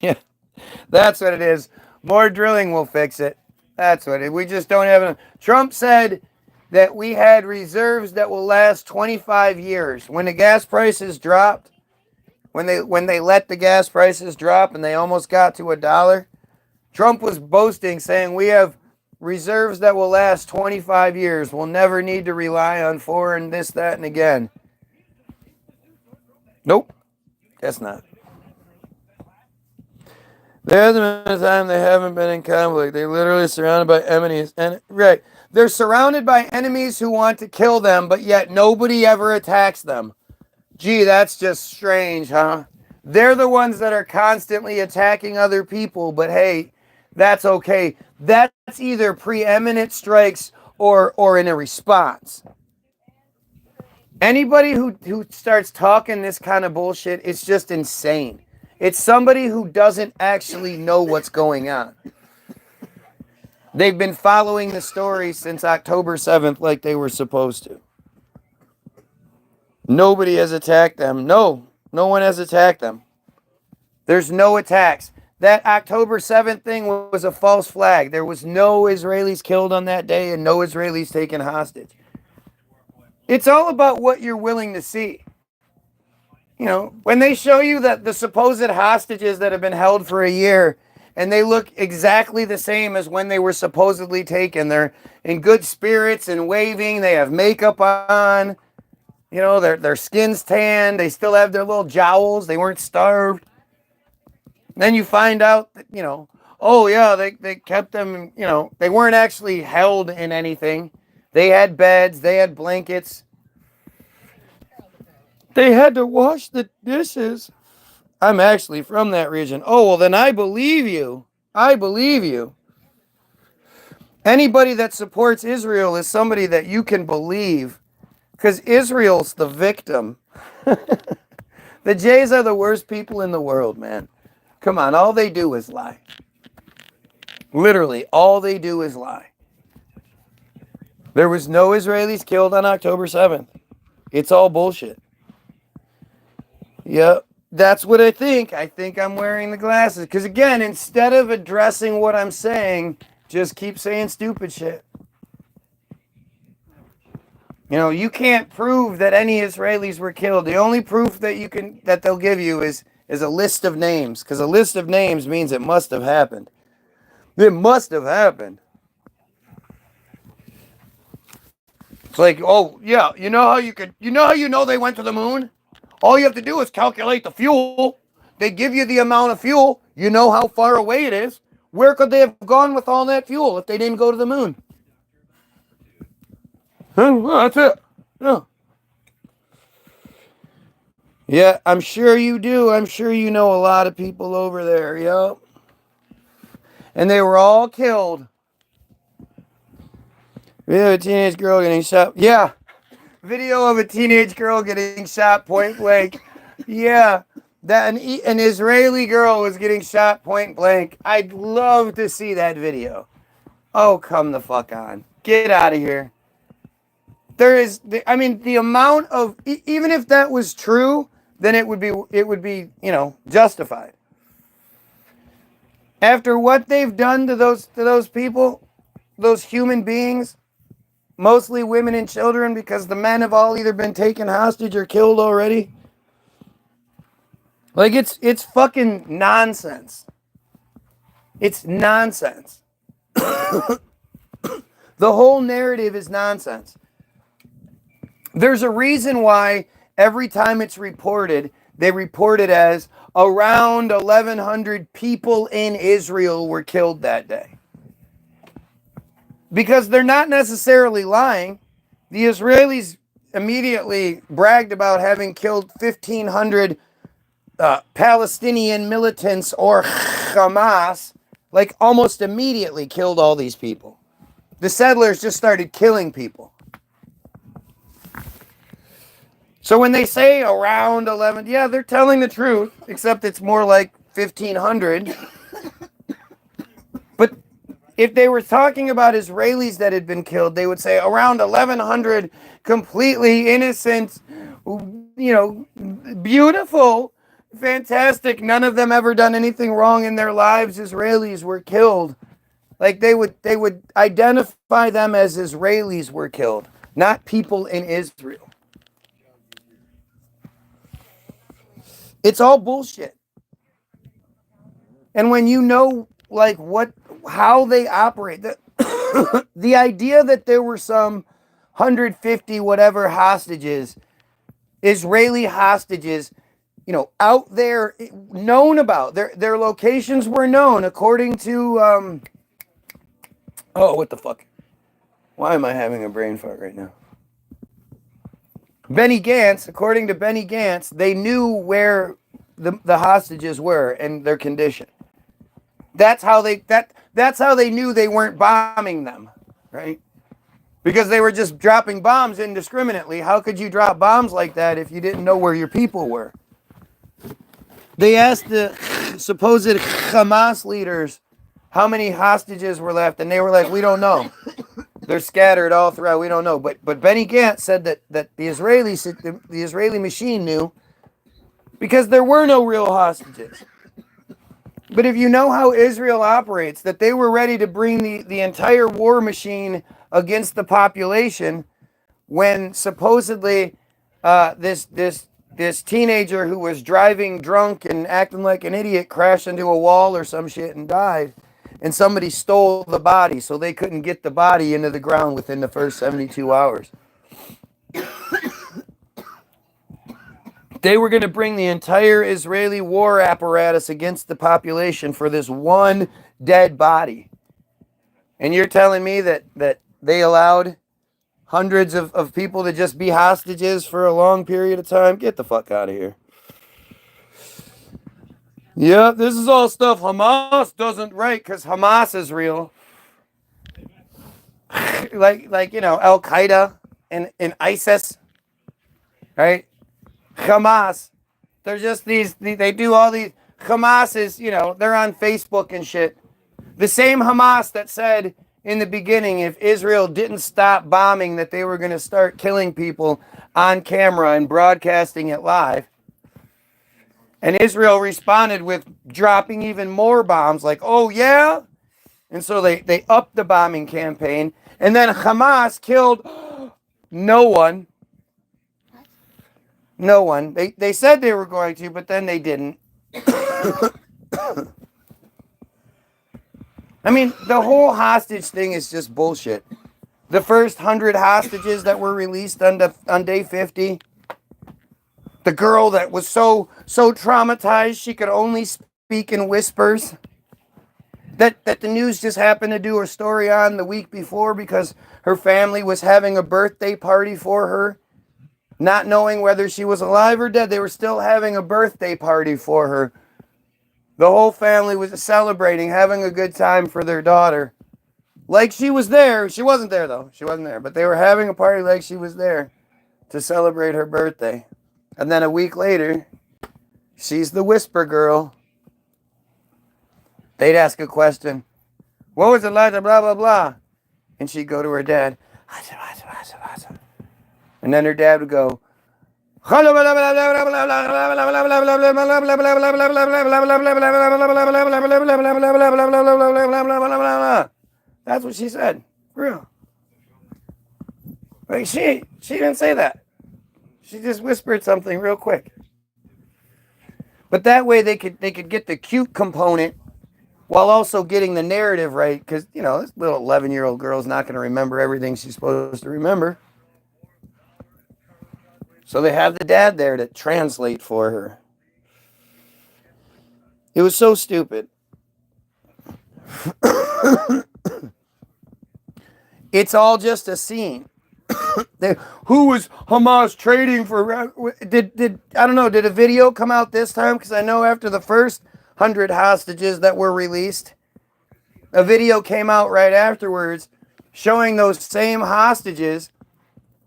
yeah, that's what it is. More drilling will fix it. That's what it. We just don't have enough. Trump said that we had reserves that will last 25 years. When the gas prices dropped, when they let the gas prices drop and they almost got to $1, Trump was boasting, saying we have reserves that will last 25 years. We'll never need to rely on foreign this, that, and again. Nope, guess not. There hasn't been a time they haven't been in conflict. They're literally surrounded by enemies. And right, they're surrounded by enemies who want to kill them, but yet nobody ever attacks them. Gee, that's just strange, huh? They're the ones that are constantly attacking other people, but hey, that's okay. That's either preeminent strikes or in a response. Anybody who starts talking this kind of bullshit, it's just insane. It's somebody who doesn't actually know what's going on. They've been following the story since October 7th like they were supposed to. Nobody has attacked them. No one has attacked them. There's no attacks. That October 7th thing was a false flag. There was no Israelis killed on that day and no Israelis taken hostage. It's all about what you're willing to see. You know, when they show you that the supposed hostages that have been held for a year and they look exactly the same as when they were supposedly taken, they're in good spirits and waving, they have makeup on, you know, their skin's tanned, they still have their little jowls, they weren't starved. Then you find out that, you know, oh yeah, they kept them, you know, they weren't actually held in anything. They had beds, they had blankets. They had to wash the dishes. I'm actually from that region. Oh, well, then I believe you. I believe you. Anybody that supports Israel is somebody that you can believe, because Israel's the victim. The Jays are the worst people in the world, man. Come on, all they do is lie. Literally, all they do is lie. There was no Israelis killed on October 7th. It's all bullshit. Yep, that's what I think. I think I'm wearing the glasses. Because again, instead of addressing what I'm saying, just keep saying stupid shit. You know, you can't prove that any Israelis were killed. The only proof that they'll give you is a list of names. Because a list of names means it must have happened. It must have happened. It's like, oh yeah, you know how they went to the moon? All you have to do is calculate the fuel. They give you the amount of fuel. You know how far away it is. Where could they have gone with all that fuel if they didn't go to the moon? Well, that's it. Yeah. Yeah, I'm sure you do. I'm sure you know a lot of people over there. Yep. And they were all killed. Video of a teenage girl getting shot. Yeah. Video of a teenage girl getting shot point blank. Yeah. That an Israeli girl was getting shot point blank. I'd love to see that video. Oh, come the fuck on. Get out of here. The amount of, even if that was true, then it would be, you know, justified. After what they've done to those people, those human beings, mostly women and children, because the men have all either been taken hostage or killed already. Like, it's fucking nonsense. It's nonsense. The whole narrative is nonsense. There's a reason why every time it's reported they reported as around 1,100 people in Israel were killed that day. Because they're not necessarily lying. The Israelis immediately bragged about having killed 1,500 Palestinian militants or Hamas, like almost immediately killed all these people. The settlers just started killing people. So when they say around 11, yeah, they're telling the truth, except it's more like 1,500. But if they were talking about Israelis that had been killed, they would say around 1,100 completely innocent, beautiful, fantastic, none of them ever done anything wrong in their lives, Israelis were killed. Like they would identify them as Israelis were killed, not people in Israel. It's all bullshit. And when you know like how they operate, the idea that there were some 150 whatever hostages, Israeli hostages, out there, known about. Their locations were known according to what the fuck? Why am I having a brain fart right now? Benny Gantz, according to Benny Gantz, they knew where the hostages were and their condition. That's how they knew they weren't bombing them, right? Because they were just dropping bombs indiscriminately. How could you drop bombs like that if you didn't know where your people were? They asked the supposed Hamas leaders how many hostages were left, and they were like, we don't know. They're scattered all throughout. We don't know. But Benny Gantz said that the Israeli machine knew because there were no real hostages. But if you know how Israel operates, that they were ready to bring the entire war machine against the population when supposedly this teenager who was driving drunk and acting like an idiot crashed into a wall or some shit and died. And somebody stole the body, so they couldn't get the body into the ground within the first 72 hours. They were going to bring the entire Israeli war apparatus against the population for this one dead body. And you're telling me that they allowed hundreds of people to just be hostages for a long period of time? Get the fuck out of here. Yeah, this is all stuff Hamas doesn't write because Hamas is real. like Al Qaeda and ISIS, right? Hamas, they're just they do all these. Hamas is, they're on Facebook and shit. The same Hamas that said in the beginning, if Israel didn't stop bombing, that they were going to start killing people on camera and broadcasting it live. And Israel responded with dropping even more bombs, like, oh, yeah? And so they upped the bombing campaign. And then Hamas killed no one. No one. They said they were going to, but then they didn't. I mean, the whole hostage thing is just bullshit. The first 100 hostages that were released on day 50... The girl that was so traumatized she could only speak in whispers. That the news just happened to do a story on the week before because her family was having a birthday party for her. Not knowing whether she was alive or dead. They were still having a birthday party for her. The whole family was celebrating, having a good time for their daughter. Like she was there. She wasn't there though. She wasn't there. But they were having a party like she was there to celebrate her birthday. And then a week later, she's the whisper girl. They'd ask a question. What was it like? Blah, blah, blah. And she'd go to her dad. And then her dad would go. That's what she said. For real. Like she didn't say that. She just whispered something real quick. But that way they could get the cute component while also getting the narrative right. Because, this little 11-year-old girl's not going to remember everything she's supposed to remember. So they have the dad there to translate for her. It was so stupid. It's all just a scene. Who was Hamas trading for? Did I don't know? Did a video come out this time? Because I know after the first 100 hostages that were released, a video came out right afterwards showing those same hostages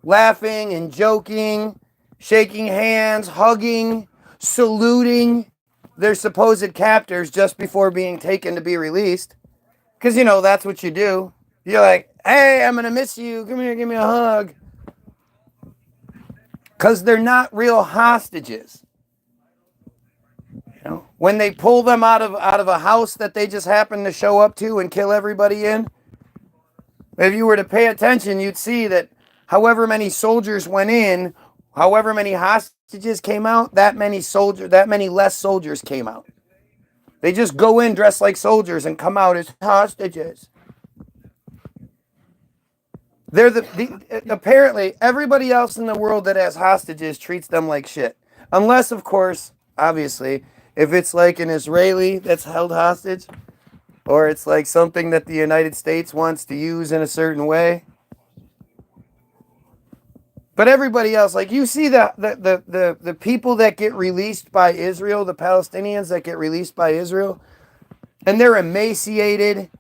laughing and joking, shaking hands, hugging, saluting their supposed captors just before being taken to be released. Because, you know, that's what you do. You're like, hey, I'm going to miss you. Come here, give me a hug. Because they're not real hostages. You know, when they pull them out of a house that they just happen to show up to and kill everybody in, if you were to pay attention, you'd see that however many soldiers went in, however many hostages came out, that many less soldiers came out. They just go in dressed like soldiers and come out as hostages. They're apparently everybody else in the world that has hostages treats them like shit. Unless, of course, obviously, if it's like an Israeli that's held hostage, or it's like something that the United States wants to use in a certain way. But everybody else, like you see the people that get released by Israel, the Palestinians that get released by Israel, and they're emaciated,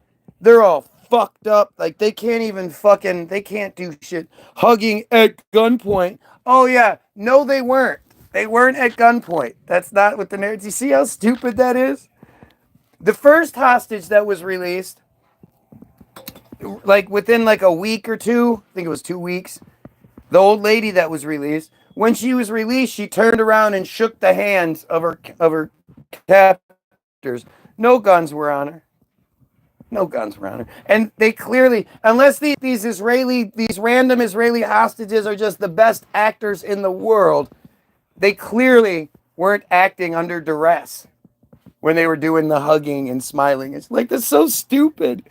they're all fucked up, like they can't do shit. Hugging at gunpoint. Oh yeah, no they weren't. They weren't at gunpoint. That's not what the narrative. You see how stupid that is? The first hostage that was released, like within like a week or two, I think it was 2 weeks, the old lady that was released, when she was released, she turned around and shook the hands of her captors. No guns were on her. No guns were on her. And they clearly, unless these random Israeli hostages are just the best actors in the world, they clearly weren't acting under duress when they were doing the hugging and smiling. It's like, that's so stupid.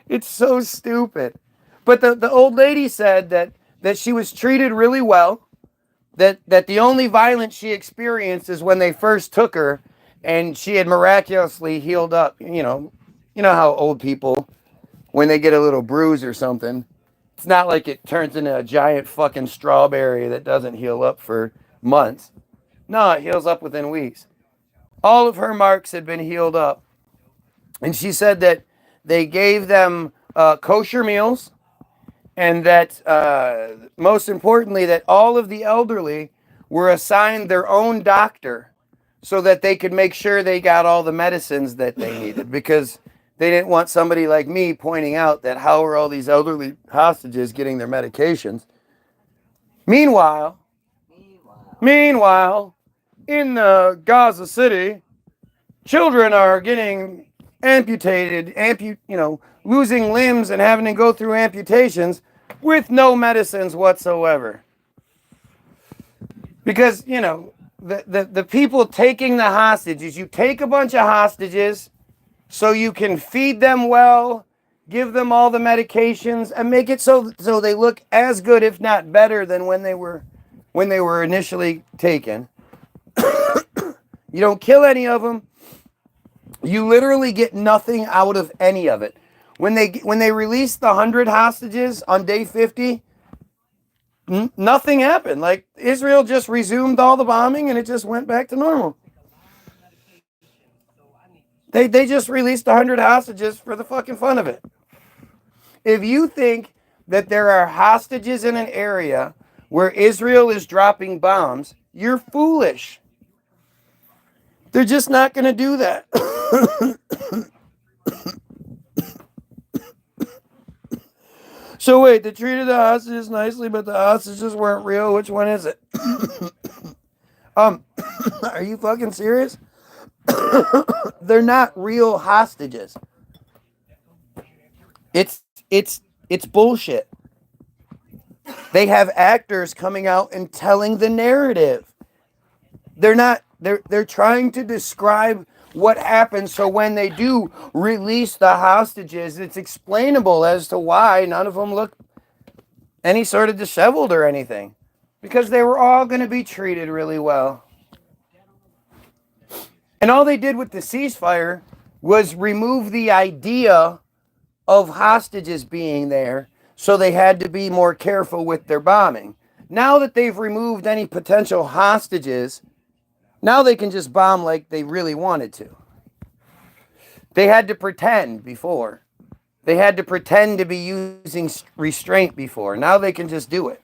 It's so stupid. But the old lady said that she was treated really well, that the only violence she experienced is when they first took her and she had miraculously healed up. You know how old people, when they get a little bruise or something, it's not like it turns into a giant fucking strawberry that doesn't heal up for months. No, it heals up within weeks. All of her marks had been healed up. And she said that they gave them kosher meals, and that most importantly, that all of the elderly were assigned their own doctor so that they could make sure they got all the medicines that they needed, because they didn't want somebody like me pointing out that how are all these elderly hostages getting their medications. Meanwhile, in Gaza City, children are getting amputated, losing limbs and having to go through amputations with no medicines whatsoever. Because, the people taking the hostages, you take a bunch of hostages so you can feed them well, give them all the medications, and make it so they look as good, if not better, than when they were initially taken. You don't kill any of them. You literally get nothing out of any of it. When they released the 100 hostages on day 50, nothing happened. Like, Israel just resumed all the bombing and it just went back to normal. They just released 100 hostages for the fucking fun of it. If you think that there are hostages in an area where Israel is dropping bombs, you're foolish. They're just not going to do that. So wait, they treated the hostages nicely, but the hostages weren't real. Which one is it? Are you fucking serious? They're not real hostages. It's bullshit. They have actors coming out and telling the narrative. They're trying to describe what happens, so when they do release the hostages, it's explainable as to why none of them look any sort of disheveled or anything. Because they were all going to be treated really well. And all they did with the ceasefire was remove the idea of hostages being there, so they had to be more careful with their bombing. Now that they've removed any potential hostages, now they can just bomb like they really wanted to. They had to pretend before. They had to pretend to be using restraint before. Now they can just do it.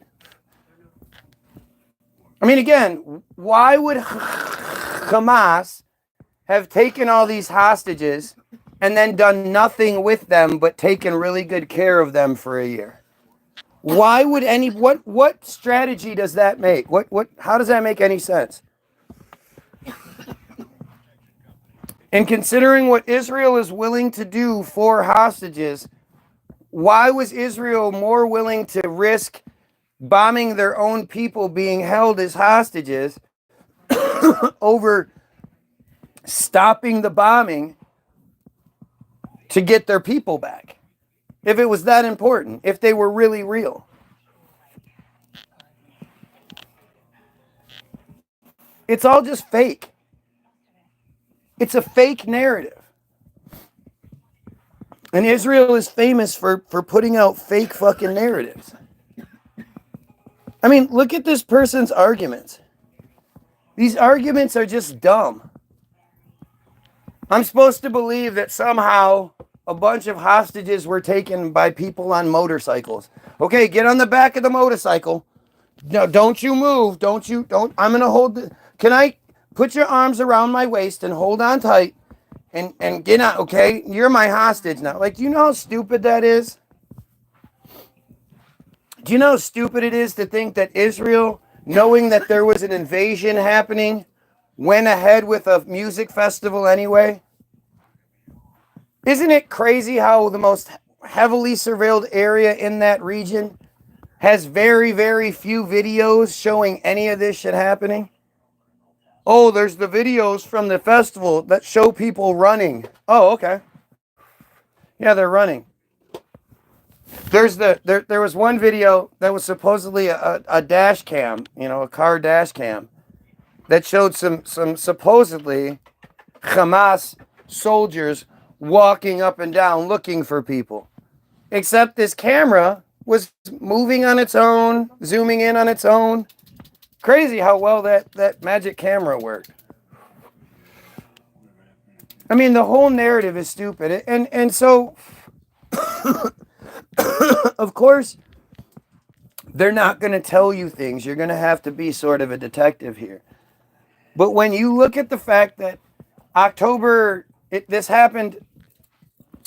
I mean, again, why would Hamas have taken all these hostages and then done nothing with them but taken really good care of them for a year? Why would what strategy does that make? How does that make any sense? And considering what Israel is willing to do for hostages, why was Israel more willing to risk bombing their own people being held as hostages over stopping the bombing to get their people back? If it was that important, if they were really real. It's all just fake. It's a fake narrative. And Israel is famous for putting out fake fucking narratives. I mean, look at this person's arguments. These arguments are just dumb. I'm supposed to believe that somehow a bunch of hostages were taken by people on motorcycles. Okay, get on the back of the motorcycle. No, don't you move. I'm going to hold can I put your arms around my waist and hold on tight and get out, okay? You're my hostage now. Like, do you know how stupid that is? Do you know how stupid it is to think that Israel, knowing that there was an invasion happening, went ahead with a music festival anyway? Isn't it crazy how the most heavily surveilled area in that region has very, very few videos showing any of this shit happening? Oh, there's the videos from the festival that show people running. Oh, okay. Yeah, they're running. There was one video that was supposedly a dash cam, a car dash cam, that showed some supposedly Hamas soldiers walking up and down looking for people. Except this camera was moving on its own, zooming in on its own. Crazy how well that magic camera worked. I mean, the whole narrative is stupid. And so, of course, they're not going to tell you things. You're going to have to be sort of a detective here. But when you look at the fact that this happened,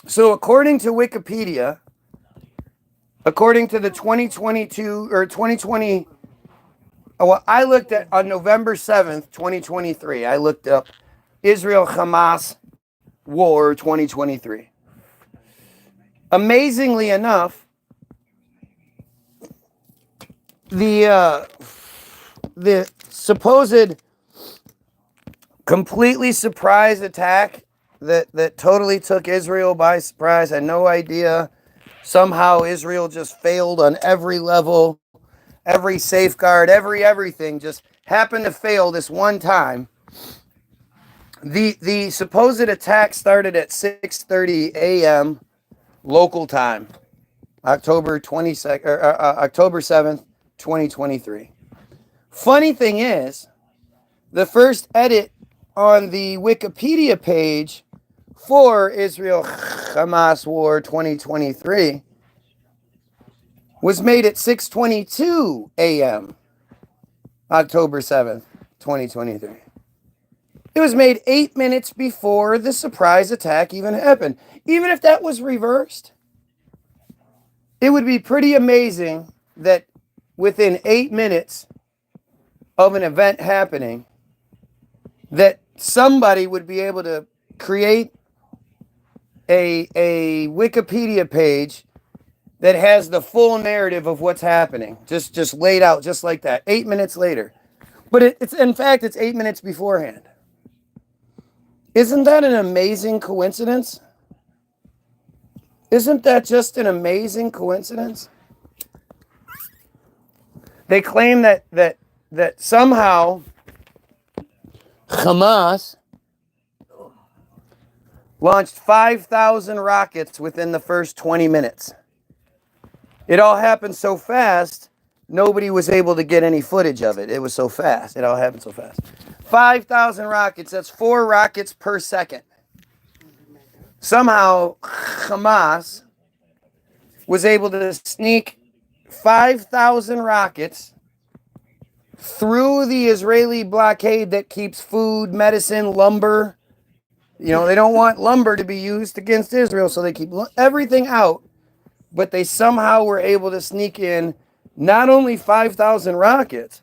so according to Wikipedia, according to the 2022 or 2020, well, I looked at on November 7th, 2023, I looked up Israel-Hamas war 2023. Amazingly enough, the supposed completely surprise attack that totally took Israel by surprise, had no idea. Somehow Israel just failed on every level, every safeguard, everything just happened to fail this one time. The supposed attack started at 6:30 a.m. local time, October 7th, 2023. Funny thing is, the first edit on the Wikipedia page for Israel-Hamas War 2023 was made at 6:22 a.m. October 7th, 2023. It was made 8 minutes before the surprise attack even happened. Even if that was reversed, it would be pretty amazing that within 8 minutes of an event happening, that somebody would be able to create a Wikipedia page that has the full narrative of what's happening, just laid out just like that, 8 minutes later. But it's in fact, it's 8 minutes beforehand. Isn't that an amazing coincidence? Isn't that just an amazing coincidence? They claim that somehow Hamas launched 5,000 rockets within the first 20 minutes. It all happened so fast, nobody was able to get any footage of it. It was so fast. It all happened so fast. 5,000 rockets, that's 4 rockets per second. Somehow, Hamas was able to sneak 5,000 rockets through the Israeli blockade that keeps food, medicine, lumber. You know, they don't want lumber to be used against Israel, so they keep everything out. But they somehow were able to sneak in not only 5,000 rockets,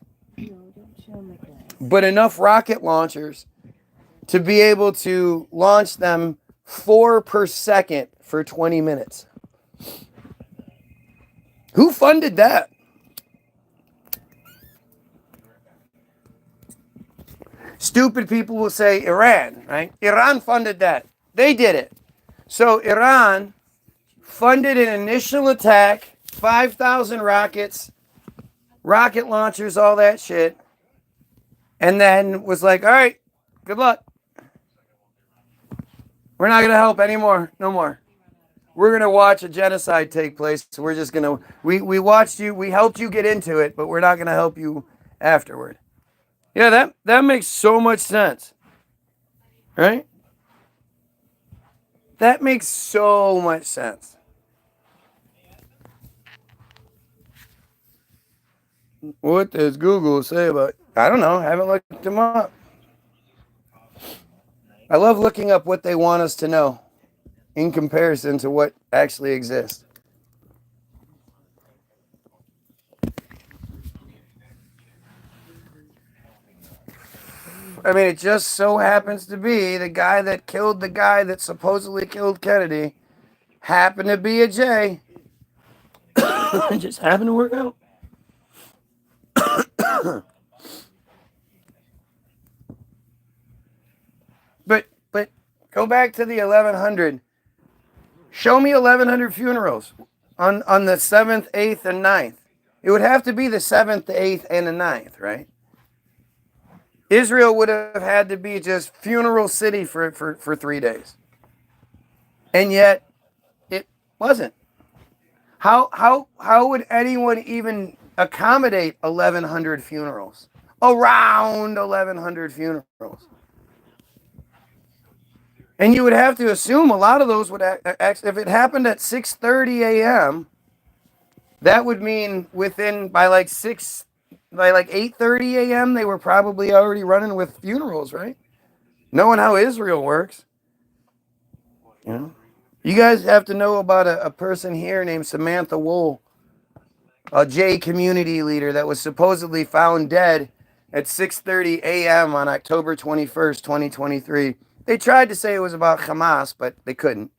but enough rocket launchers to be able to launch them 4 per second for 20 minutes. Who funded that? Stupid people will say Iran, right? Iran funded that. They did it. So Iran funded an initial attack, 5,000 rockets, rocket launchers, all that shit, and then was like, all right, good luck. We're not going to help anymore. No more. We're going to watch a genocide take place. So we're just going to, we watched you, we helped you get into it, but we're not going to help you afterward. Yeah, that makes so much sense. Right? That makes so much sense. What does Google say about it? I don't know. I haven't looked them up. I love looking up what they want us to know in comparison to what actually exists. I mean, it just so happens to be the guy that killed the guy that supposedly killed Kennedy happened to be a J. It just happened to work out. But go back to the 1100. Show me 1100 funerals on the 7th, 8th, and 9th. It would have to be the 7th, the 8th, and the 9th, right? Israel would have had to be just funeral city for 3 days. And yet, it wasn't. How would anyone even accommodate 1,100 funerals? Around 1,100 funerals. And you would have to assume a lot of those would actually, if it happened at 6:30 a.m., that would mean by like 8:30 a.m., they were probably already running with funerals, right? Knowing how Israel works. You know? You guys have to know about a person here named Samantha Wool, a J community leader that was supposedly found dead at 6:30 a.m. on October 21st, 2023. They tried to say it was about Hamas, but they couldn't.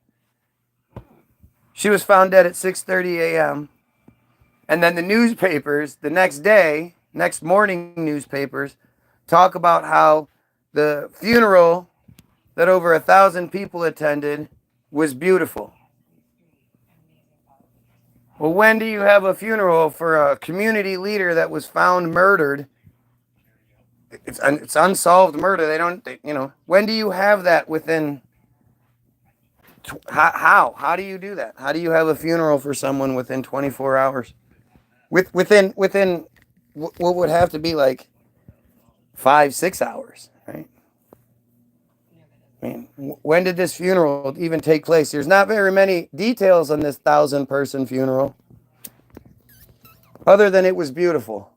She was found dead at 6:30 a.m. And then the newspapers, the next morning newspapers, talk about how the funeral that over 1,000 people attended was beautiful. Well, when do you have a funeral for a community leader that was found murdered? It's unsolved murder. When do you have that within? How do you do that? How do you have a funeral for someone within 24 hours? Within what would have to be like 5-6 hours, right? I mean, when did this funeral even take place? There's not very many details on this 1,000-person funeral, other than it was beautiful.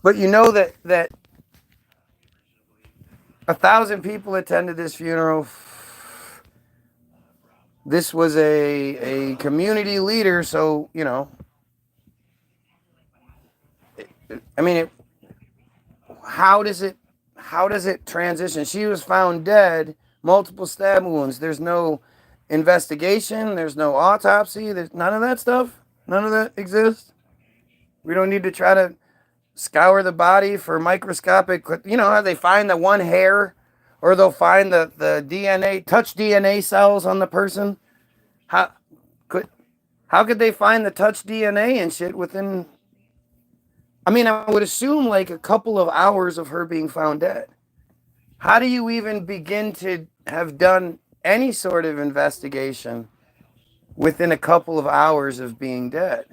But you know that 1,000 people attended this funeral. This was a community leader, so, you know. I mean, how does it transition? She was found dead, multiple stab wounds. There's no investigation. There's no autopsy. There's none of that stuff. None of that exists. We don't need to try to scour the body for microscopic, you know, how they find the one hair, or they'll find the DNA, touch DNA cells on the person. How could they find the touch DNA and shit within I mean, I would assume like a couple of hours of her being found dead. How do you even begin to have done any sort of investigation within a couple of hours of being dead?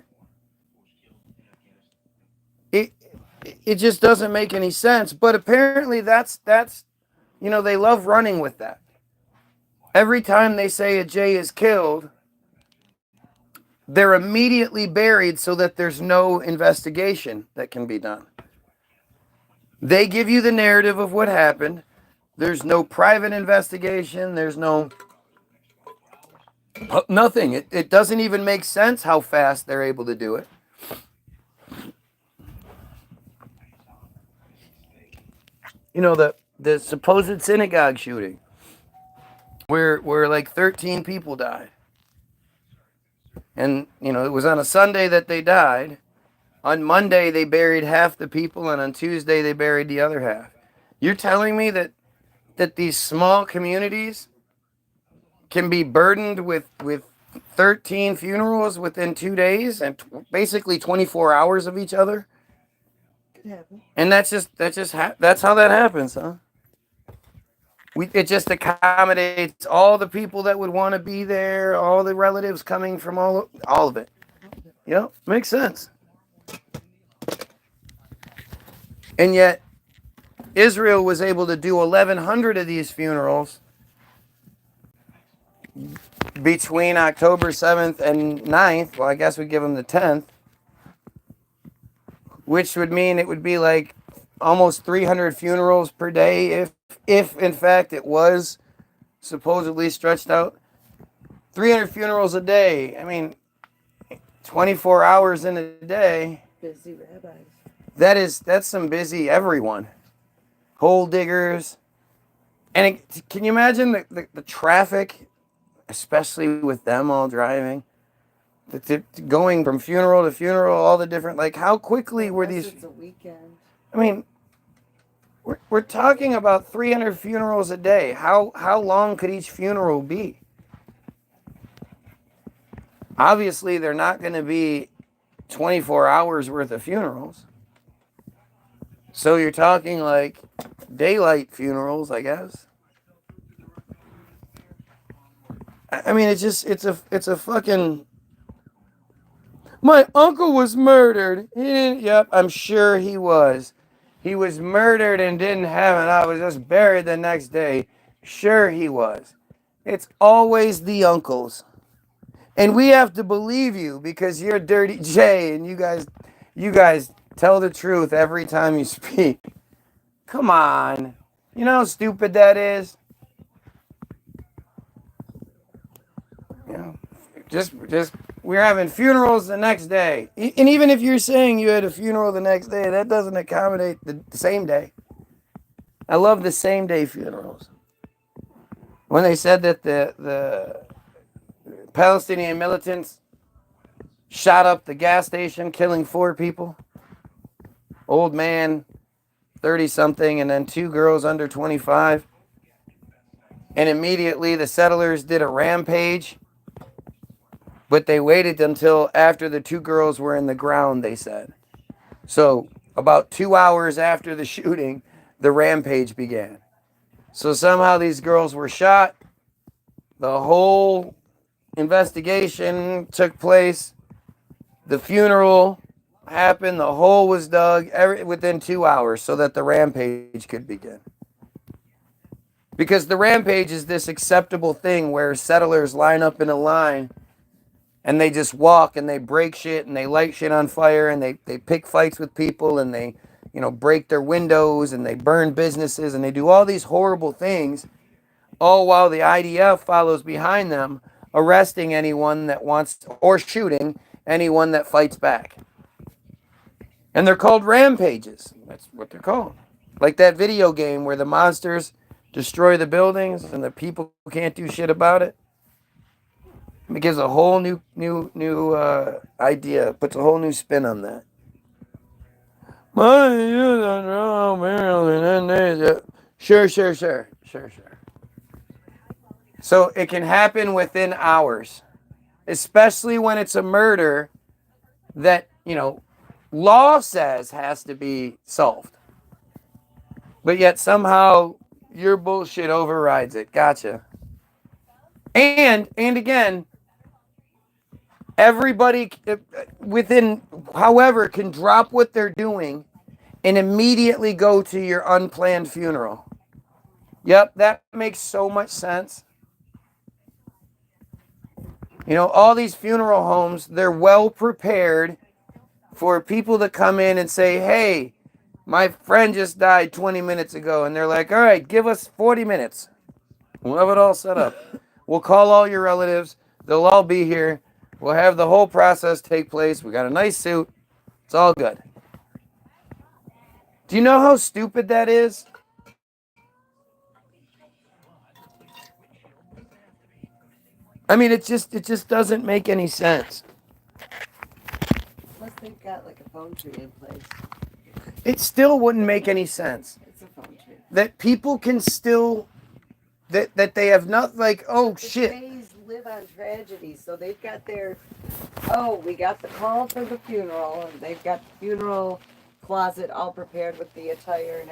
It it just doesn't make any sense. But apparently that's they love running with that. Every time they say a Jay is killed, they're immediately buried so that there's no investigation that can be done. They give you the narrative of what happened. There's no private investigation. There's nothing. It doesn't even make sense how fast they're able to do it. The supposed synagogue shooting where like 13 people died. And, it was on a Sunday that they died. On Monday, they buried half the people, and on Tuesday, they buried the other half. You're telling me that these small communities can be burdened with 13 funerals within 2 days and basically 24 hours of each other? Could happen. And that's how that happens, huh? It just accommodates all the people that would want to be there, all the relatives coming from all of it. Yep, makes sense. And yet, Israel was able to do 1,100 of these funerals between October 7th and 9th. Well, I guess we give them the 10th, which would mean it would be like almost 300 funerals per day if in fact it was supposedly stretched out. 300 funerals a day. I mean, 24 hours in a day. Busy rabbis. That's some busy everyone. Hole diggers. And can you imagine the traffic, especially with them all driving? Going from funeral to funeral, all the different, like how quickly were these? It's a weekend. I mean, we're talking about 300 funerals a day. How long could each funeral be? Obviously, they're not going to be 24 hours worth of funerals. So you're talking like daylight funerals, I guess. I mean, it's a fucking. My uncle was murdered. Yep, I'm sure he was. He was murdered and didn't have it. I was just buried the next day. Sure he was. It's always the uncles. And we have to believe you because you're Dirty J and you guys tell the truth every time you speak. Come on. You know how stupid that is? Just we're having funerals the next day. And even if you're saying you had a funeral the next day, that doesn't accommodate the same day. I love the same day funerals. When they said that the Palestinian militants shot up the gas station, killing 4 people. Old man, 30-something, and then 2 girls under 25. And immediately the settlers did a rampage. But they waited until after the 2 girls were in the ground, they said. So about 2 hours after the shooting, the rampage began. So somehow these girls were shot. The whole investigation took place. The funeral happened. The hole was dug within 2 hours so that the rampage could begin. Because the rampage is this acceptable thing where settlers line up in a line and they just walk and they break shit and they light shit on fire and they pick fights with people and they, break their windows and they burn businesses and they do all these horrible things, all while the IDF follows behind them, arresting anyone that wants, or shooting anyone that fights back. And they're called rampages. That's what they're called. Like that video game where the monsters destroy the buildings and the people can't do shit about it. It gives a whole new idea, puts a whole new spin on that. Sure. So it can happen within hours, especially when it's a murder that, law says has to be solved. But yet somehow your bullshit overrides it. Gotcha. And again, everybody within, however, can drop what they're doing and immediately go to your unplanned funeral. Yep, that makes so much sense. You know, all these funeral homes, they're well prepared for people to come in and say, hey, my friend just died 20 minutes ago. And they're like, all right, give us 40 minutes. We'll have it all set up. We'll call all your relatives. They'll all be here. We'll have the whole process take place. We got a nice suit. It's all good. Do you know how stupid that is? I mean, it just doesn't make any sense. Unless they've got like a phone tree in place. It still wouldn't make any sense. It's a phone tree. That people can still, that they have not, like, oh The shit. Jays live on tragedy, so they've got their, we got the call for the funeral, and they've got the funeral closet all prepared with the attire, and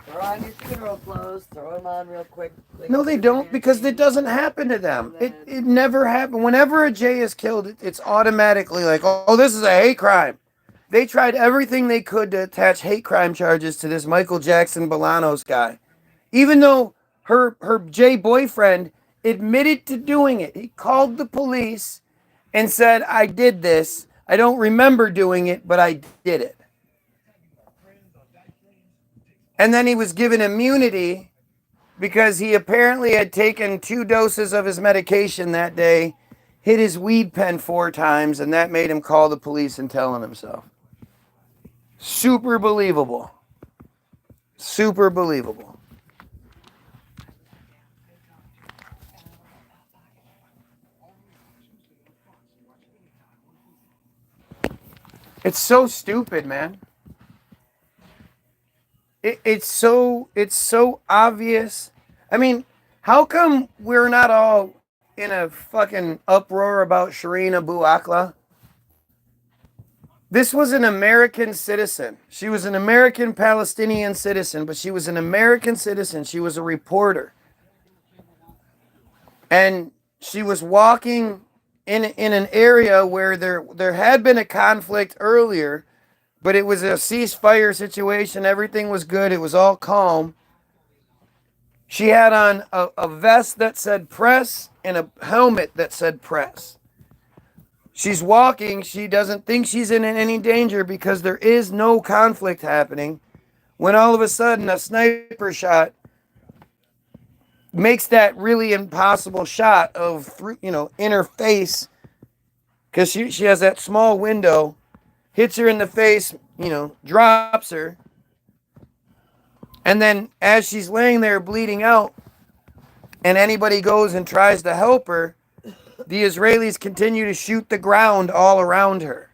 throw on your funeral clothes, throw them on real quick. Like No, they don't, because it doesn't happen to them. It never happened. Whenever a Jay is killed, it's automatically like, oh, this is a hate crime. They tried everything they could to attach hate crime charges to this Michael Jackson Bolanos guy. Even though her Jay boyfriend admitted to doing it. He called the police and said, I did this. I don't remember doing it, but I did it. And then he was given immunity because he apparently had taken 2 doses of his medication that day, hit his weed pen 4 times, and that made him call the police and tell on himself. Super believable. Super believable. It's so stupid, man. It's so obvious. I mean, how come we're not all in a fucking uproar about Shireen Abu Akleh? This was an American citizen. She was an American Palestinian citizen, but she was an American citizen. She was a reporter. And she was walking in an area where there had been a conflict earlier, but it was a ceasefire situation. Everything was good. It was all calm. She had on a vest that said press and a helmet that said press. She's walking. She doesn't think she's in any danger because there is no conflict happening. When all of a sudden a sniper shot makes that really impossible shot of, in her face, because she has that small window, hits her in the face, drops her. And then as she's laying there bleeding out, and anybody goes and tries to help her, the Israelis continue to shoot the ground all around her.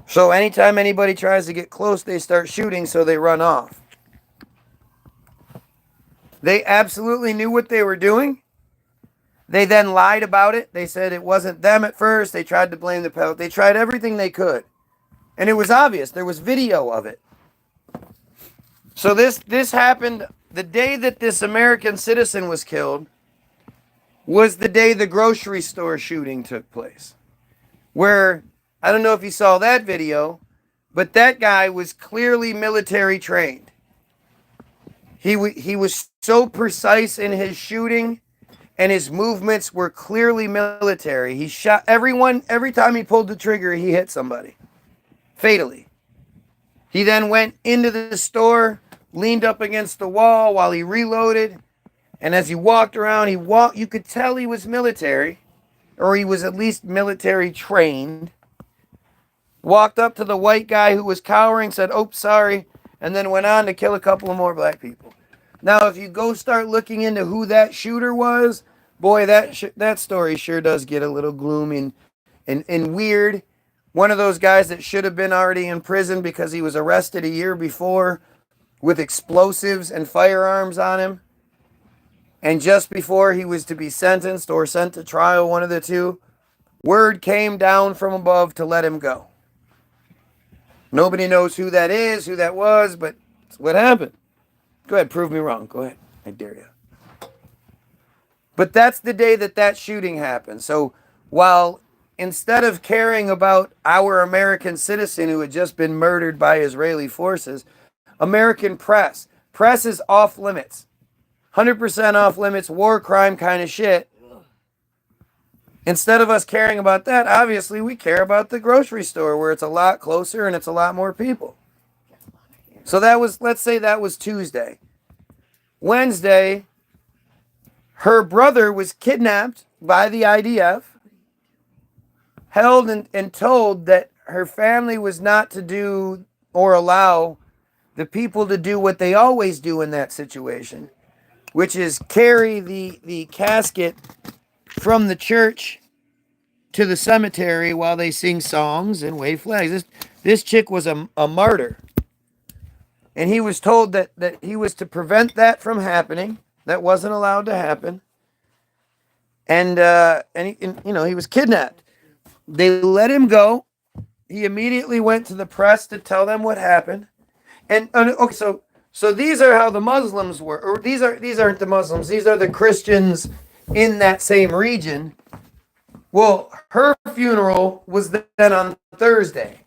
So anytime anybody tries to get close, they start shooting, so they run off. They absolutely knew what they were doing. They then lied about it. They said it wasn't them at first. They tried to blame the Palestinians. They tried everything they could. And it was obvious. There was video of it. So this happened the day that this American citizen was killed, was the day the grocery store shooting took place. Where, I don't know if you saw that video, but that guy was clearly military trained. He was so precise in his shooting, and his movements were clearly military. He shot everyone. Every time he pulled the trigger, he hit somebody. Fatally. He then went into the store, leaned up against the wall while he reloaded. And as he walked around, you could tell he was military, or he was at least military trained. Walked up to the white guy who was cowering, said, "Oh, sorry," and then went on to kill a couple of more black people. Now, if you go start looking into who that shooter was, boy, that story sure does get a little gloomy and weird. One of those guys that should have been already in prison because he was arrested a year before with explosives and firearms on him. And just before he was to be sentenced or sent to trial, one of the two, word came down from above to let him go. Nobody knows who that is, who that was, but it's what happened. Go ahead, prove me wrong. Go ahead. I dare you. But that's the day that that shooting happened. So while instead of caring about our American citizen who had just been murdered by Israeli forces, American press is off limits. 100% off limits, war crime kind of shit. Instead of us caring about that, obviously we care about the grocery store where it's a lot closer and it's a lot more people. So that was, let's say that was Tuesday. Wednesday, her brother was kidnapped by the IDF, held and told that her family was not to do or allow the people to do what they always do in that situation, which is carry the casket from the church to the cemetery while they sing songs and wave flags. This chick was a martyr. And he was told that he was to prevent that from happening. That wasn't allowed to happen. And he was kidnapped. They let him go. He immediately went to the press to tell them what happened. And okay, so these are how the Muslims were, or these aren't the Muslims. These are the Christians in that same region. Well, her funeral was then on Thursday.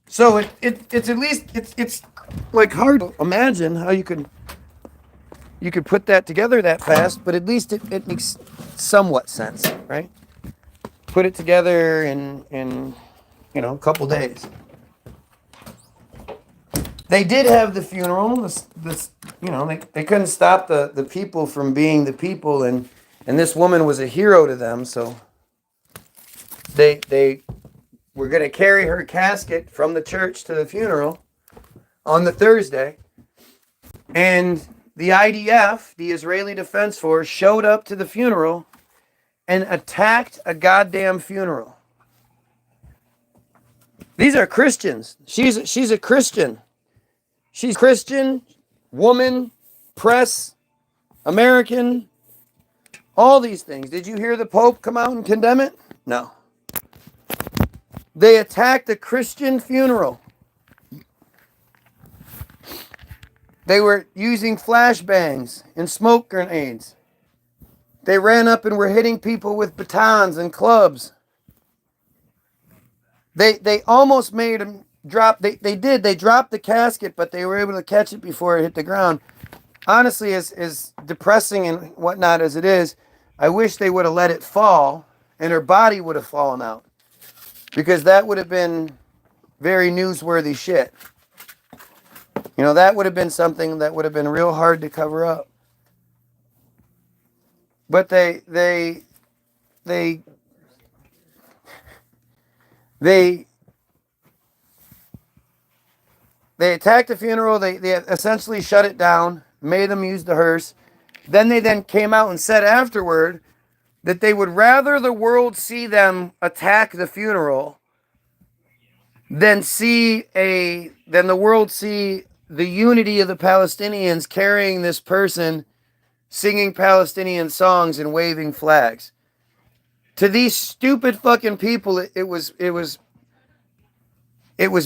So it's at least it's like hard to imagine how you could put that together that fast, but at least it makes somewhat sense, right? Put it together in a couple days. They did have the funeral. They couldn't stop the people from being the people, and this woman was a hero to them, so they were going to carry her casket from the church to the funeral on the Thursday. And the IDF, the Israeli Defense Force, showed up to the funeral and attacked a goddamn funeral. These are Christians. She's a Christian. She's Christian, woman, press, American, all these things. Did you hear the Pope come out and condemn it? No. They attacked a Christian funeral. They were using flashbangs and smoke grenades. They ran up and were hitting people with batons and clubs. They almost made them drop. They dropped the casket, but they were able to catch it before it hit the ground. Honestly, as depressing and whatnot as it is, I wish they would have let it fall and her body would have fallen out, because that would have been very newsworthy shit. That would have been something that would have been real hard to cover up. But they attacked the funeral. They essentially shut it down, made them use the hearse. Then they came out and said afterward that they would rather the world see them attack the funeral than the world see the unity of the Palestinians carrying this person, singing Palestinian songs and waving flags. To these stupid fucking people, it was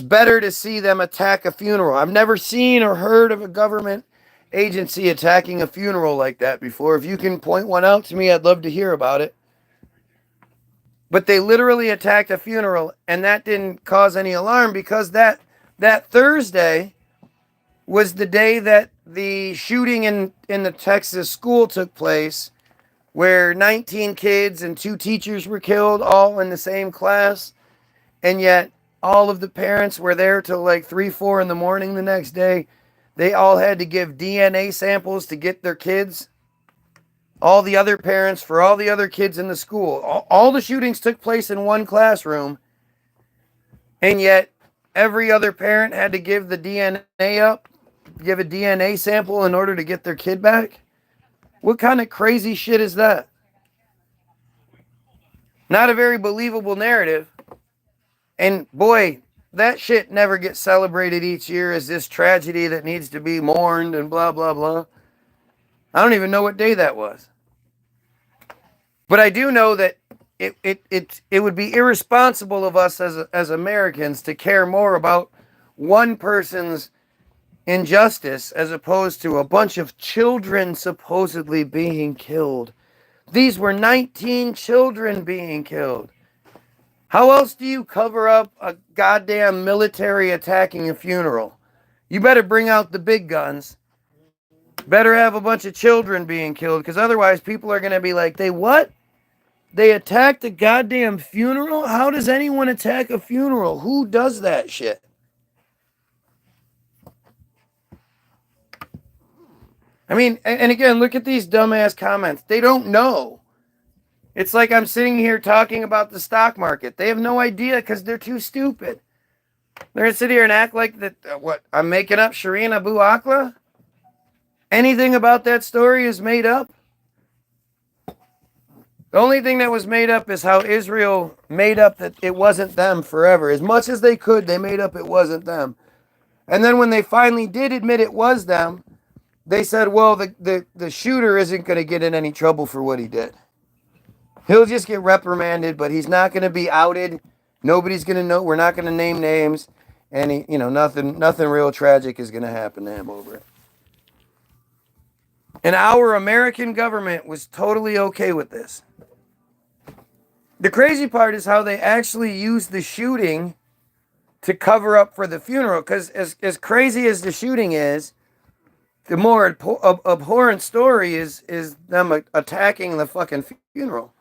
better to see them attack a funeral. I've never seen or heard of a government agency attacking a funeral like that before. If you can point one out to me, I'd love to hear about it. But they literally attacked a funeral, and that didn't cause any alarm, because that Thursday was the day that the shooting in the Texas school took place, where 19 kids and 2 teachers were killed, all in the same class. And yet all of the parents were there till like 3-4 in the morning the next day. They all had to give DNA samples to get their kids. All the other parents for all the other kids in the school. All the shootings took place in one classroom. And yet every other parent had to give the DNA up, give a DNA sample in order to get their kid back. What kind of crazy shit is that? Not a very believable narrative. And boy, that shit never gets celebrated each year as this tragedy that needs to be mourned and blah, blah, blah. I don't even know what day that was. But I do know that it would be irresponsible of us as Americans to care more about one person's injustice as opposed to a bunch of children supposedly being killed. These were 19 children being killed. How else do you cover up a goddamn military attacking a funeral? You better bring out the big guns. Better have a bunch of children being killed, because otherwise people are going to be like, they what? They attacked a goddamn funeral? How does anyone attack a funeral? Who does that shit? I mean, and again, look at these dumbass comments. They don't know. It's like I'm sitting here talking about the stock market. They have no idea because they're too stupid. They're going to sit here and act like that, what, I'm making up Shireen Abu Akleh? Anything about that story is made up? The only thing that was made up is how Israel made up that it wasn't them forever. As much as they could, they made up it wasn't them. And then when they finally did admit it was them, they said, well, the shooter isn't going to get in any trouble for what he did. He'll just get reprimanded, but he's not going to be outed. Nobody's going to know. We're not going to name names. And, nothing real tragic is going to happen to him over it. And our American government was totally okay with this. The crazy part is how they actually used the shooting to cover up for the funeral. Because as crazy as the shooting is, the more abhorrent story is them attacking the fucking funeral.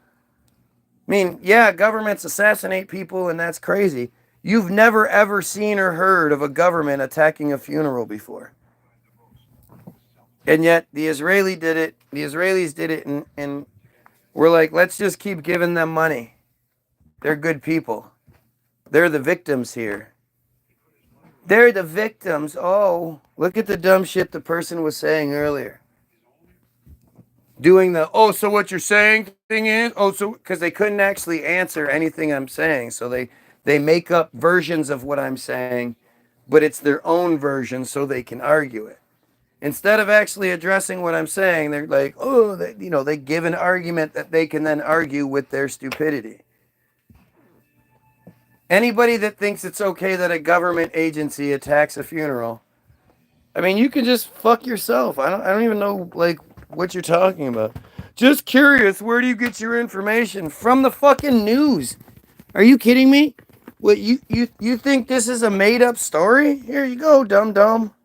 I mean, yeah, governments assassinate people, and that's crazy. You've never, ever seen or heard of a government attacking a funeral before. And yet, the Israelis did it, and we're like, let's just keep giving them money. They're good people. They're the victims here. They're the victims. Oh, look at the dumb shit the person was saying earlier. Doing the, oh, so what you're saying thing is, oh, so, because they couldn't actually answer anything I'm saying. So they make up versions of what I'm saying, but it's their own version so they can argue it. Instead of actually addressing what I'm saying, they're like, oh, they give an argument that they can then argue with their stupidity. Anybody that thinks it's okay that a government agency attacks a funeral, I mean, you can just fuck yourself. I don't even know, like, what you're talking about. Just curious, where do you get your information? From the fucking news. Are you kidding me? What, you think this is a made-up story? Here you go, dum-dum.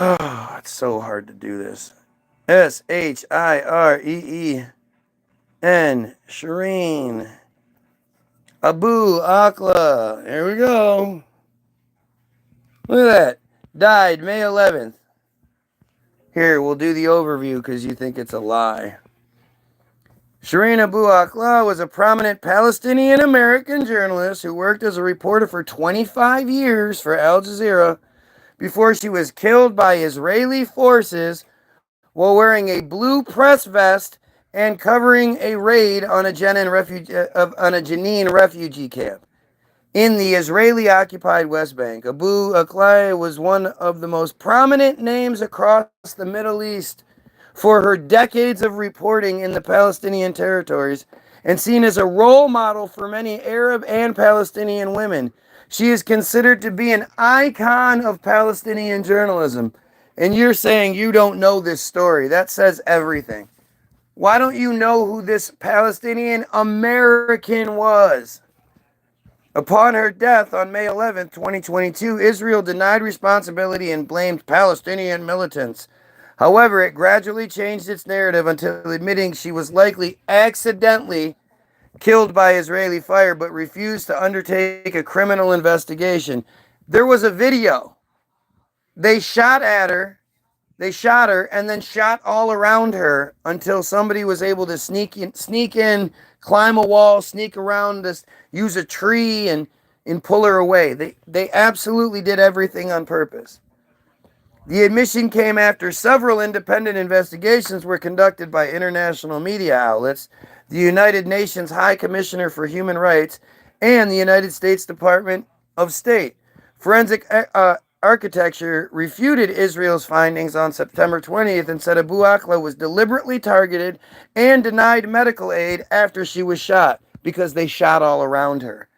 Oh, it's so hard to do this. Shireen. Shireen Abu Akleh. There we go. Look at that. Died May 11th. Here, we'll do the overview because you think it's a lie. Shireen Abu Akleh was a prominent Palestinian-American journalist who worked as a reporter for 25 years for Al Jazeera before she was killed by Israeli forces while wearing a blue press vest and covering a raid on a Jenin refugee camp in the Israeli-occupied West Bank. Abu Akleh was one of the most prominent names across the Middle East for her decades of reporting in the Palestinian territories and seen as a role model for many Arab and Palestinian women. She is considered to be an icon of Palestinian journalism. And you're saying you don't know this story. That says everything. Why don't you know who this Palestinian American was? Upon her death on May 11, 2022, Israel denied responsibility and blamed Palestinian militants. However, it gradually changed its narrative until admitting she was likely accidentally killed by Israeli fire, but refused to undertake a criminal investigation. There was a video. They shot at her. They shot her and then shot all around her until somebody was able to sneak in, climb a wall, sneak around this, use a tree and pull her away. They absolutely did everything on purpose. The admission came after several independent investigations were conducted by international media outlets, the United Nations High Commissioner for Human Rights, and the United States Department of State. Forensic Architecture refuted Israel's findings on September 20th and said Abu Akleh was deliberately targeted and denied medical aid after she was shot because they shot all around her.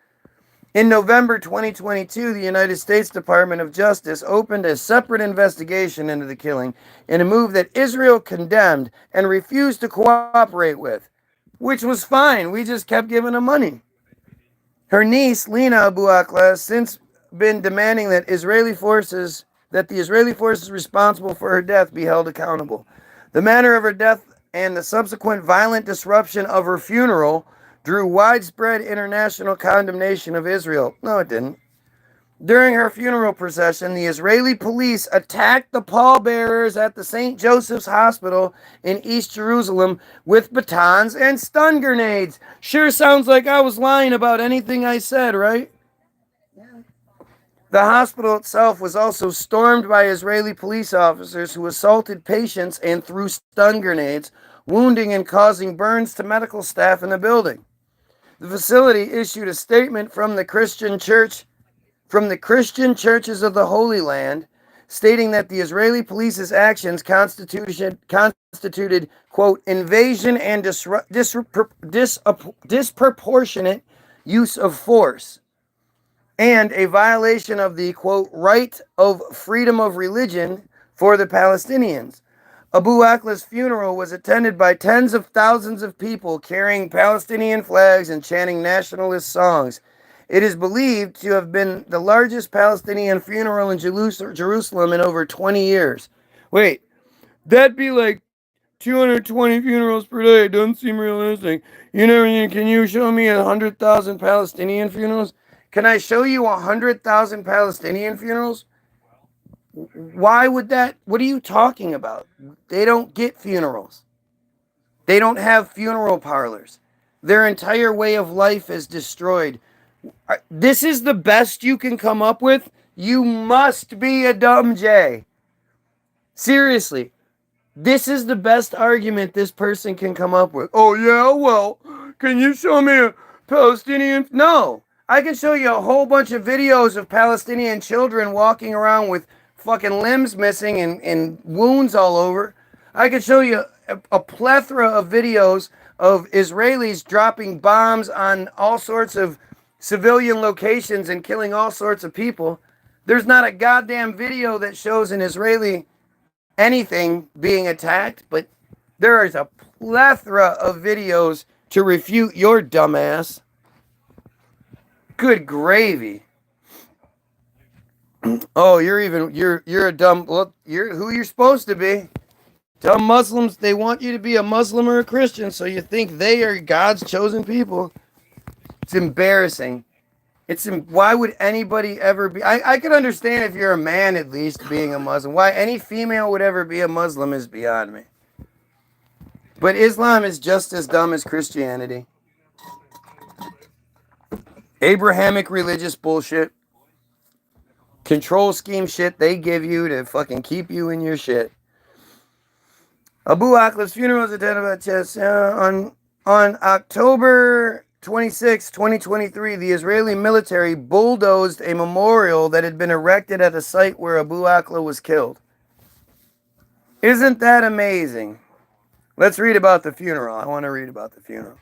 In November 2022, the United States Department of Justice opened a separate investigation into the killing in a move that Israel condemned and refused to cooperate with, which was fine. We just kept giving them money. Her niece, Lena Abu Akleh, has since been demanding that the Israeli forces responsible for her death be held accountable. The manner of her death and the subsequent violent disruption of her funeral drew widespread international condemnation of Israel. No, it didn't. During her funeral procession, the Israeli police attacked the pallbearers at the St. Joseph's Hospital in East Jerusalem with batons and stun grenades. Sure sounds like I was lying about anything I said, right? Yeah. The hospital itself was also stormed by Israeli police officers who assaulted patients and threw stun grenades, wounding and causing burns to medical staff in the building. The facility issued a statement from the Christian churches of the Holy Land, stating that the Israeli police's actions constituted, quote, invasion and disproportionate use of force, and a violation of the, quote, right of freedom of religion for the Palestinians. Abu Akleh's funeral was attended by tens of thousands of people carrying Palestinian flags and chanting nationalist songs. It is believed to have been the largest Palestinian funeral in Jerusalem in over 20 years. Wait, that'd be like 220 funerals per day. It doesn't seem realistic. Can you show me 100,000 Palestinian funerals? Can I show you 100,000 Palestinian funerals? Why would that? What are you talking about? They don't get funerals. They don't have funeral parlors. Their entire way of life is destroyed. This is the best you can come up with? You must be a dumb J. Seriously. This is the best argument this person can come up with. Oh, yeah, well, can you show me a Palestinian? No. I can show you a whole bunch of videos of Palestinian children walking around with fucking limbs missing and wounds all over. I can show you a plethora of videos of Israelis dropping bombs on all sorts of civilian locations and killing all sorts of people. There's not a goddamn video that shows an Israeli anything being attacked, but there is a plethora of videos to refute your dumbass. Good gravy. Oh, you're a dumb. Look, you're who you're supposed to be. Dumb Muslims, they want you to be a Muslim or a Christian, so you think they are God's chosen people. It's embarrassing. Why would anybody ever be? I could understand if you're a man at least being a Muslim. Why any female would ever be a Muslim is beyond me. But Islam is just as dumb as Christianity. Abrahamic religious bullshit. Control scheme shit they give you to fucking keep you in your shit. Abu Akleh's funeral was attended by Chess on October 26, 2023, the Israeli military bulldozed a memorial that had been erected at a site where Abu Akleh was killed. Isn't that amazing? Let's read about the funeral. I want to read about the funeral.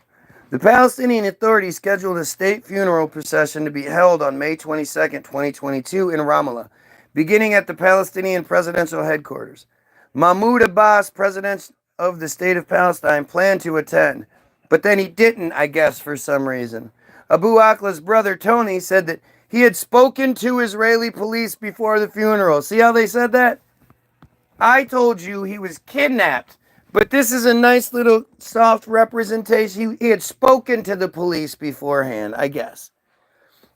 The Palestinian Authority scheduled a state funeral procession to be held on May 22, 2022 in Ramallah, beginning at the Palestinian presidential headquarters. Mahmoud Abbas, president of the state of Palestine, planned to attend, but then he didn't, I guess, for some reason. Abu Akleh's brother, Tony, said that he had spoken to Israeli police before the funeral. See how they said that? I told you he was kidnapped, but this is a nice little soft representation. He had spoken to the police beforehand, I guess.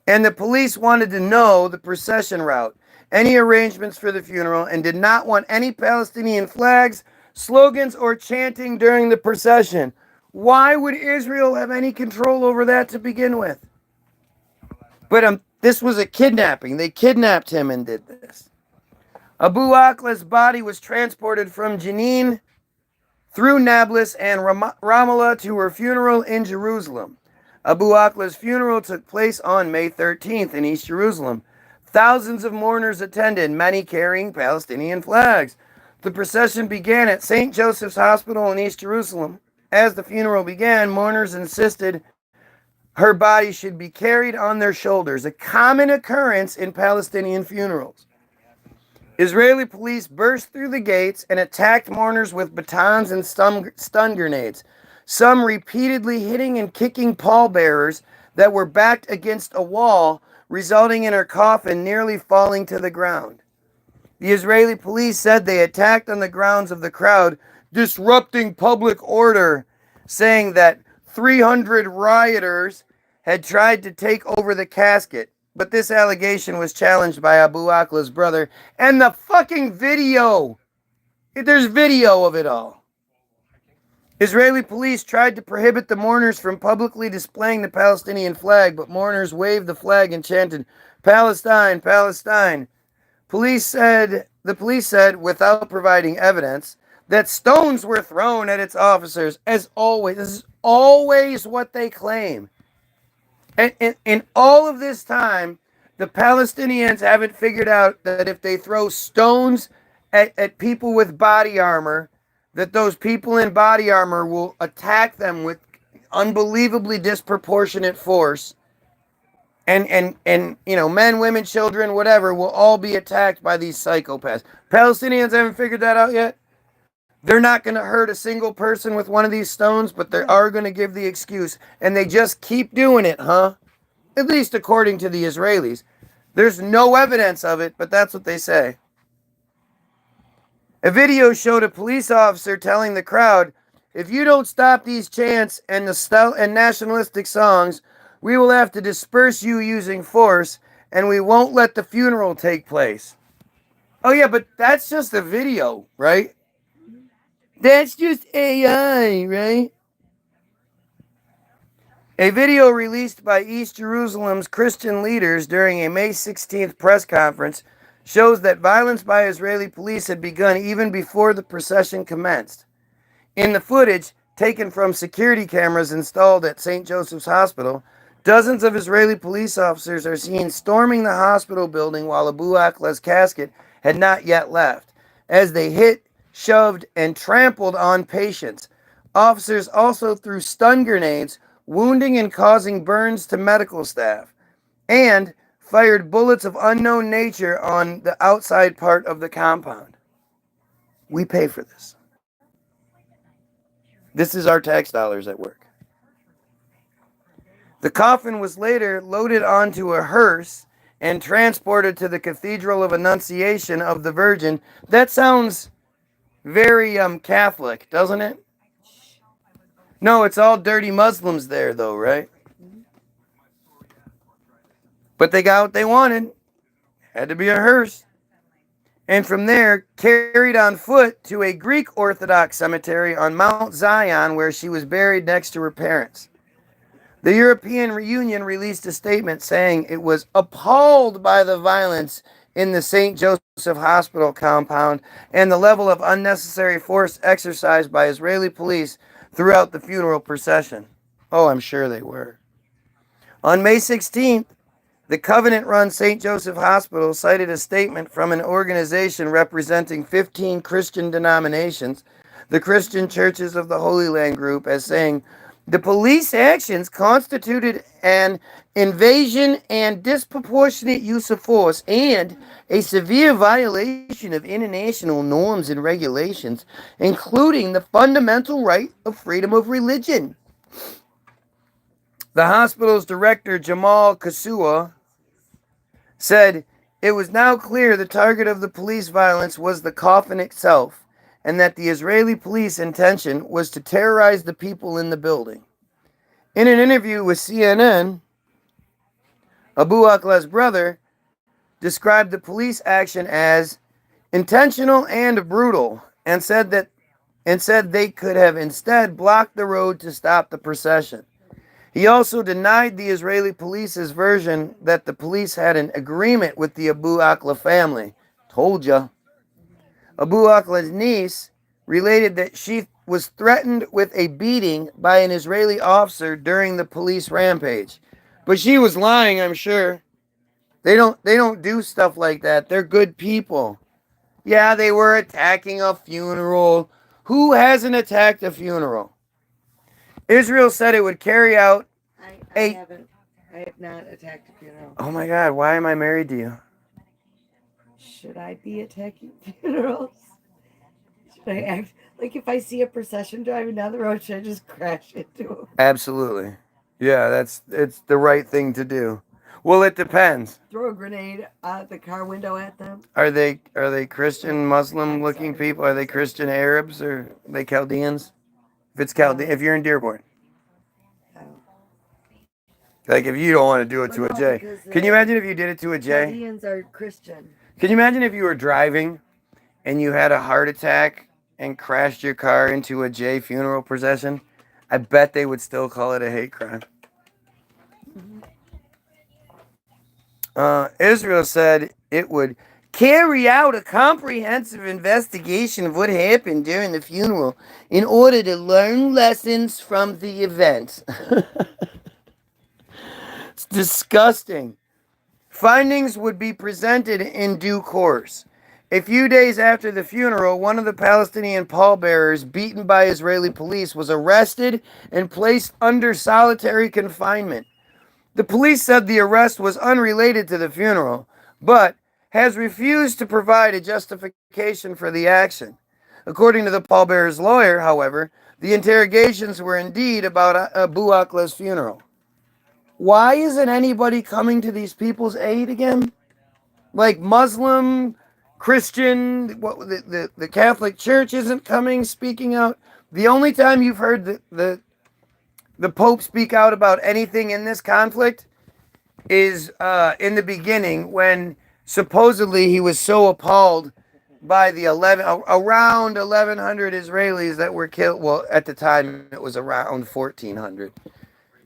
And the police wanted to know the procession route, any arrangements for the funeral, and did not want any Palestinian flags, slogans, or chanting during the procession. Why would Israel have any control over that to begin with? But this was a kidnapping. They kidnapped him and did this. Abu Akleh's body was transported from Jenin through Nablus and Ramallah to her funeral in Jerusalem. Abu Akleh's funeral took place on May 13th in East Jerusalem. Thousands of mourners attended, many carrying Palestinian flags. The procession began at St. Joseph's Hospital in East Jerusalem. As the funeral began, mourners insisted her body should be carried on their shoulders, a common occurrence in Palestinian funerals. Israeli police burst through the gates and attacked mourners with batons and stun grenades, some repeatedly hitting and kicking pallbearers that were backed against a wall, resulting in her coffin nearly falling to the ground. The Israeli police said they attacked on the grounds of the crowd, disrupting public order, saying that 300 rioters had tried to take over the casket. But this allegation was challenged by Abu Akleh's brother, and the fucking video. There's video of it all. Israeli police tried to prohibit the mourners from publicly displaying the Palestinian flag, but mourners waved the flag and chanted, "Palestine, Palestine." The police said, without providing evidence, that stones were thrown at its officers, as always. This is always what they claim. And in all of this time, the Palestinians haven't figured out that if they throw stones at people with body armor, that those people in body armor will attack them with unbelievably disproportionate force. And you know, men, women, children, whatever, will all be attacked by these psychopaths. Palestinians haven't figured that out yet. They're not going to hurt a single person with one of these stones, but they are going to give the excuse. And they just keep doing it, huh? At least according to the Israelis. There's no evidence of it, but that's what they say. A video showed a police officer telling the crowd, "If you don't stop these chants and nationalistic songs, we will have to disperse you using force, and we won't let the funeral take place." Oh yeah, but that's just a video, right? That's just AI, right? A video released by East Jerusalem's Christian leaders during a May 16th press conference shows that violence by Israeli police had begun even before the procession commenced. In the footage, taken from security cameras installed at St. Joseph's Hospital, dozens of Israeli police officers are seen storming the hospital building while Abu Akleh's casket had not yet left, as they hit, shoved, and trampled on patients. Officers also threw stun grenades, wounding and causing burns to medical staff, and fired bullets of unknown nature on the outside part of the compound. We pay for this. This is our tax dollars at work. The coffin was later loaded onto a hearse and transported to the Cathedral of Annunciation of the Virgin. That sounds very Catholic, doesn't it? No, it's all dirty Muslims there, though, right? But they got what they wanted. Had to be a hearse. And from there, carried on foot to a Greek Orthodox cemetery on Mount Zion, where she was buried next to her parents. The European Union released a statement saying it was appalled by the violence in the St. Joseph Hospital compound and the level of unnecessary force exercised by Israeli police throughout the funeral procession. Oh, I'm sure they were. On May 16th, the Covenant-run St. Joseph Hospital cited a statement from an organization representing 15 Christian denominations, the Christian Churches of the Holy Land Group, as saying, "The police actions constituted an invasion and disproportionate use of force and a severe violation of international norms and regulations, including the fundamental right of freedom of religion." The hospital's director, Jamal Kasua, said, "It was now clear the target of the police violence was the coffin itself, and that the Israeli police intention was to terrorize the people in the building." In an interview with CNN, Abu Akleh's brother described the police action as intentional and brutal, and said they could have instead blocked the road to stop the procession. He also denied the Israeli police's version that the police had an agreement with the Abu Akleh family. Told ya. Abu Akleh's niece related that she was threatened with a beating by an Israeli officer during the police rampage. But she was lying, I'm sure. They don't do stuff like that. They're good people. Yeah, they were attacking a funeral. Who hasn't attacked a funeral? Israel said it would carry out I haven't. I have not attacked a funeral. Oh my God, why am I married to you? Should I be attacking funerals? Should I act like if I see a procession driving down the road, should I just crash into them? Absolutely. Yeah, it's the right thing to do. Well, it depends. Throw a grenade out the car window at them? Are they Christian, Muslim looking people? Are they Christian Arabs or are they Chaldeans? If it's if you're in Dearborn. No. Like if you don't want to do it But to a no, J. because, Can you imagine if you did it to a J? Chaldeans are Christian. Can you imagine if you were driving and you had a heart attack and crashed your car into a J funeral procession? I bet they would still call it a hate crime. Israel said it would carry out a comprehensive investigation of what happened during the funeral in order to learn lessons from the event. It's disgusting. Findings would be presented in due course. A few days after the funeral, one of the Palestinian pallbearers, beaten by Israeli police, was arrested and placed under solitary confinement. The police said the arrest was unrelated to the funeral, but has refused to provide a justification for the action. According to the pallbearer's lawyer, however, the interrogations were indeed about Abu Akleh's funeral. Why isn't anybody coming to these people's aid again? Like Muslim, Christian, the Catholic Church isn't coming, speaking out. The only time you've heard the Pope speak out about anything in this conflict is in the beginning when supposedly he was so appalled by the around 1,100 Israelis that were killed. Well, at the time it was around 1,400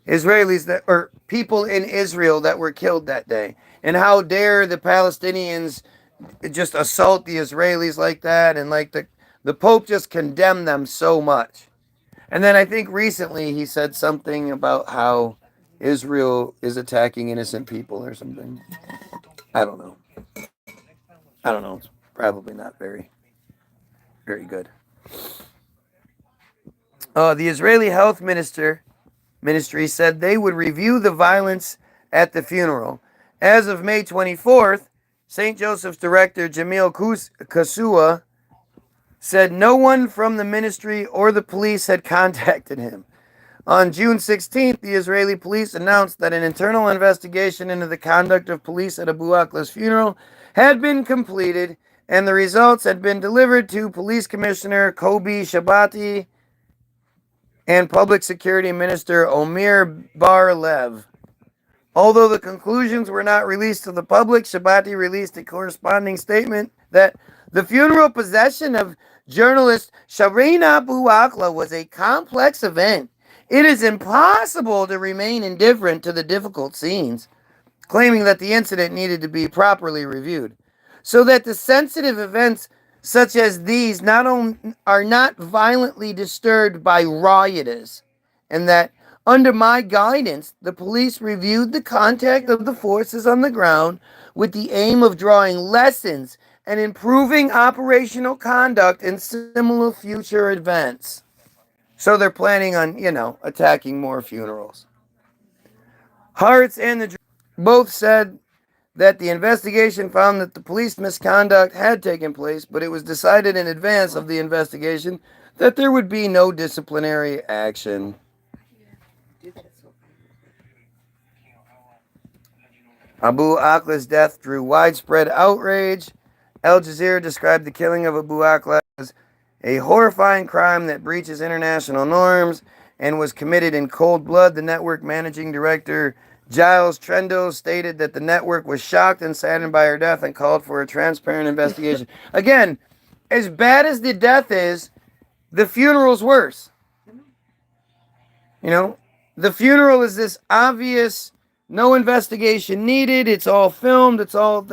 Israelis or people in Israel that were killed that day. And how dare the Palestinians just assault the Israelis like that, and like the Pope just condemned them so much. And then I think recently he said something about how Israel is attacking innocent people or something. I don't know. I don't know. It's probably not very, very good. The Israeli health ministry said they would review the violence at the funeral. As of May 24th, St. Joseph's director Jamil Kasua said no one from the ministry or the police had contacted him. On June 16th, the Israeli police announced that an internal investigation into the conduct of police at Abu Akleh's funeral had been completed, and the results had been delivered to Police Commissioner Kobi Shabati and Public Security Minister Omer Bar-Lev. Although the conclusions were not released to the public, Shabati released a corresponding statement that the funeral procession of journalist Shireen Abu Akleh was a complex event. It is impossible to remain indifferent to the difficult scenes, claiming that the incident needed to be properly reviewed, so that the sensitive events such as these are not violently disturbed by rioters, and that under my guidance, the police reviewed the contact of the forces on the ground with the aim of drawing lessons and improving operational conduct in similar future events. So they're planning on, attacking more funerals. Hartz and the both said that the investigation found that the police misconduct had taken place, but it was decided in advance of the investigation that there would be no disciplinary action. Abu Akleh's death drew widespread outrage. Al Jazeera described the killing of Abu Akleh as a horrifying crime that breaches international norms and was committed in cold blood. The network managing director, Giles Trendle, stated that the network was shocked and saddened by her death and called for a transparent investigation. Again, as bad as the death is, the funeral's worse. The funeral is this obvious, no investigation needed. It's all filmed. It's all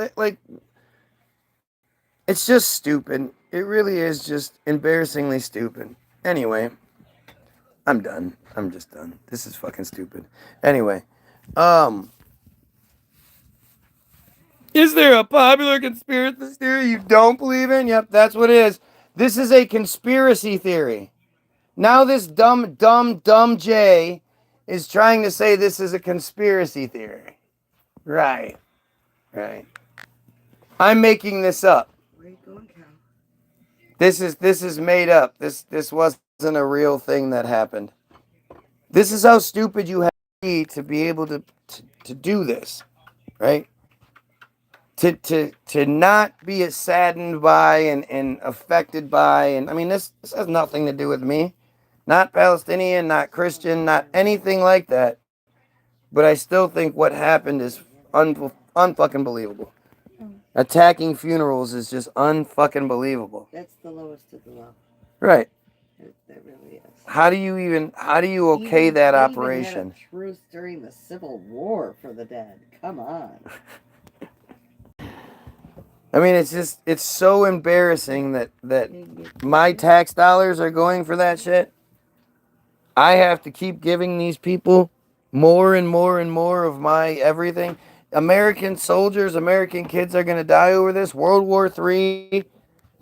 it's just stupid. It really is just embarrassingly stupid. Anyway, I'm done. I'm just done. This is fucking stupid. Anyway, is there a popular conspiracy theory you don't believe in? Yep, that's what it is. This is a conspiracy theory. Now this dumb Jay is trying to say this is a conspiracy theory. Right. Right. I'm making this up. Where you going, Cal? This is made up. This wasn't a real thing that happened. This is how stupid you have to be able to do this, right? To not be saddened by and affected by, and I mean this has nothing to do with me. Not Palestinian, not Christian, not anything like that. But I still think what happened is unfucking believable. Attacking funerals is just unfucking believable. That's the lowest of the low. Right. That really is. How do you okay that they operation? Even had a truce during the Civil War for the dead. Come on. I mean, it's so embarrassing that my tax dollars are going for that shit. I have to keep giving these people more and more and more of my everything. American soldiers, American kids are going to die over this. World War III,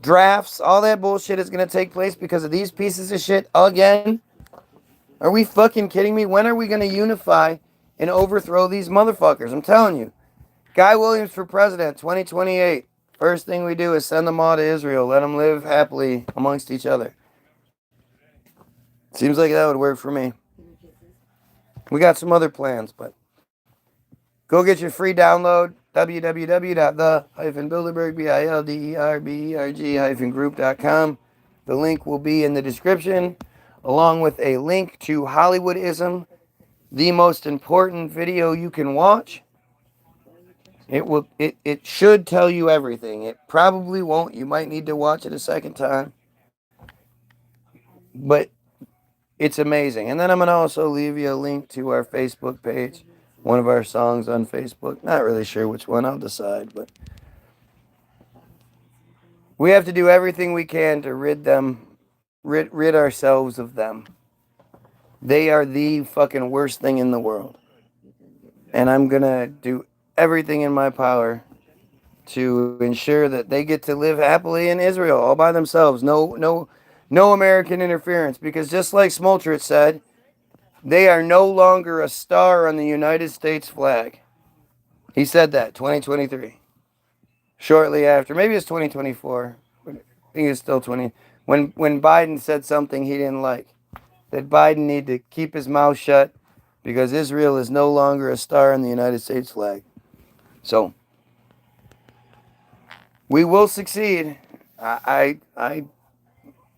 drafts, all that bullshit is going to take place because of these pieces of shit again. Are we fucking kidding me? When are we going to unify and overthrow these motherfuckers? I'm telling you. Guy Williams for president, 2028. First thing we do is send them all to Israel. Let them live happily amongst each other. Seems like that would work for me. We got some other plans, but go get your free download, www.the-bilderberg-group.com. The link will be in the description, along with a link to Hollywoodism, the most important video you can watch. It should tell you everything. It probably won't. You might need to watch it a second time. But it's amazing. And then I'm going to also leave you a link to our Facebook page. One of our songs on Facebook. Not really sure which one. I'll decide. But we have to do everything we can to rid ourselves of them. They are the fucking worst thing in the world. And I'm going to do everything in my power to ensure that they get to live happily in Israel all by themselves. No American interference. Because just like Smoltritz said, they are no longer a star on the United States flag. He said that, 2023. Shortly after, maybe it's 2024. I think it's still 20. When Biden said something he didn't like. That Biden need to keep his mouth shut because Israel is no longer a star on the United States flag. So, we will succeed. I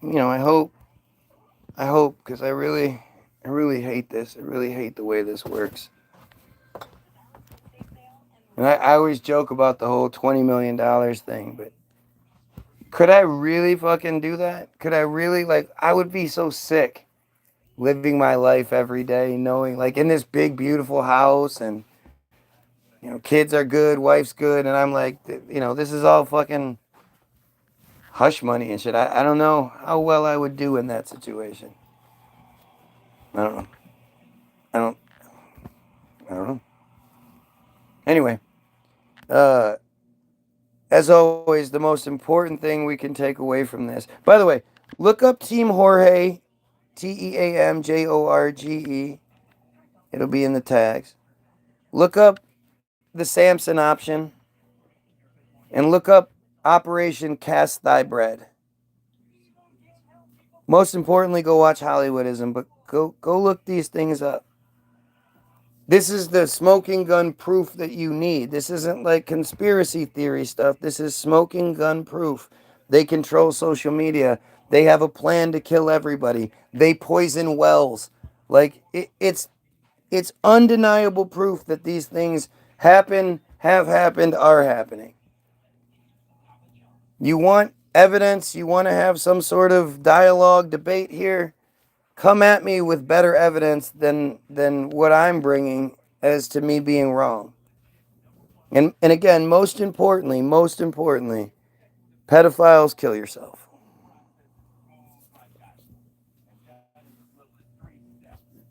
hope, because I really hate this. I really hate the way this works. And I always joke about the whole $20 million thing, but could I really fucking do that? Could I really, I would be so sick living my life every day knowing, in this big, beautiful house and, kids are good, wife's good, and I'm like, this is all fucking hush money and shit. I don't know how well I would do in that situation. I don't know. I don't know. Anyway, as always, the most important thing we can take away from this. By the way, look up Team Jorge, TEAMJORGE. It'll be in the tags. Look up the Samson option, and look up Operation Cast Thy Bread. Most importantly, go watch Hollywoodism, but go look these things up. This is the smoking gun proof that you need. This isn't like conspiracy theory stuff. This is smoking gun proof. They control social media. They have a plan to kill everybody. They poison wells. It's undeniable proof that these things happen, have happened, are happening. You want evidence? You want to have some sort of dialogue, debate here? Come at me with better evidence than what I'm bringing as to me being wrong. And again, most importantly, pedophiles, kill yourself.